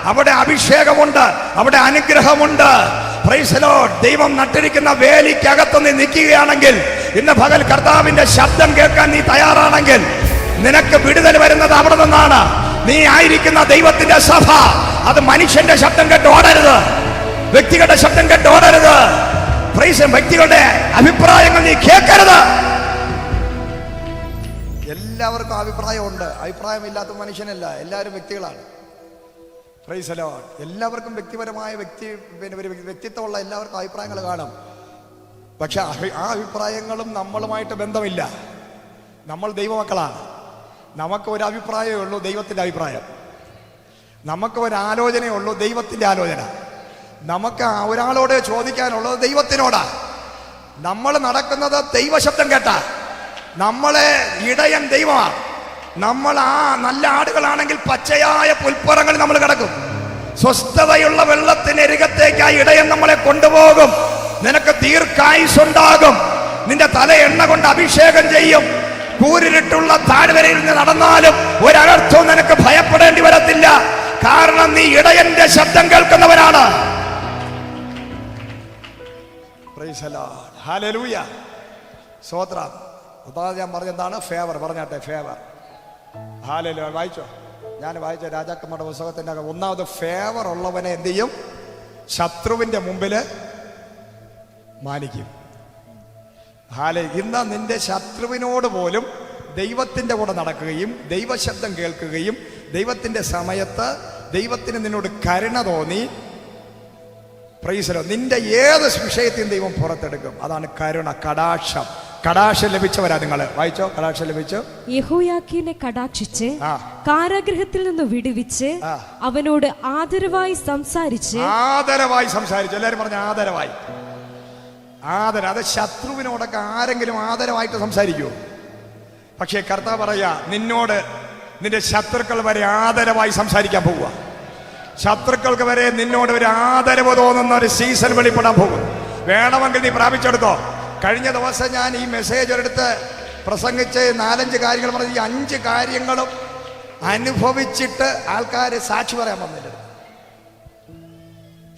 അവിടെ അഭിഷേകമുണ്ട്, അവിടെ അനുഗ്രഹമുണ്ട്. Price the Lord. ദൈവം നട്ടിരിക്കുന്ന വേലിക്കകത്ത് നീ നിൽക്കുകയാണെങ്കിൽ, ഇന്ന് പകൽ കർത്താവിന്റെ ശബ്ദം കേൾക്കാൻ നീ തയ്യാറാണെങ്കിൽ നിനക്ക് വിടുതൽ വരുന്നത് അവിടെ നിന്നാണ്. നീ ആയിരിക്കുന്ന ദൈവത്തിന്റെ സഭ അത് മനുഷ്യന്റെ ശബ്ദം കേട്ട് ഓടരുത്, വ്യക്തികളുടെ ശബ്ദം കേട്ട് ഓടരുത്. പ്രൈസ്. വ്യക്തികളുടെ അഭിപ്രായങ്ങൾ നീ കേൾക്കരുത്. എല്ലാവർക്കും അഭിപ്രായമുണ്ട്, അഭിപ്രായമില്ലാത്ത മനുഷ്യനല്ല, എല്ലാവരും വ്യക്തികളാണ്. Price the Lord. എല്ലാവർക്കും വ്യക്തിപരമായ വ്യക്തിത്വമുള്ള എല്ലാവർക്കും അഭിപ്രായങ്ങൾ കാണും. പക്ഷെ ആ അഭിപ്രായങ്ങളും നമ്മളുമായിട്ട് ബന്ധമില്ല. നമ്മൾ ദൈവമക്കളാണ്. നമുക്ക് ഒരു അഭിപ്രായമേ ഉള്ളൂ, ദൈവത്തിന്റെ അഭിപ്രായം. നമുക്ക് ഒരു ആലോചനയേ ഉള്ളൂ, ദൈവത്തിന്റെ ആലോചന. നമുക്ക് ഒരാളോട് ചോദിക്കാനുള്ളത് ദൈവത്തിനോടാ. നമ്മൾ നടക്കുന്നത് ദൈവശബ്ദം കേട്ടാ. നമ്മളെ ഇടയൻ ദൈവമാണ്. നമ്മൾ ആ നല്ല ആടുകളാണെങ്കിൽ പച്ചയായ പുൽപ്പുറങ്ങളിൽ നമ്മൾ കിടക്കും. സ്വസ്ഥതയുള്ള വെള്ളത്തിനരികത്തേക്കായി ഇടയൻ നമ്മളെ കൊണ്ടുപോകും. നിനക്ക് ദീർഘായുസ്സുണ്ടാകും. നിന്റെ തല എണ്ണ കൊണ്ട് അഭിഷേകം ചെയ്യും. കൂരിരുട്ടുള്ള താഴ്വരയിൽ നിന്ന് നടന്നാലും ഒരനർത്ഥവും നിനക്ക് ഭയപ്പെടേണ്ടി വരത്തില്ല. കാരണം നീ ഇടയന്റെ ശബ്ദം കേൾക്കുന്നവനാണ്. Praise the Lord. ഹല്ലേലൂയ. സ്തോത്രം. അതാണ് ഞാൻ പറഞ്ഞെന്താണ് ഫേവർ. പറഞ്ഞാട്ടെ, ഫേവർ. ഹല്ലേലൂയ. വായിച്ചോ? ഞാൻ വായിച്ച രാജാക്കന്മാരുടെ പുസ്തകത്തിന്റെ ഒന്നാമത് ഫേവർ ഉള്ളവനെ എന്ത് ചെയ്യും? ശത്രുവിന്റെ മുമ്പില് മാനിക്കും. ഇന്ന് നിന്റെ ശത്രുവിനോട് പോലും ദൈവത്തിന്റെ കൂടെ നടക്കുകയും ദൈവശബ്ദം കേൾക്കുകയും ദൈവത്തിന്റെ സമയത്ത് ദൈവത്തിന് നിന്നോട് കരുണ തോന്നി, പ്രൈസ് ദി ലോർഡ്, നിന്റെ ഏത് വിഷയത്തെയും ദൈവം പുറത്തെടുക്കും. അതാണ് കരുണ, കടാക്ഷം. കടാക്ഷം ലഭിച്ചവരാ നിങ്ങൾ. വായിച്ചോ? കടാക്ഷം ലഭിച്ചു. യഹോയാക്കീനെ കടാക്ഷിച്ച് കാരാഗൃഹത്തിൽ നിന്ന് വിടുവിച്ച് അവനോട് ആദരവായി സംസാരിച്ച്. എല്ലാരും പറഞ്ഞ ആദരവായി. അത് ശത്രുവിനോടൊക്കെ ആരെങ്കിലും ആദരവായിട്ട് സംസാരിക്കൂ? പക്ഷേ കർത്താവ് പറയാ, നിന്നോട് നിന്റെ ശത്രുക്കൾ വരെ ആദരവായി സംസാരിക്കാൻ പോവുക. ശത്രുക്കൾക്ക് വരെ നിന്നോട് ഒരു ആദരവ് തോന്നുന്ന ഒരു സീസൺ വെളിപ്പെടാൻ പോകും. വേണമെങ്കിൽ നീ പ്രാപിച്ചെടുത്തോ. കഴിഞ്ഞ ദിവസം ഞാൻ ഈ മെസ്സേജ് എടുത്ത് പ്രസംഗിച്ച് 4-5 കാര്യങ്ങൾ പറഞ്ഞു. ഈ 5 കാര്യങ്ങളും അനുഭവിച്ചിട്ട് ആൾക്കാർ സാക്ഷി പറയാൻ വന്നില്ല.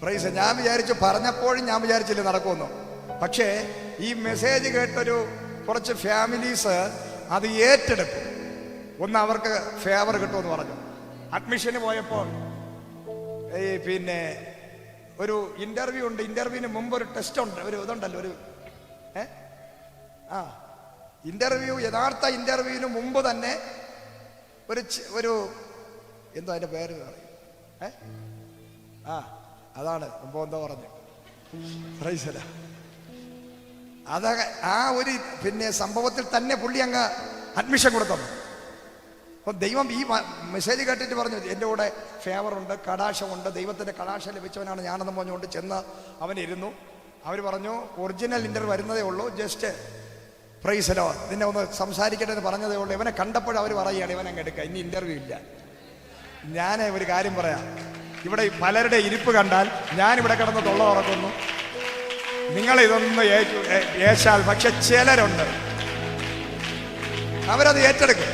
പ്രൈസ്. ഞാൻ വിചാരിച്ചു, പറഞ്ഞപ്പോഴും ഞാൻ വിചാരിച്ചില്ല നടക്കുമെന്നു. പക്ഷേ ഈ മെസ്സേജ് കേട്ടൊരു കുറച്ച് ഫാമിലീസ് അത് ഏറ്റെടുക്കും. ഒന്ന് അവർക്ക് ഫേവർ കിട്ടുമെന്ന് പറഞ്ഞു. അഡ്മിഷന് പോയപ്പോൾ പിന്നെ ഒരു ഇന്റർവ്യൂ ഉണ്ട്. ഇന്റർവ്യൂവിന് മുമ്പ് ഒരു ടെസ്റ്റ് ഉണ്ട്, ഒരു ഇതുണ്ടല്ലോ, ഒരു ഇന്റർവ്യൂ. യഥാർത്ഥ ഇന്റർവ്യൂവിന് മുമ്പ് തന്നെ ഒരു എന്തോ അതിന്റെ പേര് പറയും, അതാണ് മുമ്പ് എന്തോ പറഞ്ഞു. അത് ആ ഒരു പിന്നെ സംഭവത്തിൽ തന്നെ പുള്ളി അങ്ങ് അഡ്മിഷൻ കൊടുത്തത്. അപ്പൊ ദൈവം ഈ മെസ്സേജ് കേട്ടിട്ട് പറഞ്ഞു, എൻ്റെ കൂടെ ഫേവറുണ്ട്, കടാശമുണ്ട്, ദൈവത്തിന്റെ കടാശം ലഭിച്ചവനാണ് ഞാനെന്ന് പറഞ്ഞുകൊണ്ട് ചെന്ന് അവനിരുന്നു. അവർ പറഞ്ഞു ഒറിജിനൽ ഇന്റർവ്യൂ വരുന്നതേ ഉള്ളൂ, ജസ്റ്റ് പ്രൈസലോ നിന്നെ ഒന്ന് സംസാരിക്കട്ടെ എന്ന് പറഞ്ഞതേ ഉള്ളൂ. ഇവനെ കണ്ടപ്പോൾ അവർ പറയുകയാണ് ഇവൻ അങ്ങ് എടുക്കുക, ഇനി ഇന്റർവ്യൂ ഇല്ല. ഞാൻ ഒരു കാര്യം പറയാം, ഇവിടെ പലരുടെ ഇരിപ്പ് കണ്ടാൽ ഞാനിവിടെ കിടന്ന് തൊള്ള തുറക്കുന്നു, നിങ്ങൾ ഇതൊന്ന് ഏശാൽ. പക്ഷെ ചിലരുണ്ട് അവരത് ഏറ്റെടുക്കും.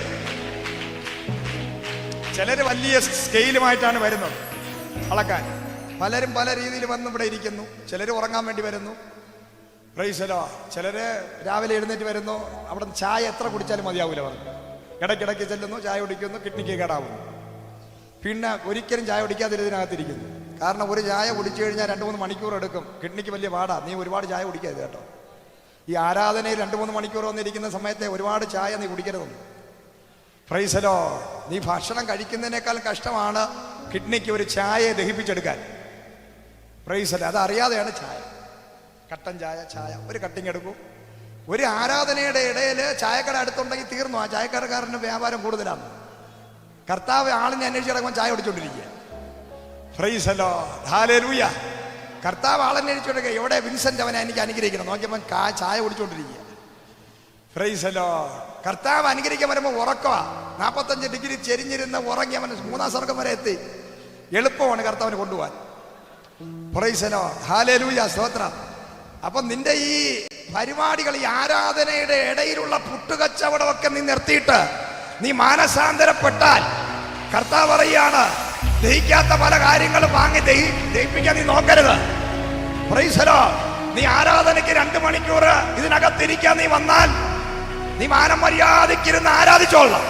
ചിലര് വലിയ സ്കെയിലുമായിട്ടാണ് വരുന്നത് അളക്കാൻ. പലരും പല രീതിയിൽ വന്ന് ഇവിടെ ഇരിക്കുന്നു. ചിലര് ഉറങ്ങാൻ വേണ്ടി വരുന്നു, പ്രൈസലോ. ചിലര് രാവിലെ എഴുന്നേറ്റ് വരുന്നു, അവിടെ ചായ എത്ര കുടിച്ചാലും മതിയാവൂല പറഞ്ഞു. ഇടയ്ക്കിടയ്ക്ക് ചെല്ലുന്നു, ചായ കുടിക്കുന്നു, കിഡ്നിക്ക് കേടാവുന്നു. പിന്നെ ഒരിക്കലും ചായ കുടിക്കാതിരുന്നതിനകത്തിരിക്കുന്നു. കാരണം ഒരു ചായ കുടിച്ചു കഴിഞ്ഞാൽ 2-3 മണിക്കൂർ എടുക്കും, കിഡ്നിക്ക് വലിയ പാടാ. നീ ഒരുപാട് ചായ കുടിക്കരുത് കേട്ടോ. ഈ ആരാധനയിൽ 2-3 മണിക്കൂർ വന്നിരിക്കുന്ന സമയത്തെ ഒരുപാട് ചായ നീ കുടിക്കരുതെന്ന്. പ്രൈസലോ. നീ ഭക്ഷണം കഴിക്കുന്നതിനേക്കാൾ കഷ്ടമാണ് കിഡ്നിക്ക് ഒരു ചായയെ ദഹിപ്പിച്ചെടുക്കാൻ. പ്രൈസലോ. അതറിയാതെയാണ് ചായ, കട്ടൻ ചായ ഒരു കട്ടിങ് എടുക്കും. ഒരു ആരാധനയുടെ ഇടയിൽ ചായക്കട അടുത്തുണ്ടെങ്കിൽ തീർന്നു, ആ ചായക്കടക്കാരൻ്റെ വ്യാപാരം കൂടുതലാണ്. കർത്താവ് ആളിനെ അന്വേഷിച്ച് കിടക്കുമ്പോൾ ചായ കുടിച്ചോണ്ടിരിക്കുക. പ്രൈസലോ, ഹല്ലേലൂയ. കർത്താവ് ആളന്വേഷിച്ചോണ്ടിരിക്കുക, എവിടെ വിൻസെന്റ് അവനെ എനിക്ക് അനുഗ്രഹിക്കണം. നോക്കിയപ്പോൾ ചായ കുടിച്ചോണ്ടിരിക്കുക. പ്രൈസലോ. കർത്താവ് അനുഗ്രഹിക്കാൻ വരുമ്പോൾ ഉറക്കമാ. 45 ഡിഗ്രി ചെരിഞ്ഞിരുന്ന് ഉറങ്ങി അവൻ 3-ാം സ്വർഗം വരെ എത്തി. എളുപ്പമാണ് കർത്താവിനെ കൊണ്ടുപോകാൻ. പ്രൈസലോ, ഹല്ലേലൂയ, സ്തോത്രം. അപ്പൊ നിന്റെ ഈ പരിപാടികൾ, ഈ ആരാധനയുടെ ഇടയിലുള്ള പുട്ടുകച്ചവടമൊക്കെ നീ നിർത്തിയിട്ട് നീ മാനസാന്തരപ്പെട്ടാൽ കർത്താവ് പറയാണ്, ദഹിക്കാത്ത പല കാര്യങ്ങളും വാങ്ങി ദഹിപ്പിക്കാൻ നീ നോക്കരുത്. പ്രൈസലോ. നീ ആരാധനയ്ക്ക് 2 മണിക്കൂർ ഇതിനകത്തിരിക്കാൻ നീ വന്നാൽ നീ മാനം മര്യാദയ്ക്കിരുന്ന് ആരാധിച്ചോളാം.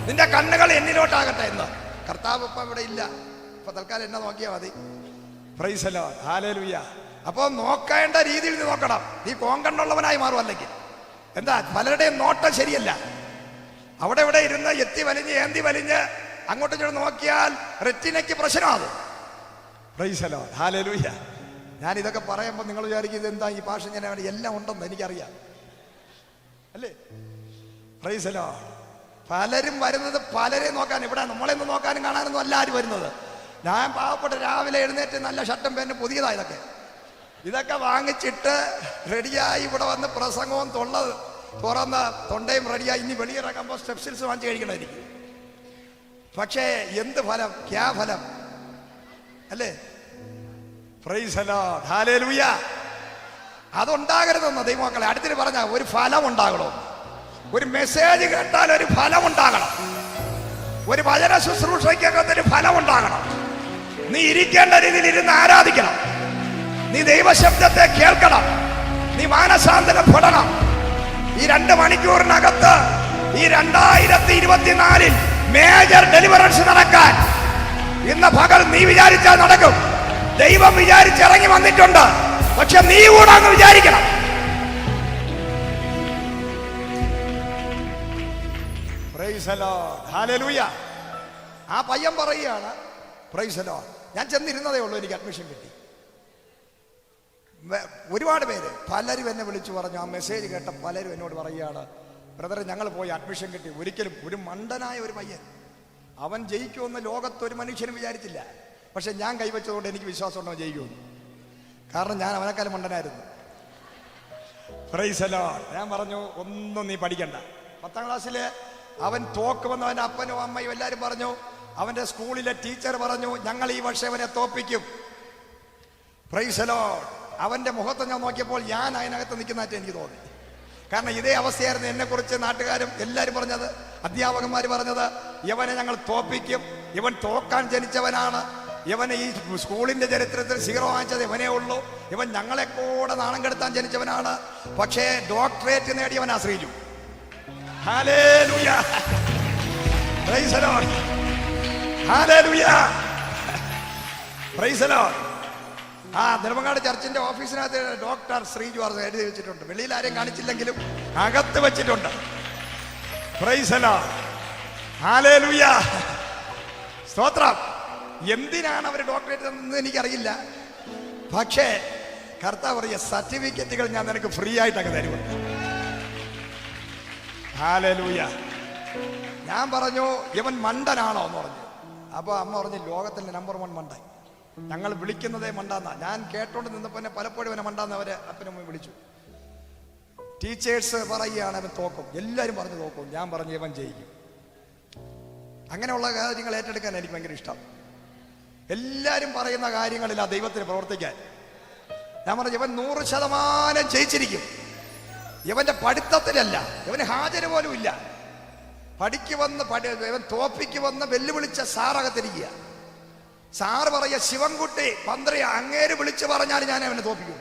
നിന്റെ കണ്ണുകൾ എന്നിലോട്ടാകട്ടെ എന്ന്. കർത്താവ് ഇപ്പൊ ഇവിടെ ഇല്ല, ഇപ്പൊ തൽക്കാലം എന്നെ നോക്കിയാൽ മതി. പ്രൈസലോ, ഹല്ലേലൂയ. അപ്പൊ നോക്കേണ്ട രീതിയിൽ നീ നോക്കണം. നീ കോങ്കണ്ണുള്ളവനായി മാറും. അല്ലെങ്കിൽ എന്താ, പലരുടെയും നോട്ടം ശരിയല്ല. അവിടെ ഇവിടെ ഇരുന്ന് എത്തി വലിഞ്ഞ് ഏന്തി വലിഞ്ഞ് അങ്ങോട്ടും ഇങ്ങോട്ടും നോക്കിയാൽ റെറ്റിനയ്ക്ക് പ്രശ്നമാണ്. പ്രൈസലോ, ഹല്ലേലൂയ. ഞാൻ ഇതൊക്കെ പറയുമ്പോൾ നിങ്ങൾ വിചാരിക്കുന്നത് എന്താ ഈ ഭാഷ ഞാൻ എല്ലാം ഉണ്ടെന്ന് എനിക്കറിയാം, അല്ലേ? പ്രൈസലോ. പലരും വരുന്നത് പലരെ നോക്കാൻ, ഇവിടെ നമ്മളെന്ന് നോക്കാനും കാണാനൊന്നും അല്ല ആരും വരുന്നത്. ഞാൻ പാവപ്പെട്ട രാവിലെ എഴുന്നേറ്റ് നല്ല ഷർട്ടും പാന്റും പുതിയതാ. ഇതൊക്കെ വാങ്ങിച്ചിട്ട് റെഡിയായി ഇവിടെ വന്ന് പ്രസംഗവും തുറന്ന് തൊണ്ടയും റെഡിയായി ഇനി വെളിയിറങ്ങുമ്പോൾ സ്റ്റെപ്സിൽസ് വാങ്ങിച്ച് കഴിക്കണമായിരിക്കും. പക്ഷേ എന്ത് ഫലം, ക്യാ ഫലം, അല്ലേ? പ്രൈസലോ, ഹല്ലേലൂയ. അതുണ്ടാകരുതെന്ന് ദൈവമക്കളെ അടുത്തിട്ട് പറഞ്ഞ ഒരു ഫലം ഉണ്ടാകണോ? ഒരു മെസ്സേജ് കേട്ടാൽ ഒരു ഫലം ഉണ്ടാകണം. ഒരു വചന ശുശ്രൂഷയ്ക്കൊക്കെ ഒരു ഫലം ഉണ്ടാകണം. നീ ഇരിക്കേണ്ട രീതിയിൽ ഇരുന്ന് ആരാധിക്കണം. നീ ദൈവശബ്ദത്തെ കേൾക്കണം. നീ മാനസാന്തരപ്പെടണം. ഈ 2 മണിക്കൂറിനകത്ത് ഈ 2024 മേജർ ഡെലിവറൻസ് നടക്കാൻ ഇന്ന് പകൽ നീ വിചാരിച്ചാൽ നടക്കും. ദൈവം വിചാരിച്ചിറങ്ങി വന്നിട്ടുണ്ട്. പക്ഷെ നീ കൂടെ അങ്ങ് വിചാരിക്കണം. Price the Lord, hallelujah. ആ പയ്യൻ പറയുകയാണ്, പ്രൈസ് ദി ലോർഡ്, ഞാൻ ചെന്നിരുന്നതേ ഉള്ളൂ, എനിക്ക് അഡ്മിഷൻ കിട്ടി. ഒരുപാട് പേര് പലരും എന്നെ വിളിച്ചു പറഞ്ഞു. ആ മെസ്സേജ് കേട്ട പലരും എന്നോട് പറയുകയാണ്, ബ്രദറെ ഞങ്ങൾ പോയി അഡ്മിഷൻ കിട്ടി. ഒരിക്കലും ഒരു മണ്ടനായ ഒരു പയ്യൻ, അവൻ ജയിക്കുമെന്ന് ലോകത്തൊരു മനുഷ്യനും വിചാരിച്ചില്ല. പക്ഷെ ഞാൻ കൈവച്ചതുകൊണ്ട് എനിക്ക് വിശ്വാസമുണ്ടോ ജയിക്കുമെന്ന്. കാരണം ഞാൻ അവനെക്കാളും മണ്ടനായിരുന്നു. Praise the Lord. ഞാൻ പറഞ്ഞു ഒന്നും നീ പഠിക്കണ്ട. 10ാം ക്ലാസ്സില് അവൻ തോക്കുമെന്ന് അവൻ്റെ അപ്പനും അമ്മയും എല്ലാവരും പറഞ്ഞു. അവൻ്റെ സ്കൂളിലെ ടീച്ചർ പറഞ്ഞു ഞങ്ങൾ ഈ വർഷം അവനെ തോപ്പിക്കും. Price the Lord. അവൻ്റെ മുഖത്ത് ഞാൻ നോക്കിയപ്പോൾ ഞാൻ അതിനകത്ത് നിൽക്കുന്നതായിട്ട് എനിക്ക് തോന്നി. കാരണം ഇതേ അവസ്ഥയായിരുന്നു എന്നെക്കുറിച്ച് നാട്ടുകാരും എല്ലാവരും പറഞ്ഞത്, അധ്യാപകന്മാർ പറഞ്ഞത്, ഇവനെ ഞങ്ങൾ തോപ്പിക്കും, ഇവൻ തോക്കാൻ ജനിച്ചവനാണ്, ഇവൻ ഈ സ്കൂളിന്റെ ചരിത്രത്തിൽ 0 വാങ്ങിച്ചത് ഇവനേ ഉള്ളൂ. ഇവൻ ഞങ്ങളെ കൂടെ നാണം കെടുത്താൻ ജനിച്ചവനാണ്. പക്ഷേ ഡോക്ടറേറ്റ് നേടിയവൻ Sreeju. Hallelujah, praise the Lord, hallelujah, praise the Lord. Nedumangad ചർച്ചിന്റെ ഓഫീസിനകത്ത് ഡോക്ടർ ശ്രീജു എഴുതി വെച്ചിട്ടുണ്ട്. വെളിയിൽ ആരെയും കാണിച്ചില്ലെങ്കിലും അകത്ത് വെച്ചിട്ടുണ്ട്. പ്രൈസ് ദി ലോർഡ്, ഹല്ലേലൂയ, സ്തോത്രം. എന്തിനാണ് അവർ ഡോക്ടറേറ്റ് തന്നത് എനിക്കറിയില്ല. പക്ഷേ കർത്താവ് പറയുക, സർട്ടിഫിക്കറ്റുകൾ ഞാൻ നിനക്ക് ഫ്രീ ആയിട്ടൊക്കെ തരുമുണ്ട്. ഹല്ലേലൂയ. ഞാൻ പറഞ്ഞു ഇവൻ മണ്ടനാണോ എന്ന് പറഞ്ഞു. അപ്പൊ അമ്മ പറഞ്ഞു ലോകത്തിന്റെ നമ്പർ 1 മണ്ടൻ. ഞങ്ങൾ വിളിക്കുന്നതേ മണ്ടാന്നാ. ഞാൻ കേട്ടോണ്ട് നിന്നപ്പോ എന്നെ പലപ്പോഴും അവനെ മണ്ടാന്ന് അവരെ അപ്പനും വിളിച്ചു. ടീച്ചേഴ്സ് പറയുകയാണ് അവൻ തോക്കും, എല്ലാവരും പറഞ്ഞു തോക്കും. ഞാൻ പറഞ്ഞു ഇവൻ ജയിക്കും. അങ്ങനെയുള്ള കാര്യങ്ങൾ ഏറ്റെടുക്കാൻ എനിക്ക് ഭയങ്കര ഇഷ്ടം. എല്ലാവരും പറയുന്ന കാര്യങ്ങളിൽ ആ ദൈവത്തിന് പ്രവർത്തിക്കാൻ. ഞാൻ പറഞ്ഞു ഇവൻ 100% ജയിച്ചിരിക്കും. ഇവന്റെ പഠിത്തത്തിലല്ല, ഇവന് ഹാജര് പോലും ഇല്ല. ഇവൻ തോപ്പിക്ക് വന്ന് വെല്ലുവിളിച്ച സാറകത്തിരിക്കുക. സാറ് പറയ ശിവൻകുട്ടി പന്ത്രയ അങ്ങേര് വിളിച്ചു പറഞ്ഞാൽ ഞാൻ അവനെ തോപ്പിക്കും.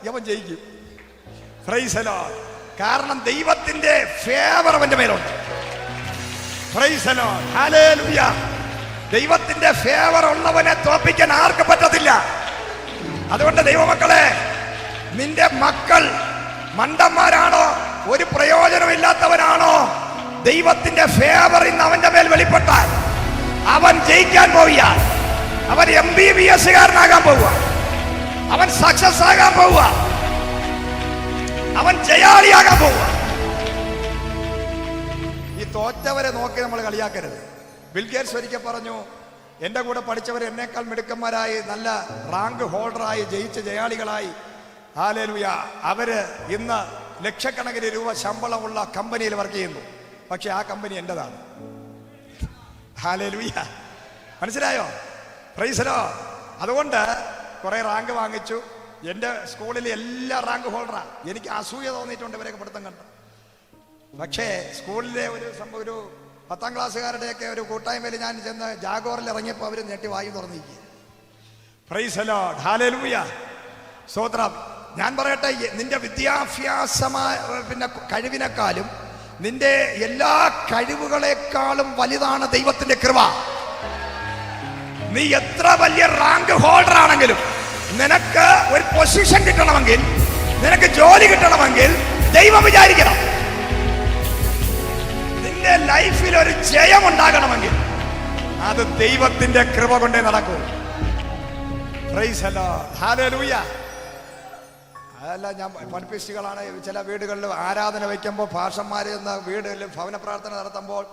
ഇവൻ ജയിക്കും. Praise the Lord. കാരണം ദൈവത്തിന്റെ ഫേവർ അവന്റെ മേലുണ്ട്. Praise the Lord, hallelujah. ദൈവത്തിന്റെ ഫേവർ ഉള്ളവനെ തോപ്പിക്കാൻ ആർക്കും പറ്റത്തില്ല. അതുകൊണ്ട് ദൈവമക്കളെ, നിന്റെ മക്കൾ മണ്ടന്മാരാണോ, ഒരു പ്രയോജനമില്ലാത്തവനാണോ, ദൈവത്തിന്റെ ഫേവർ ഇന്ന് അവന്റെ മേൽ വെളിപ്പെട്ടാൽ അവൻ ജയിക്കാൻ പോവുക. അവൻ MBBS കാരനാകാൻ പോവുക. അവൻ സക്സസ് ആകാൻ പോവുക. അവൻ ജയാളിയാകാൻ പോവുക. ഈ തോറ്റവരെ നോക്കി നമ്മൾ കളിയാക്കരുത്. ബിൽ ഗേറ്റ്സ് ഒരിക്കൽ പറഞ്ഞു, എന്റെ കൂടെ പഠിച്ചവർ എന്നേക്കാൾ മിടുക്കന്മാരായി, നല്ല റാങ്ക് ഹോൾഡറായി, ജയിച്ച ജയാളികളായി, ഹല്ലേലൂയ, അവര് ഇന്ന് ലക്ഷക്കണക്കിന് രൂപ ശമ്പളമുള്ള കമ്പനിയിൽ വർക്ക് ചെയ്യുന്നു. പക്ഷെ ആ കമ്പനി എന്റേതാണ്. ഹല്ലേലൂയ, മനസ്സിലായോ? Price the Lord. അതുകൊണ്ട് കുറെ റാങ്ക് വാങ്ങിച്ചു. എന്റെ സ്കൂളിൽ എല്ലാ റാങ്ക് ഹോൾഡറാ. എനിക്ക് അസൂയ തോന്നിയിട്ടുണ്ട് ഇവരെയൊക്കെ പഠിത്തം കണ്ട്. പക്ഷേ സ്കൂളിലെ ഒരു 10ാം ക്ലാസ്സുകാരുടെയൊക്കെ ഒരു കൂട്ടായ്മയിൽ ഞാൻ ചെന്ന് ജാഗോറിൽ ഇറങ്ങിയപ്പോൾ അവർ ഞെട്ടി വായു തുറന്നിരിക്കുക. പ്രൈസ് ദി ലോർഡ്, ഹല്ലേലൂയ, സ്തോത്രം. ഞാൻ പറയട്ടെ, നിന്റെ വിദ്യാഭ്യാസമായ കഴിവിനേക്കാളും നിന്റെ എല്ലാ കഴിവുകളെക്കാളും വലുതാണ് ദൈവത്തിന്റെ കൃപ. നീ എത്ര വലിയ റാങ്ക് ഹോൾഡർ ആണെങ്കിലും നിനക്ക് ഒരു പൊസിഷൻ കിട്ടണമെങ്കിൽ, നിനക്ക് ജോലി കിട്ടണമെങ്കിൽ ദൈവം വിചാരിക്കണം. നിന്റെ ലൈഫിൽ ഒരു ജയം ഉണ്ടാകണമെങ്കിൽ അത് ദൈവത്തിന്റെ കൃപ കൊണ്ടേ നടക്കൂ. Price the Lord, hallelujah. അതല്ല, ഞാൻ പഠിപ്പിസ്റ്റുകളാണ്. ചില വീടുകളിൽ ആരാധന വയ്ക്കുമ്പോൾ ഭാഷന്മാര് എന്ന വീടുകളിൽ ഭവന പ്രാർത്ഥന നടത്തുമ്പോൾ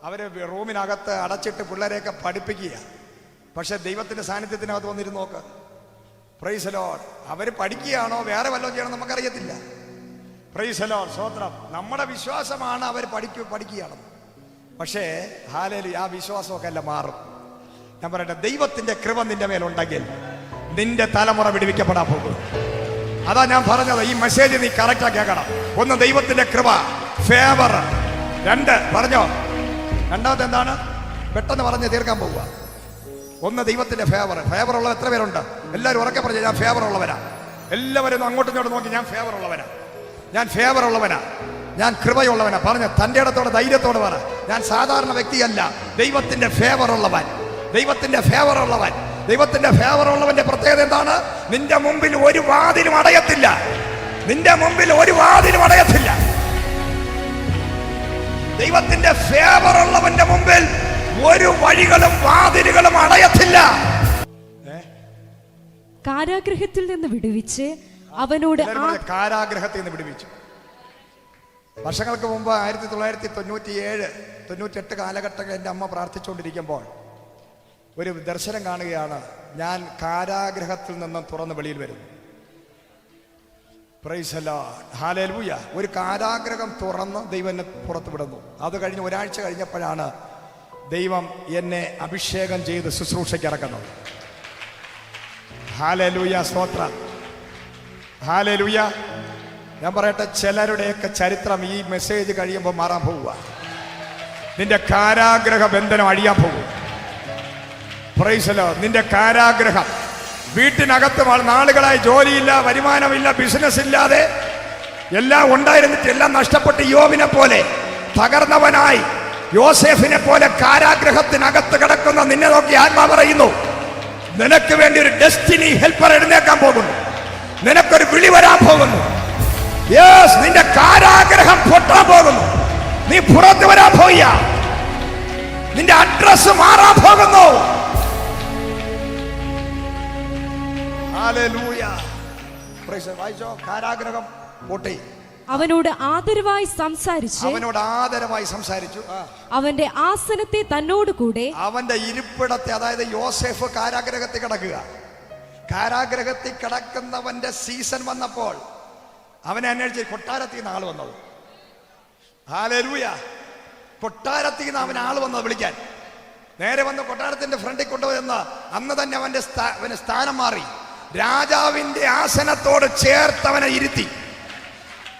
അവര് റൂമിനകത്ത് അടച്ചിട്ട് പിള്ളേരെയൊക്കെ പഠിപ്പിക്കുക. പക്ഷെ ദൈവത്തിന്റെ സാന്നിധ്യത്തിനകത്ത് വന്നിരുന്ന് നോക്ക്. Price the Lord. അവര് പഠിക്കുകയാണോ വേറെ വല്ലതും ചെയ്യണം നമുക്കറിയത്തില്ല. പ്രൈസ് ദി ലോർഡ്, സ്തോത്രം. നമ്മുടെ വിശ്വാസമാണ് അവർ പഠിക്കുകയാണെന്ന്. പക്ഷേ ഹല്ലേലൂയ, ആ വിശ്വാസമൊക്കെ എല്ലാം മാറും. ഞാൻ പറയട്ടെ, ദൈവത്തിന്റെ കൃപ നിന്റെ മേലുണ്ടെങ്കിൽ നിന്റെ തലമുറ വിടുവിക്കപ്പെടാൻ പോകും. അതാ ഞാൻ പറഞ്ഞത്, ഈ മെസ്സേജ് നീ കറക്റ്റാ കേൾക്കണം. 1, ദൈവത്തിന്റെ കൃപ, ഫേവർ. 2 പറഞ്ഞോ, രണ്ടാമത്തെ എന്താണ്? പെട്ടെന്ന് പറഞ്ഞ് തീർക്കാൻ പോവുക. 1, ദൈവത്തിന്റെ ഫേവർ. ഫേവർ ഉള്ള എത്ര പേരുണ്ട്? എല്ലാവരും ഉറക്കെ പറഞ്ഞു, ഞാൻ ഫേവർ ഉള്ളവനാ. എല്ലാവരും അങ്ങോട്ടും ഇങ്ങോട്ടും നോക്കി, ഞാൻ ഫേവർ ഉള്ളവനാ, ഞാൻ ഫേവർ ഉള്ളവനാ, ഞാൻ കൃപയുള്ളവനാ. പറഞ്ഞ് തന്റെ ഇടത്തോടെ ധൈര്യത്തോടെ പറ, ഞാൻ സാധാരണ വ്യക്തിയല്ല, ദൈവത്തിന്റെ ഫേവർ ഉള്ളവൻ, ദൈവത്തിന്റെ ഫേവർ ഉള്ളവൻ. ദൈവത്തിന്റെ ഫേവർ ഉള്ളവന്റെ പ്രത്യേകത എന്താണ്? നിന്റെ മുമ്പിൽ ഒരു വാതിലും അടയത്തില്ല. നിന്റെ മുമ്പിൽ ഒരു വാതിലും അടയത്തില്ല. ദൈവത്തിന്റെ ഫേവർ ഉള്ളവന്റെ മുമ്പിൽ ഒരു വഴികളും വാതിലുകളും അടയത്തില്ല. കാരാഗ്രഹത്തിൽ നിന്ന് വിടുവിച്ച് അവനോട്, കാരാഗ്രഹത്തിൽ നിന്ന് വിടുവിച്ചു. വർഷങ്ങൾക്ക് മുമ്പ് 1997, 98 കാലഘട്ടങ്ങൾ എൻ്റെ അമ്മ പ്രാർത്ഥിച്ചുകൊണ്ടിരിക്കുമ്പോൾ ഒരു ദർശനം കാണുകയാണ്. ഞാൻ കാരാഗ്രഹത്തിൽ നിന്നും തുറന്ന് വെളിയിൽ വരുന്നു. Price the Lord, hallelujah. ഒരു കാരാഗ്രഹം തുറന്ന് ദൈവം എന്നെ പുറത്തു വിടുന്നു. അത് കഴിഞ്ഞ് ഒരാഴ്ച കഴിഞ്ഞപ്പോഴാണ് ദൈവം എന്നെ അഭിഷേകം ചെയ്ത് ശുശ്രൂഷയ്ക്ക് ഇറക്കുന്നത്. ഹല്ലേലൂയ, സ്തോത്രം, ഹല്ലേലൂയ. ഞാൻ പറയട്ടെ, ചിലരുടെയൊക്കെ ചരിത്രം ഈ മെസ്സേജ് കഴിയുമ്പോൾ മാറാൻ പോവുക. നിന്റെ കാരാഗ്രഹ ബന്ധനം അഴിയാൻ പോകും. Price the Lord. നിന്റെ കാരാഗ്രഹം വീട്ടിനകത്ത് നാളുകളായി ജോലിയില്ല, വരുമാനമില്ല, ബിസിനസ് ഇല്ലാതെ എല്ലാം ഉണ്ടായിരുന്നിട്ട് എല്ലാം നഷ്ടപ്പെട്ട് യോബിനെ പോലെ തകർന്നവനായി, യോസേഫിനെ പോലെ കാരാഗ്രഹത്തിനകത്ത് കിടക്കുന്ന നിന്നെ നോക്കി ആത്മാ പറയുന്നു, നിനക്ക് വേണ്ടി ഒരു ഡെസ്റ്റിനി ഹെൽപ്പർ എഴുന്നേക്കാൻ പോകുന്നു, നിനക്കൊരു വിളി വരാൻ പോകുന്നു. യെസ്, നിന്റെ കാരാഗ്രഹം പൊട്ടാൻ പോകുന്നു. നീ പുറത്തു വരാൻ പോയ, നിന്റെ അഡ്രസ് മാറാൻ പോകുന്നു. ഹല്ലേലൂയ. Praise the Lord. വായിച്ചോ, കാരാഗ്രഹം പൊട്ടി. അവനോട് ആദരവായി സംസാരിച്ചു. അവന്റെ ആസനത്തെ തന്നോട് കൂടെ, അവന്റെ ഇരിപ്പിടത്തെ, അതായത് യോസേഫ് കാരാഗ്രഹത്തിൽ കിടക്കുക. കാരാഗ്രഹത്തിൽ കിടക്കുന്നവന്റെ സീസൺ വന്നപ്പോൾ അവനെ അന്വേഷിച്ച് കൊട്ടാരത്തിൽ നിന്ന് ആള് വന്നത്. ഹല്ലേലൂയ. കൊട്ടാരത്തിൽ നിന്ന് അവൻ ആള് വന്നത് വിളിക്കാൻ. നേരെ വന്ന് കൊട്ടാരത്തിന്റെ ഫ്രണ്ടിൽ കൊണ്ടുവന്ന് അന്ന് തന്നെ അവന്റെ സ്ഥാനം മാറി. രാജാവിന്റെ ആസനത്തോട് ചേർത്തവനെ ഇരുത്തി.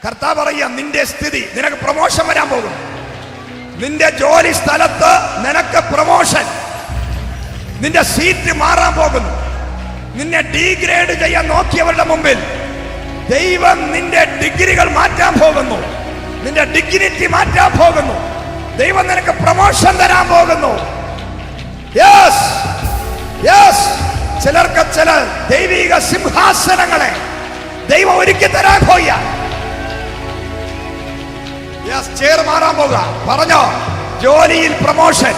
കർത്താവ് പറയുക, നിന്റെ സ്ഥിതി, നിനക്ക് പ്രമോഷൻ വരാൻ പോകും. നിന്റെ ജോലി സ്ഥലത്ത് നിനക്ക് പ്രമോഷൻ, നിന്റെ സീറ്റ് മാറാൻ പോകുന്നു. നിന്നെ ഡീഗ്രേഡ് ചെയ്യാൻ നോക്കിയവരുടെ മുമ്പിൽ ദൈവം നിന്റെ ഡിഗ്രികൾ മാറ്റാൻ പോകുന്നു. നിന്റെ ഡിഗ്നിറ്റി മാറ്റാൻ പോകുന്നു. ദൈവം നിനക്ക് പ്രമോഷൻ തരാൻ പോകുന്നു. Yes, yes. ചിലർക്ക് ചില ദൈവിക സിംഹാസനങ്ങളെ ദൈവം ഒരുക്കി തരാൻ പോയ, ചേർ മാറാൻ പോകുക. പറഞ്ഞോ, ജോലിയിൽ പ്രമോഷൻ,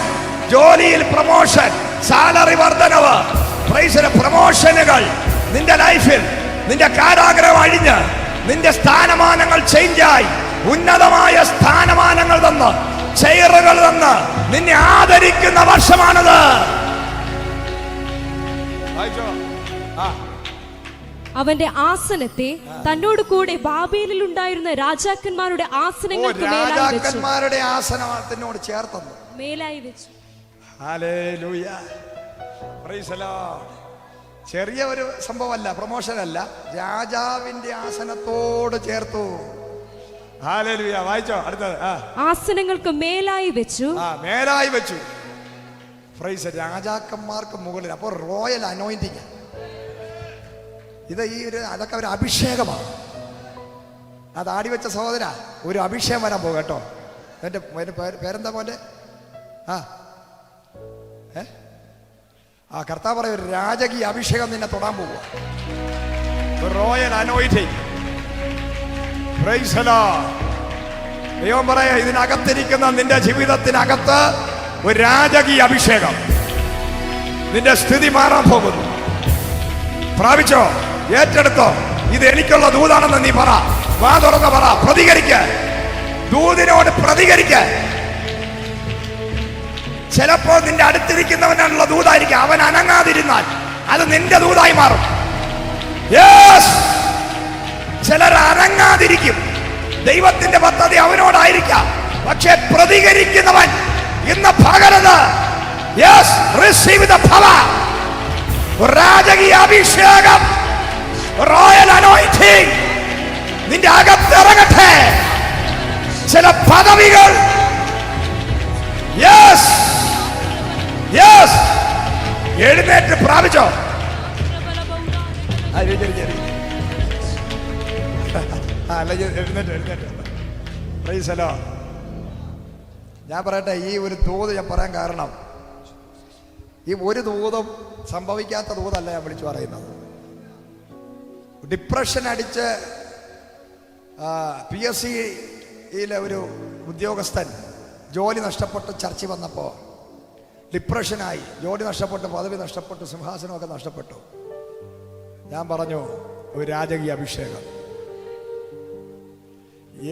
ജോലിയിൽ പ്രമോഷൻ, സാലറി വർധനവ്, പ്രമോഷനുകൾ നിന്റെ ലൈഫിൽ. നിന്റെ കാരാഗ്രഹം അഴിഞ്ഞ് നിന്റെ സ്ഥാനമാനങ്ങൾ ചേഞ്ചായി ഉന്നതമായ സ്ഥാനമാനങ്ങൾ തന്ന്, ചെയറുകൾ തന്ന് നിന്നെ ആദരിക്കുന്ന വർഷമാണത്. അവന്റെ ആസനത്തെ തന്നോട് കൂടെ ബാബേലിൽ ഉണ്ടായിരുന്ന രാജാക്കന്മാരുടെ ആസനങ്ങൾക്ക് ആസനത്തിനോട് ചേർത്തന്നു, മേലായി വെച്ചു. ഹല്ലേലൂയ. Praise the Lord. ചെറിയ ഒരു സംഭവമല്ല, പ്രൊമോഷൻ അല്ല, രാജാവിന്റെ ആസനത്തോട് ചേർത്തു. ഹല്ലേലൂയ. വായിച്ചോ അടുത്തത്. ആസനങ്ങൾക്ക് മേലായി വെച്ചു. മേലായി വെച്ചു. പ്രൈസ്. രാജാക്കന്മാർക്ക് മുകളിൽ. അപ്പോൾ റോയൽ അനോയിന്റിങ്. ഇത് അതൊക്കെ ഒരു അഭിഷേകമാണ്. അത് ആടി വെച്ച സഹോദര, ഒരു അഭിഷേകം വരാൻ പോകും കേട്ടോ. എന്റെ പേരെന്താ മോന്റെ? കർത്താവ് പറയും, ഒരു രാജകീയ അഭിഷേകം നിന്നെ തൊടാൻ പോവുക. Royal anointing. Price the Lord. ദൈവം പറയാ, ഇതിനകത്തിരിക്കുന്ന നിന്റെ ജീവിതത്തിനകത്ത് ഒരു രാജകീയ അഭിഷേകം. നിന്റെ സ്ഥിതി മാറാൻ പോകുന്നു. പ്രാപിച്ചോ, ഏറ്റെടുത്തോ. ഇത് എനിക്കുള്ള ദൂതാണെന്ന് നീ പറ. വാ തുറന്ന് പറ. പ്രതികരിക്ക, ദൂതിനോട് പ്രതികരിക്ക. ചിലപ്പോ നിന്റെ അടുത്തിരിക്കുന്നവനുള്ള ദൂതായിരിക്കും. അവൻ അനങ്ങാതിരുന്നാൽ അത് നിന്റെ ദൂതായി മാറും. യെസ്. ചിലർ അനങ്ങാതിരിക്കും. ദൈവത്തിന്റെ പദ്ധതി അവനോടായിരിക്കാം. പക്ഷെ പ്രതികരിക്കുന്നവൻ ഇന്ന് പകരുത്. Yes, receive the power. രാജകീയ അഭിഷേകം, റോയൽ അനോയിന്റിങ് നിന്റെ അകത്തിറങ്ങട്ടെ. ചില പദവികൾ, യെസ് യെസ്, എഴുന്നേറ്റ് പ്രാപിച്ചോ. ഞാൻ പറയട്ടെ, ഈ ഒരു ദൂത് ഞാൻ പറയാൻ കാരണം, ഈ ഒരു ദൂതും സംഭവിക്കാത്ത ദൂതല്ല ഞാൻ വിളിച്ചു പറയുന്നത്. ഡിപ്രഷൻ അടിച്ച് PSCയിലെ ഒരു ഉദ്യോഗസ്ഥൻ ജോലി നഷ്ടപ്പെട്ട് ചർച്ച വന്നപ്പോൾ ഡിപ്രഷനായി. ജോലി നഷ്ടപ്പെട്ടു, പദവി നഷ്ടപ്പെട്ടു, സിംഹാസനമൊക്കെ നഷ്ടപ്പെട്ടു. ഞാൻ പറഞ്ഞു, ഒരു രാജകീയ അഭിഷേകം.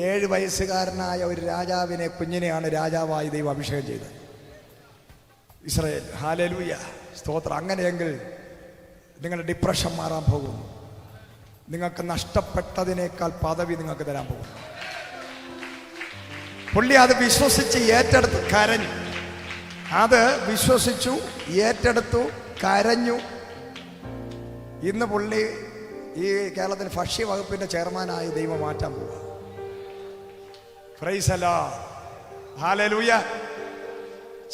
7 വയസ്സുകാരനായ ഒരു രാജാവിനെ, കുഞ്ഞിനെയാണ് രാജാവായി ദൈവം അഭിഷേകം ചെയ്തത്, ഇസ്രായേൽ. ഹല്ലേലൂയ, സ്തോത്രം. അങ്ങനെയെങ്കിൽ നിങ്ങളുടെ ഡിപ്രഷൻ മാറാൻ പോകുന്നു. നിങ്ങൾക്ക് നഷ്ടപ്പെട്ടതിനേക്കാൾ പദവി നിങ്ങൾക്ക് തരാൻ പോകുന്നു. പുള്ളി അത് വിശ്വസിച്ച് ഏറ്റെടുത്ത് കരഞ്ഞു. അത് വിശ്വസിച്ചു, ഏറ്റെടുത്തു, കരഞ്ഞു. ഇന്ന് പുള്ളി ഈ കേരളത്തിൽ ഭക്ഷ്യ വകുപ്പിന്റെ ചെയർമാനായി ദൈവം മാറ്റാൻ പോവുക. Price the Lord. ഹല്ലേലൂയ.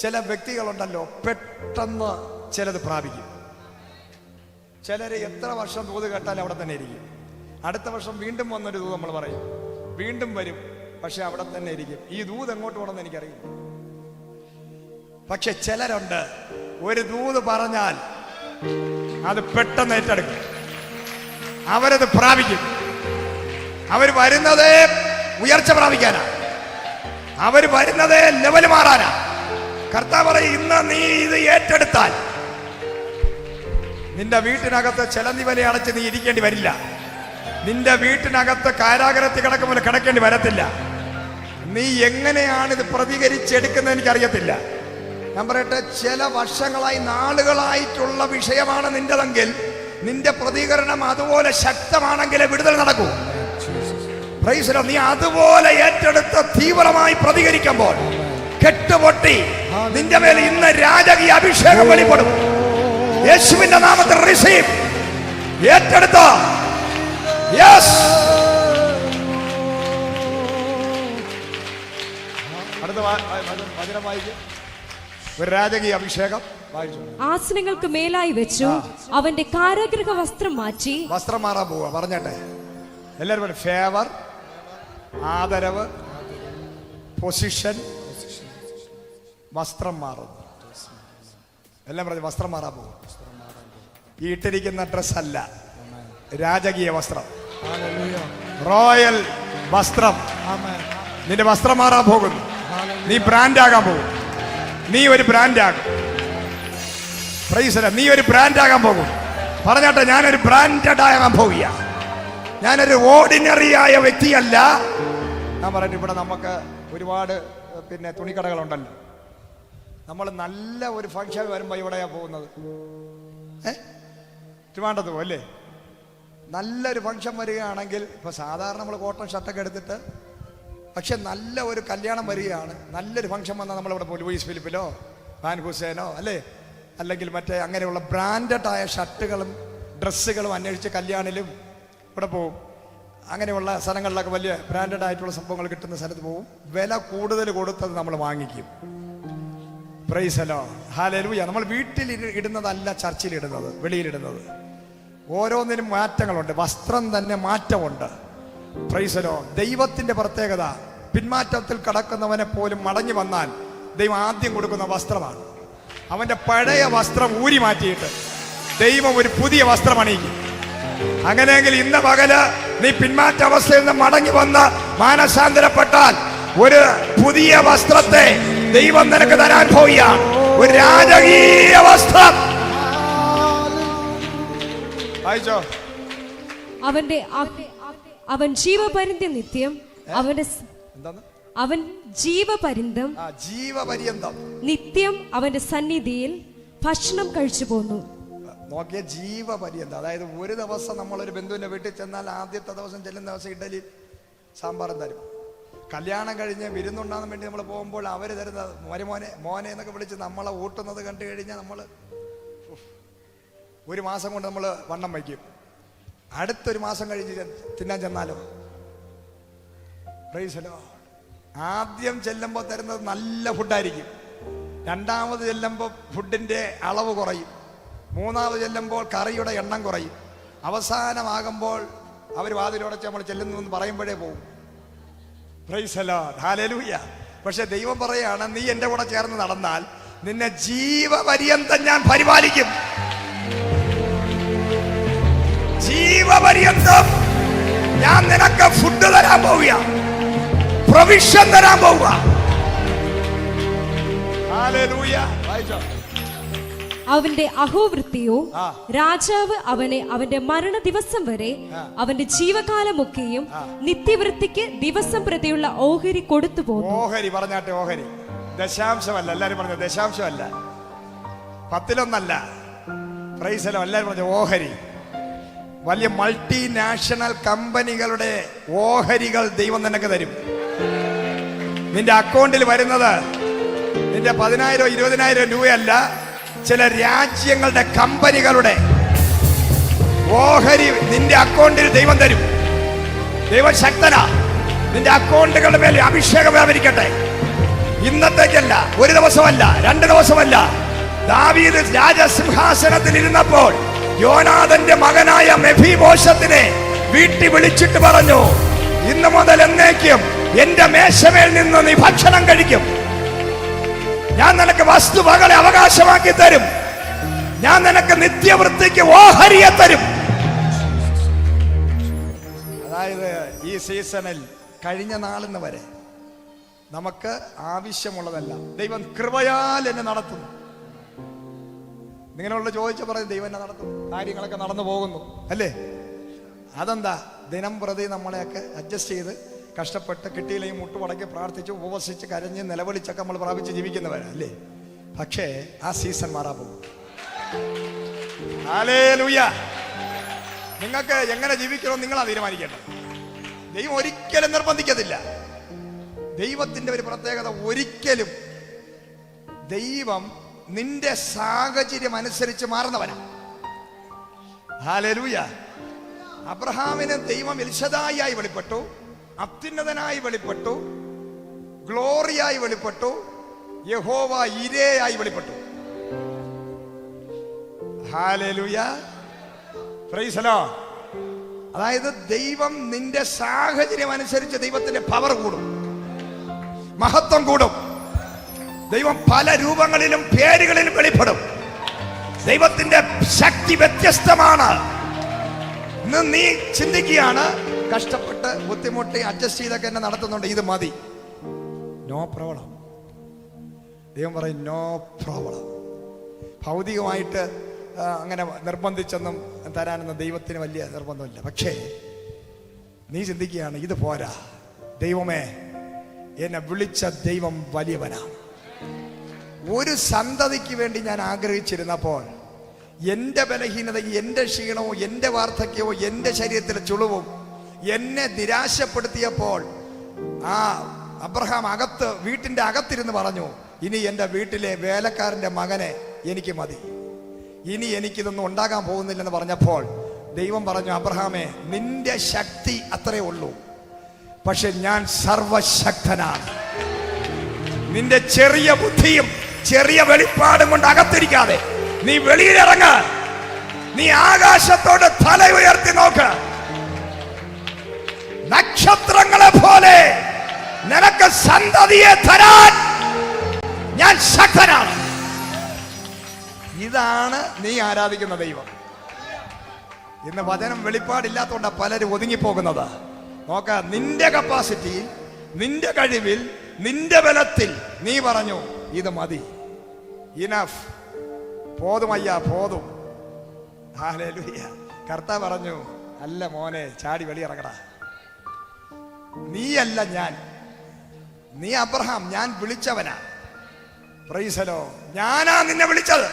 ചില വ്യക്തികളുണ്ടല്ലോ, പെട്ടെന്ന് ചിലത് പ്രാപിക്കും. ചിലര് എത്ര വർഷം ദൂത് കേട്ടാൽ അവിടെ തന്നെ ഇരിക്കും. അടുത്ത വർഷം വീണ്ടും വന്നൊരു ദൂത് നമ്മൾ പറയും, വീണ്ടും വരും, പക്ഷെ അവിടെ തന്നെ ഇരിക്കും. ഈ ദൂത് എങ്ങോട്ട് പോകണമെന്ന് എനിക്കറിയില്ല. പക്ഷെ ചിലരുണ്ട്, ഒരു ദൂത് പറഞ്ഞാൽ അത് പെട്ടെന്ന് ഏറ്റെടുക്കും, അവരത് പ്രാപിക്കും. അവർ വരുന്നത് ഉയർച്ച പ്രാപിക്കാനാ, അവർ വരുന്നത് ലെവൽ മാറാനാ. കർത്താവ് പറയും, ഇന്ന് നീ ഇത് ഏറ്റെടുത്താൽ നിന്റെ വീട്ടിനകത്ത് ചിലന്തി വല അടച്ച് നീ ഇരിക്കേണ്ടി വരില്ല. നിന്റെ വീട്ടിനകത്ത് കാരാഗ്രഹത്തിൽ കിടക്കുമ്പോൾ കിടക്കേണ്ടി വരത്തില്ല. നീ എങ്ങനെയാണ് ഇത് പ്രതികരിച്ചെടുക്കുന്നത് എനിക്കറിയത്തില്ല. ഞാൻ പറയട്ടെ, ചില വർഷങ്ങളായി നാളുകളായിട്ടുള്ള വിഷയമാണ് നിന്റെതെങ്കിൽ നിന്റെ പ്രതികരണം അതുപോലെ ശക്തമാണെങ്കിലേ വിടുതൽ നടക്കൂ. Price the Lord. നീ അതുപോലെ ഏറ്റെടുത്ത് തീവ്രമായി പ്രതികരിക്കുമ്പോൾ കെട്ടുപൊട്ടി നിന്റെ മേൽ ഇന്ന് രാജകീയ അഭിഷേകം വെളിപ്പെടും. യേശുവിന്റെ നാമത്തിൽ റിസീവ്, ഏറ്റെടുത്തോ. യെസ്. അടുത്ത വചനം വായിക്കും. ഒരു രാജകീയ അഭിഷേകം വായിച്ചു. ആസനങ്ങൾക്ക് മേലായി വെച്ചു അവന്റെ കാരാഗ്രഹ വസ്ത്രം മാറ്റി. വസ്ത്രം മാറാൻ പോവാ. പറഞ്ഞട്ടെ എല്ലാവരും പറയും, ഫേവർ, ആദരവ്, പൊസിഷൻ, വസ്ത്രം മാറും. എല്ലാം പറഞ്ഞു വസ്ത്രം മാറാൻ പോകും. ഈ ഇട്ടിരിക്കുന്ന ഡ്രസ് അല്ല, രാജകീയ വസ്ത്രം, റോയൽ വസ്ത്രം. നിന്റെ വസ്ത്രം മാറാൻ പോകുന്നു. നീ ബ്രാൻഡാകാൻ പോകും. നീ ഒരു ബ്രാൻഡാകും. Price the Lord. നീ ഒരു ബ്രാൻഡാകാൻ പോകും. പറഞ്ഞാട്ടെ, ഞാനൊരു ബ്രാൻഡഡ് ആകാൻ പോവുക. ഞാനൊരു ഓർഡിനറി ആയ വ്യക്തിയല്ല. ഞാൻ പറഞ്ഞു, ഇവിടെ നമുക്ക് ഒരുപാട് തുണിക്കടകളുണ്ടല്ലോ. നമ്മൾ നല്ല ഒരു ഫംഗ്ഷൻ വരുമ്പോൾ എവിടെയാ പോകുന്നത്? ട്രിവാൻഡ്രത്ത് പോകും അല്ലേ? നല്ലൊരു ഫംഗ്ഷൻ വരികയാണെങ്കിൽ ഇപ്പൊ സാധാരണ നമ്മൾ കോട്ടൺ ഷർട്ടൊക്കെ എടുത്തിട്ട്, പക്ഷെ നല്ല ഒരു കല്യാണം വരികയാണ്, നല്ലൊരു ഫംഗ്ഷൻ വന്നാൽ നമ്മളിവിടെ പോകും. ലൂയിസ് ഫിലിപ്പിലോ വാൻ ഹുസൈനോ അല്ലേ, അല്ലെങ്കിൽ മറ്റേ അങ്ങനെയുള്ള ബ്രാൻഡഡ് ആയ ഷർട്ടുകളും ഡ്രസ്സുകളും അന്വേഷിച്ച് കല്യാണിലും ഇവിടെ പോവും. അങ്ങനെയുള്ള സ്ഥലങ്ങളിലൊക്കെ വലിയ ബ്രാൻഡഡ് ആയിട്ടുള്ള സംഭവങ്ങൾ കിട്ടുന്ന സ്ഥലത്ത് പോവും. വില കൂടുതൽ കൊടുത്തത് നമ്മൾ വാങ്ങിക്കും. Price the Lord. ഹല്ലേലൂയ. നമ്മൾ വീട്ടിൽ ഇടുന്നതല്ല ചർച്ചിൽ ഇടുന്നത്, വെളിയിലിടുന്നത്. ഓരോന്നിനും മാറ്റങ്ങളുണ്ട്. വസ്ത്രം തന്നെ മാറ്റമുണ്ട്. Price the Lord. ദൈവത്തിന്റെ പ്രത്യേകത, പിന്മാറ്റത്തിൽ കടക്കുന്നവനെ പോലും മടങ്ങി വന്നാൽ ദൈവം ആദ്യം കൊടുക്കുന്ന വസ്ത്രമാണ്. അവന്റെ പഴയ വസ്ത്രം ഊരി മാറ്റിയിട്ട് ദൈവം ഒരു പുതിയ വസ്ത്രം അണിയിക്കും. അങ്ങനെയെങ്കിൽ ഇന്ന് പകല് നീ പിന്മാറ്റ അവസ്ഥയിൽ നിന്ന് മടങ്ങി വന്ന് മാനസാന്തരപ്പെട്ടാൽ ഒരു പുതിയ വസ്ത്രത്തെ ദൈവം നിനക്ക് തരാൻ പോവുകയാണ്. ഒരു രാജകീയ വസ്ത്രം. അവൻ ജീവപര്യന്തം നിത്യം അവൻ ജീവപര്യന്തം നിത്യം അവന്റെ സന്നിധിയിൽ ഭക്ഷണം കഴിച്ചു പോന്നു. നോക്കിയ ജീവപര്യന്തം, അതായത് ഒരു ദിവസം നമ്മളൊരു ബന്ധുവിന്റെ വീട്ടിൽ ചെന്നാൽ ആദ്യത്തെ ദിവസം ചെല്ലുന്ന ദിവസം ഇഡലി സാമ്പാറും തരും. കല്യാണം കഴിഞ്ഞ് വിരുന്നുണ്ടാകാൻ വേണ്ടി നമ്മൾ പോകുമ്പോൾ അവർ തരുന്ന മരുമോനെ മോനെ എന്നൊക്കെ വിളിച്ച് നമ്മളെ ഊട്ടുന്നത് കണ്ടു കഴിഞ്ഞാൽ നമ്മൾ ഒരു മാസം കൊണ്ട് നമ്മൾ വണ്ണം വയ്ക്കും. അടുത്തൊരു മാസം കഴിഞ്ഞ് തിന്നാൻ ചെന്നാലോ? Price the Lord. ആദ്യം ചെല്ലുമ്പോൾ തരുന്നത് നല്ല ഫുഡായിരിക്കും. രണ്ടാമത് ചെല്ലുമ്പോൾ ഫുഡിന്റെ അളവ് കുറയും. മൂന്നാമത് ചെല്ലുമ്പോൾ കറിയുടെ എണ്ണം കുറയും. അവസാനമാകുമ്പോൾ അവർ വാതിലോടച്ച് നമ്മൾ ചെല്ലുന്നു എന്ന് പറയുമ്പോഴേ പോകും. Price the Lord. ഹല്ലേലൂയ. പക്ഷെ ദൈവം പറയാണ്, നീ എന്റെ കൂടെ ചേർന്ന് നടന്നാൽ നിന്നെ ജീവപര്യന്തം ഞാൻ പരിപാലിക്കും. ജീവപര്യന്തം ഞാൻ നിനക്ക് ഫുഡ് തരാൻ പോവുക, പ്രൊവിഷൻ തരാൻ പോവുക. ഹല്ലേലൂയ. അവന്റെ അഹോവൃത്തിയോ രാജാവ് അവനെ അവന്റെ മരണ ദിവസം വരെ അവന്റെ ജീവകാലമൊക്കെയും നിത്യവൃത്തിക്ക് ദിവസം പ്രതിയുള്ള ഓഹരി കൊടുത്തു പോകുന്നു. ഓഹരി പറഞ്ഞാട്ടെ, ഓഹരി ദശാംശമല്ല. എല്ലാരും പറഞ്ഞ ദശാംശമല്ല, 10-1 പ്രൈസ് ദി ലോർഡ്. എല്ലാരും പറഞ്ഞ ഓഹരി. വലിയ മൾട്ടിനാഷണൽ കമ്പനികളുടെ ഓഹരികൾ ദൈവം നിനക്ക് തരും. നിന്റെ അക്കൗണ്ടിൽ വരുന്നത് നിന്റെ 10,000-20,000 രൂപയല്ല, ചില രാജ്യങ്ങളുടെ കമ്പനികളുടെ ഓഹരി നിന്റെ അക്കൗണ്ടിൽ ദൈവം തരും. ദൈവം ശക്തനാ. നിന്റെ അക്കൗണ്ടുകളുടെ മേൽ അഭിഷേകം വ്യാപരിക്കട്ടെ. ഇന്നത്തേക്കല്ല, ഒരു ദിവസമല്ല, 2 ദിവസമല്ല, ദാവീദ് രാജസിംഹാസനത്തിൽ ഇരുന്നപ്പോൾ യോനാഥന്റെ മകനായ മെഫീബോശത്തിനെ വീട്ടിൽ വിളിച്ചിട്ട് പറഞ്ഞു, ഇന്നു മുതൽ എന്നേക്കും എന്റെ മേശമേൽ നിന്ന് നീ ഭക്ഷണം കഴിക്കും. ഞാൻ നിനക്ക് വസ്തുവകളെ അവകാശമാക്കി തരും. ഞാൻ നിനക്ക് നിത്യവൃത്തിക്ക് ഓഹരിയെ തരും. അതായത് ഈ സീസണിൽ കഴിഞ്ഞ നാളിന്ന് വരെ നമുക്ക് ആവശ്യമുള്ളതല്ല ദൈവം കൃപയാൽ എന്നെ നടത്തുന്നു. നിങ്ങളോട് ചോദിച്ച പറയും ദൈവം എന്നെ നടത്തും, കാര്യങ്ങളൊക്കെ നടന്നു പോകുന്നു അല്ലേ? അതെന്താ? ദിനം പ്രതി നമ്മളെയൊക്കെ അഡ്ജസ്റ്റ് ചെയ്ത് കഷ്ടപ്പെട്ട് കിട്ടിയില്ലെങ്കിൽ മുട്ടുമടക്കി പ്രാർത്ഥിച്ച് ഉപവസിച്ച് കരഞ്ഞ് നിലവിളിച്ചൊക്കെ നമ്മൾ പ്രാപിച്ച് ജീവിക്കുന്നവരാ അല്ലേ? പക്ഷേ ആ സീസൺ മാറാൻ പോകും. ഹല്ലേലൂയ. നിങ്ങൾക്ക് എങ്ങനെ ജീവിക്കണമെന്ന് നിങ്ങളാ തീരുമാനിക്കേണ്ടത്. ദൈവം ഒരിക്കലും നിർബന്ധിക്കത്തില്ല. ദൈവത്തിന്റെ ഒരു പ്രത്യേകത, ഒരിക്കലും ദൈവം നിന്റെ സാഹചര്യം അനുസരിച്ച് മാറുന്നവനാ. ഹല്ലേലൂയ. അബ്രഹാമിന് ദൈവം എൽശദായി വെളിപ്പെട്ടു, അത്യുന്നതനായി വെളിപ്പെട്ടു, ഗ്ലോറിയായി വെളിപ്പെട്ടു, യഹോവ ഇരേയായി വെളിപ്പെട്ടു. ഹല്ലേലൂയ. Praise the Lord. അതായത് ദൈവം നിന്റെ സാഹചര്യം അനുസരിച്ച് ദൈവത്തിന്റെ പവർ കൂടും, മഹത്വം കൂടും. ദൈവം പല രൂപങ്ങളിലും പേരുകളിലും വെളിപ്പെടും. ദൈവത്തിന്റെ ശക്തി വ്യത്യസ്തമാണ്. ഇന്ന് നീ ചിന്തിക്കുകയാണ്, കഷ്ടപ്പെട്ട് ബുദ്ധിമുട്ടി അഡ്ജസ്റ്റ് ചെയ്തൊക്കെ എന്നെ നടത്തുന്നുണ്ട്, ഇത് മതി. No problem. ദൈവം പറയും നോ പ്രോബ്ലം. ഭൗതികമായിട്ട് അങ്ങനെ നിർബന്ധിച്ചൊന്നും തരാനൊന്നും ദൈവത്തിന് വലിയ നിർബന്ധമില്ല. പക്ഷേ നീ ചിന്തിക്കുകയാണ്, ഇത് പോരാ, ദൈവമേ എന്നെ വിളിച്ച ദൈവം വലിയവനാണ്. ഒരു സന്തതിക്ക് വേണ്ടി ഞാൻ ആഗ്രഹിച്ചിരുന്നപ്പോൾ എൻ്റെ ബലഹീനതയും എൻ്റെ ക്ഷീണവും എൻ്റെ വാർദ്ധക്യവും എൻ്റെ ശരീരത്തിലെ ചുളിവും എന്നെ നിരാശപ്പെടുത്തിയപ്പോൾ ആ അബ്രഹാം വീട്ടിൻ്റെ അകത്തിരുന്ന് പറഞ്ഞു, ഇനി എൻ്റെ വീട്ടിലെ വേലക്കാരൻ്റെ മകനെ എനിക്ക് മതി, ഇനി എനിക്കിതൊന്നും ഉണ്ടാകാൻ പോകുന്നില്ലെന്ന് പറഞ്ഞപ്പോൾ ദൈവം പറഞ്ഞു, അബ്രഹാമേ നിന്റെ ശക്തി അത്രേ ഉള്ളൂ, പക്ഷെ ഞാൻ സർവശക്തനാണ്. നിന്റെ ചെറിയ ബുദ്ധിയും ചെറിയ വെളിപ്പാടും കൊണ്ട് അകത്തിരിക്കാതെ നീ വെളിയിലിറങ്ങ. നീ ആകാശത്തോട് തല ഉയർത്തി നോക്ക്. നക്ഷത്രങ്ങളെ പോലെ നിനക്ക് സന്തതിയെ തരാൻ ഞാൻ ശക്തനാണ്. ഇതാണ് നീ ആരാധിക്കുന്ന ദൈവം. ഇന്ന് വചനം വെളിപ്പാടില്ലാത്തതുകൊണ്ടാണ് പലരും ഒതുങ്ങിപ്പോകുന്നത്. നോക്ക, നിന്റെ കപ്പാസിറ്റിയിൽ, നിന്റെ കഴിവിൽ, നിന്റെ ബലത്തിൽ നീ പറഞ്ഞു ഇത് മതി, ഇനഫ്, പോതുമയ്യ പോതും. ഹല്ലേലൂയ. കർത്താവ് പറഞ്ഞു, അല്ല മോനെ, ചാടി വെളിയിറങ്ങടാ. നീയല്ല ഞാൻ, നീ അബ്രഹാം, ഞാൻ വിളിച്ചവനാ. Price the Lord. ഞാനാ നിന്നെ വിളിച്ചത്.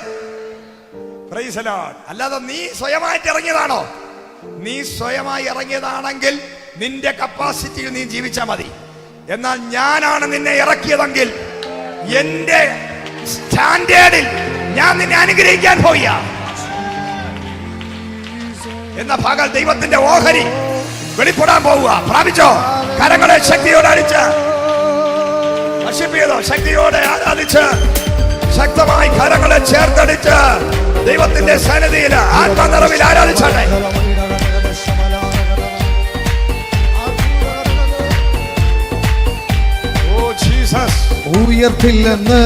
Price the Lord. അല്ലാതെ നീ സ്വയമായിട്ട് ഇറങ്ങിയതാണോ? നീ സ്വയമായി ഇറങ്ങിയതാണെങ്കിൽ നിന്റെ കപ്പാസിറ്റിയിൽ നീ ജീവിച്ചാൽ മതി. എന്നാൽ ഞാനാണ് നിന്നെ ഇറക്കിയതെങ്കിൽ എന്റെ സ്റ്റാൻഡേർഡിൽ ഞാൻ നിന്നെ അനുഗ്രഹിക്കാൻ പോയ എന്ന പകൽ ദൈവത്തിന്റെ ഓഹരി വെളിപ്പെടാൻ പോവുക. പ്രാപിച്ചോ? കരങ്ങളെ ശക്തിയോടെ അടിച്ച് നശിപ്പിയതോ, ശക്തിയോടെ ആരാധിച്ച് ശക്തമായി കരങ്ങളെ ചേർത്തടിച്ച് ദൈവത്തിന്റെ സന്നിധിയിൽ ആത്മനിറവിൽ ആരാധിച്ചാട്ടെ. ഉയർത്തില്ലെന്ന്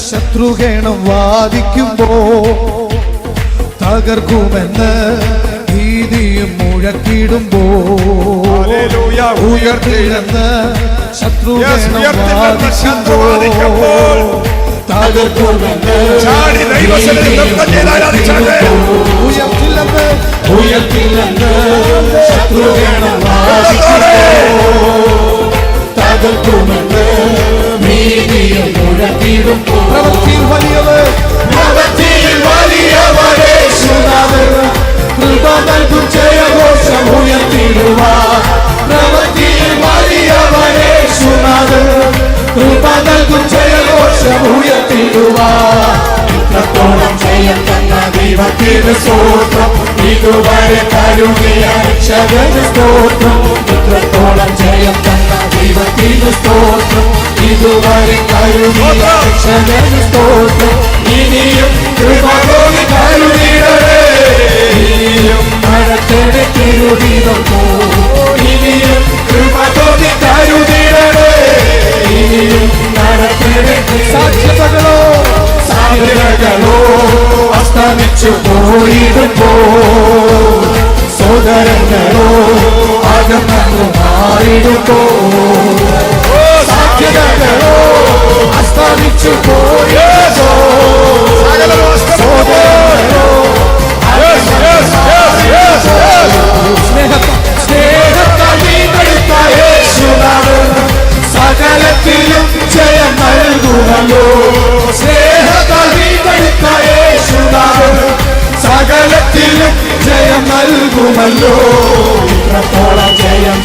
ശത്രുഗണം വാദിക്കുമ്പോ തകർക്കുമെന്ന് ഭീതിയും മുഴക്കിടുമ്പോ ഉയർത്തില്ലെന്ന് ശത്രുഗണം വാദിക്കുമ്പോ തകർക്കുമെന്ന് ഉയർത്തില്ലെന്ന് ശത്രുഗണം വാദിക്കുമ്പോ തകർക്കുമെന്ന് ഭീതിയും മുഴക്കിടുമ്പോ പ്രവൃത്തിയിൽ വലിയവരെ കൃപ നൽകും ജയഘോഷം ഉയർത്തിടുവാൻ. പ്രവൃത്തിയിൽ വലിയവരെ കൃപ നൽകും ജയഘോഷം ഉയർത്തിടുവാൻ. ഇത്രത്തോളം ജയം തന്ന ദൈവത്തിന് സ്തോത്രം, ഇതുവരെ കരുതിയ രക്ഷകന് സ്തോത്രം. ഇത്രത്തോളം ജയം തന്ന ദൈവത്തിന് സ്തോത്രം, ഇതുവരെ കരുതിയ രക്ഷകന് സ്തോത്രം. ഇനിയും കൃപ തോന്നി കരുതിയിടണേ. ഇനിയും നടത്തണേ തിരുഹിതം പോ. ഇനിയും കൃപ തോന്നി കരുതിയിടണേ. ഇനിയും നടത്തണേ സാധ്യതകളോ സാധ്യതകളോ അസ്തമിച്ചു പോയിടുമ്പോ സോദരങ്ങളോ അകന്നു മാറിടുമ്പോ സാധ്യതകളോ അസ്തമിച്ചു പോയിടുമ്പോ സോദരങ്ങളോ സ്നേഹത്താൽ വീണ്ടെടുത്ത യേശുനാഥൻ സകലത്തിലും ജയം നൽകുമല്ലോ. സ്നേഹത്താൽ വീണ്ടെടുത്ത യേശുനാഥൻ സകലത്തിലും ജയം നൽകുമല്ലോ. ഇത്രത്തോളം ജയം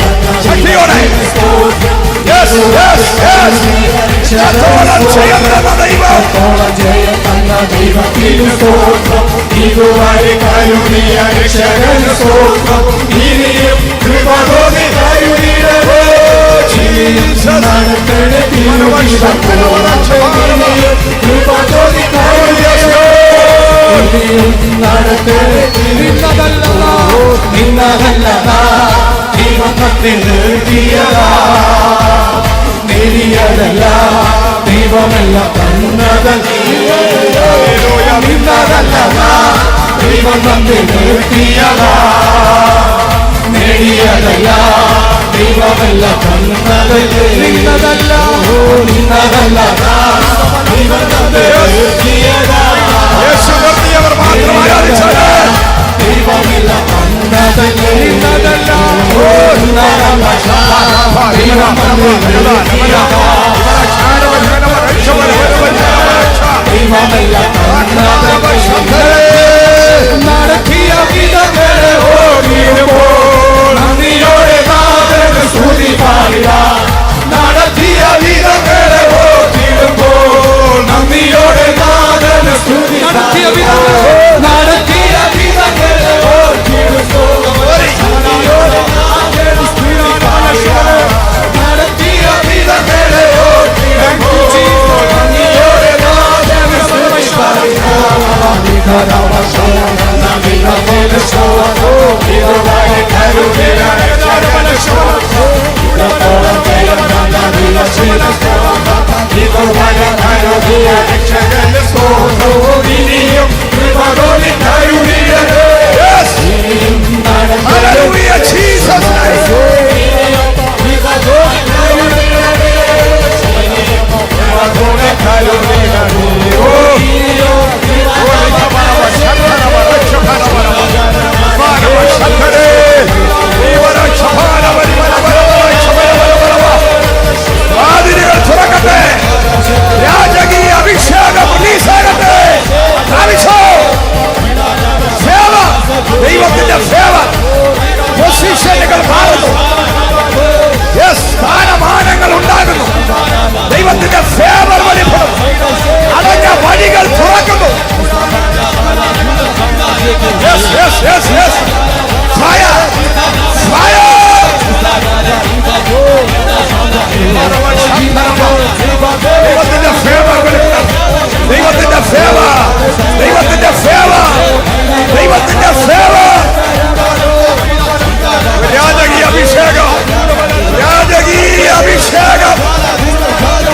ജയം തന്ന ദൈവത്തിനു സ്തോത്രം. ഇതുവരെ കരുതിയ രക്ഷകന് സ്തോത്രം. ഇനിയും കൃപ തോന്നി കരുതിയിടണേ. നടത്തണേ തിരുഹിതം പോ. ഇനിയും കൃപ തോന്നി കരുതിയിടണേ. നടത്തണേ നിന്നതല്ലതാ ദൈവം നമ്മെ നിർത്തിയതാ. നേടിയതല്ല ദൈവമെല്ലാം തന്നതല്ല. നിന്നതല്ലതാ ദൈവം നമ്മെ നിർത്തിയതാ. നേടിയതല്ല ദൈവമെല്ലാം തന്നതല്ല. നിന്നതല്ല നിന്നതല്ലതാ ദൈവം നമ്മെ നിർത്തിയതാ. യേശു നിർത്തിയവർ മാത്രം ആരാധിച്ചാണ്. ദൈവമെല്ലാം തന്നതല്ല. നിന്നതല്ല ദൈവം നമ്മെ നിർത്തിയതാ. ദൈവമെല്ലാം തന്നതല്ല. നടത്തിയ വിധങ്ങളെ ഓടിയുമ്പോൾ നന്ദിയോടെ നാഥന് സ്തുതി പാടിടാം. നടത്തിയ വിധങ്ങളെ ഓടിയുമ്പോൾ നന്ദിയോടെ നാഥന് സ്തുതി പാടിടാം. നടത്തിയ വിധങ്ങളെ ഓടിയുമ്പോൾ നന്ദിയോടെ നാഥന് സ്തുതി പാടിടാം. നടത്തിയ വിധങ്ങളെ ഓടിയുമ്പോൾ നന്ദിയോടെ നാഥന് സ്തുതി പാടിടാം. രാജകീയ അഭിഷേകം റിലീസാകട്ടെ. ദൈവത്തിന്റെ ഫേവർ പൊസിഷനുകൾ മാറുന്നു. സ്ഥാനമാനങ്ങൾ ഉണ്ടാകുന്നു. ദൈവത്തിന്റെ ഫേവർ വെളിപ്പെടുന്നു. അടഞ്ഞ വഴികൾ തുറക്കുന്നു. ഫയർ ഫയർ ദൈവത്തിന്റെ ഫേവർ വെളിപ്പെടുന്നു. ദൈവത്തിന്റെ ഫേവർ ദൈവത്തിന്റെ ഫേവർ ദൈവത്തിന്റെ ഫേവർ. രാജകീയ അഭിഷേകം രാജകീയ അഭിഷേകം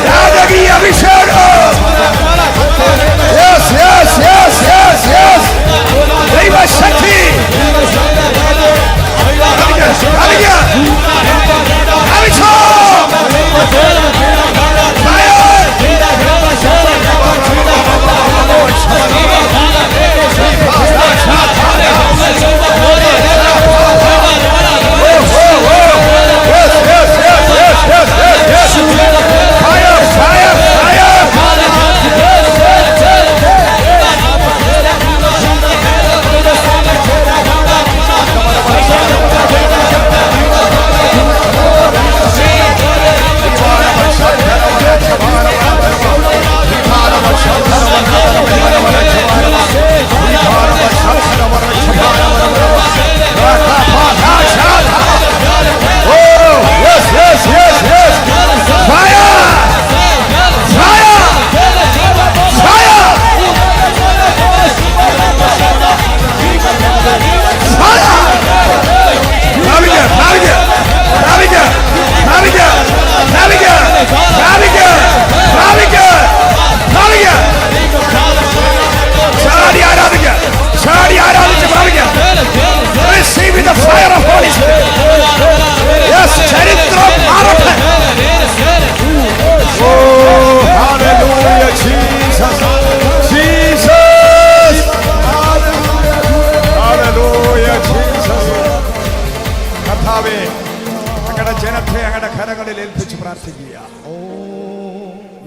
രാജകീയ അഭിഷേകം. ദൈവശക്തി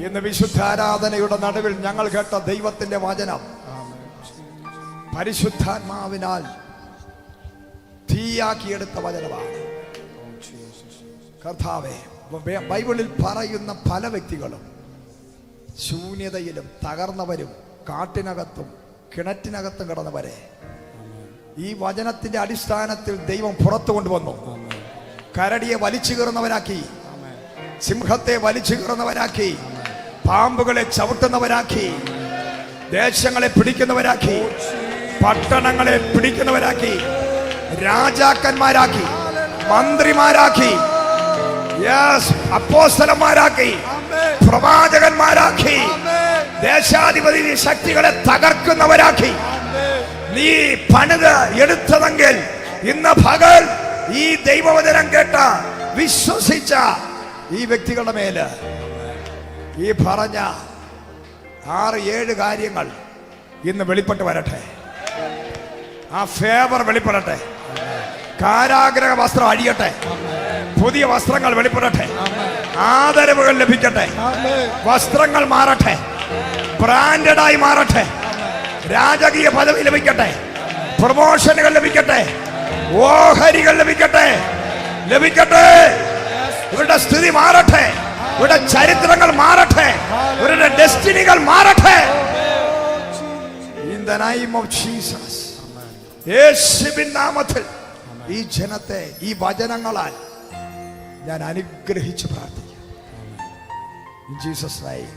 ഇന്ന് വിശുദ്ധാരാധനയുടെ നടുവിൽ ഞങ്ങൾ കേട്ട ദൈവത്തിന്റെ വചനം പരിശുദ്ധാത്മാവിനാൽ തീയാക്കിയെടുത്ത വചനമാണ്. കർത്താവേ, ബൈബിളിൽ പറയുന്ന പല വ്യക്തികളും ശൂന്യതയിലും തകർന്നവരും കാട്ടിനകത്തും കിണറ്റിനകത്തും കിടന്നവരെ ഈ വചനത്തിന്റെ അടിസ്ഥാനത്തിൽ ദൈവം പുറത്തു കൊണ്ടുവന്നു. കരടിയെ വലിച്ചു കീറുന്നവരാക്കി, സിംഹത്തെ വലിച്ചു കീറുന്നവരാക്കി, പാമ്പുകളെ ചവിട്ടുന്നവരാക്കി, ദേശങ്ങളെ പിടിക്കുന്നവരാക്കി, പട്ടണങ്ങളെ പിടിക്കുന്നവരാക്കി, രാജാക്കന്മാരാക്കി, മന്ത്രിമാരാക്കി, അപ്പോസ്തലന്മാരാക്കി, പ്രവാചകന്മാരാക്കി, ദേശാധിപതി ശക്തികളെ തകർക്കുന്നവരാക്കി. നീ പണിത് എടുത്തതെങ്കിൽ ഇന്ന് പകൽ ഈ ദൈവവചനം കേട്ട വിശ്വസിച്ച ഈ വ്യക്തികളുടെ മേല് ഈ പറഞ്ഞ 6-7 കാര്യങ്ങൾ ഇന്ന് വെളിപ്പെട്ട് വരട്ടെ. ആ ഫേവർ വെളിപ്പെടട്ടെ. കാരാഗ്രഹ വസ്ത്രം അഴിയട്ടെ. പുതിയ വസ്ത്രങ്ങൾ വെളിപ്പെടട്ടെ. ആദരവുകൾ ലഭിക്കട്ടെ. വസ്ത്രങ്ങൾ മാറട്ടെ. ബ്രാൻഡഡായി മാറട്ടെ. രാജകീയ പദവി ലഭിക്കട്ടെ. പ്രൊമോഷനുകൾ ലഭിക്കട്ടെ. ഓഹരികൾ ലഭിക്കട്ടെ. ഇവരുടെ സ്ഥിതി മാറട്ടെ. ഇവരുടെ ചരിത്രങ്ങൾ മാറട്ടെ. ഇവരുടെ ഡെസ്റ്റിനികൾ മാറട്ടെ. In the name of Jesus. യേശുവിൻ നാമത്തിൽ ഈ ജനത്തെ ഈ വചനങ്ങളാൽ ഞാൻ അനുഗ്രഹിച്ച് പ്രാർത്ഥിക്കാം. In Jesus' name.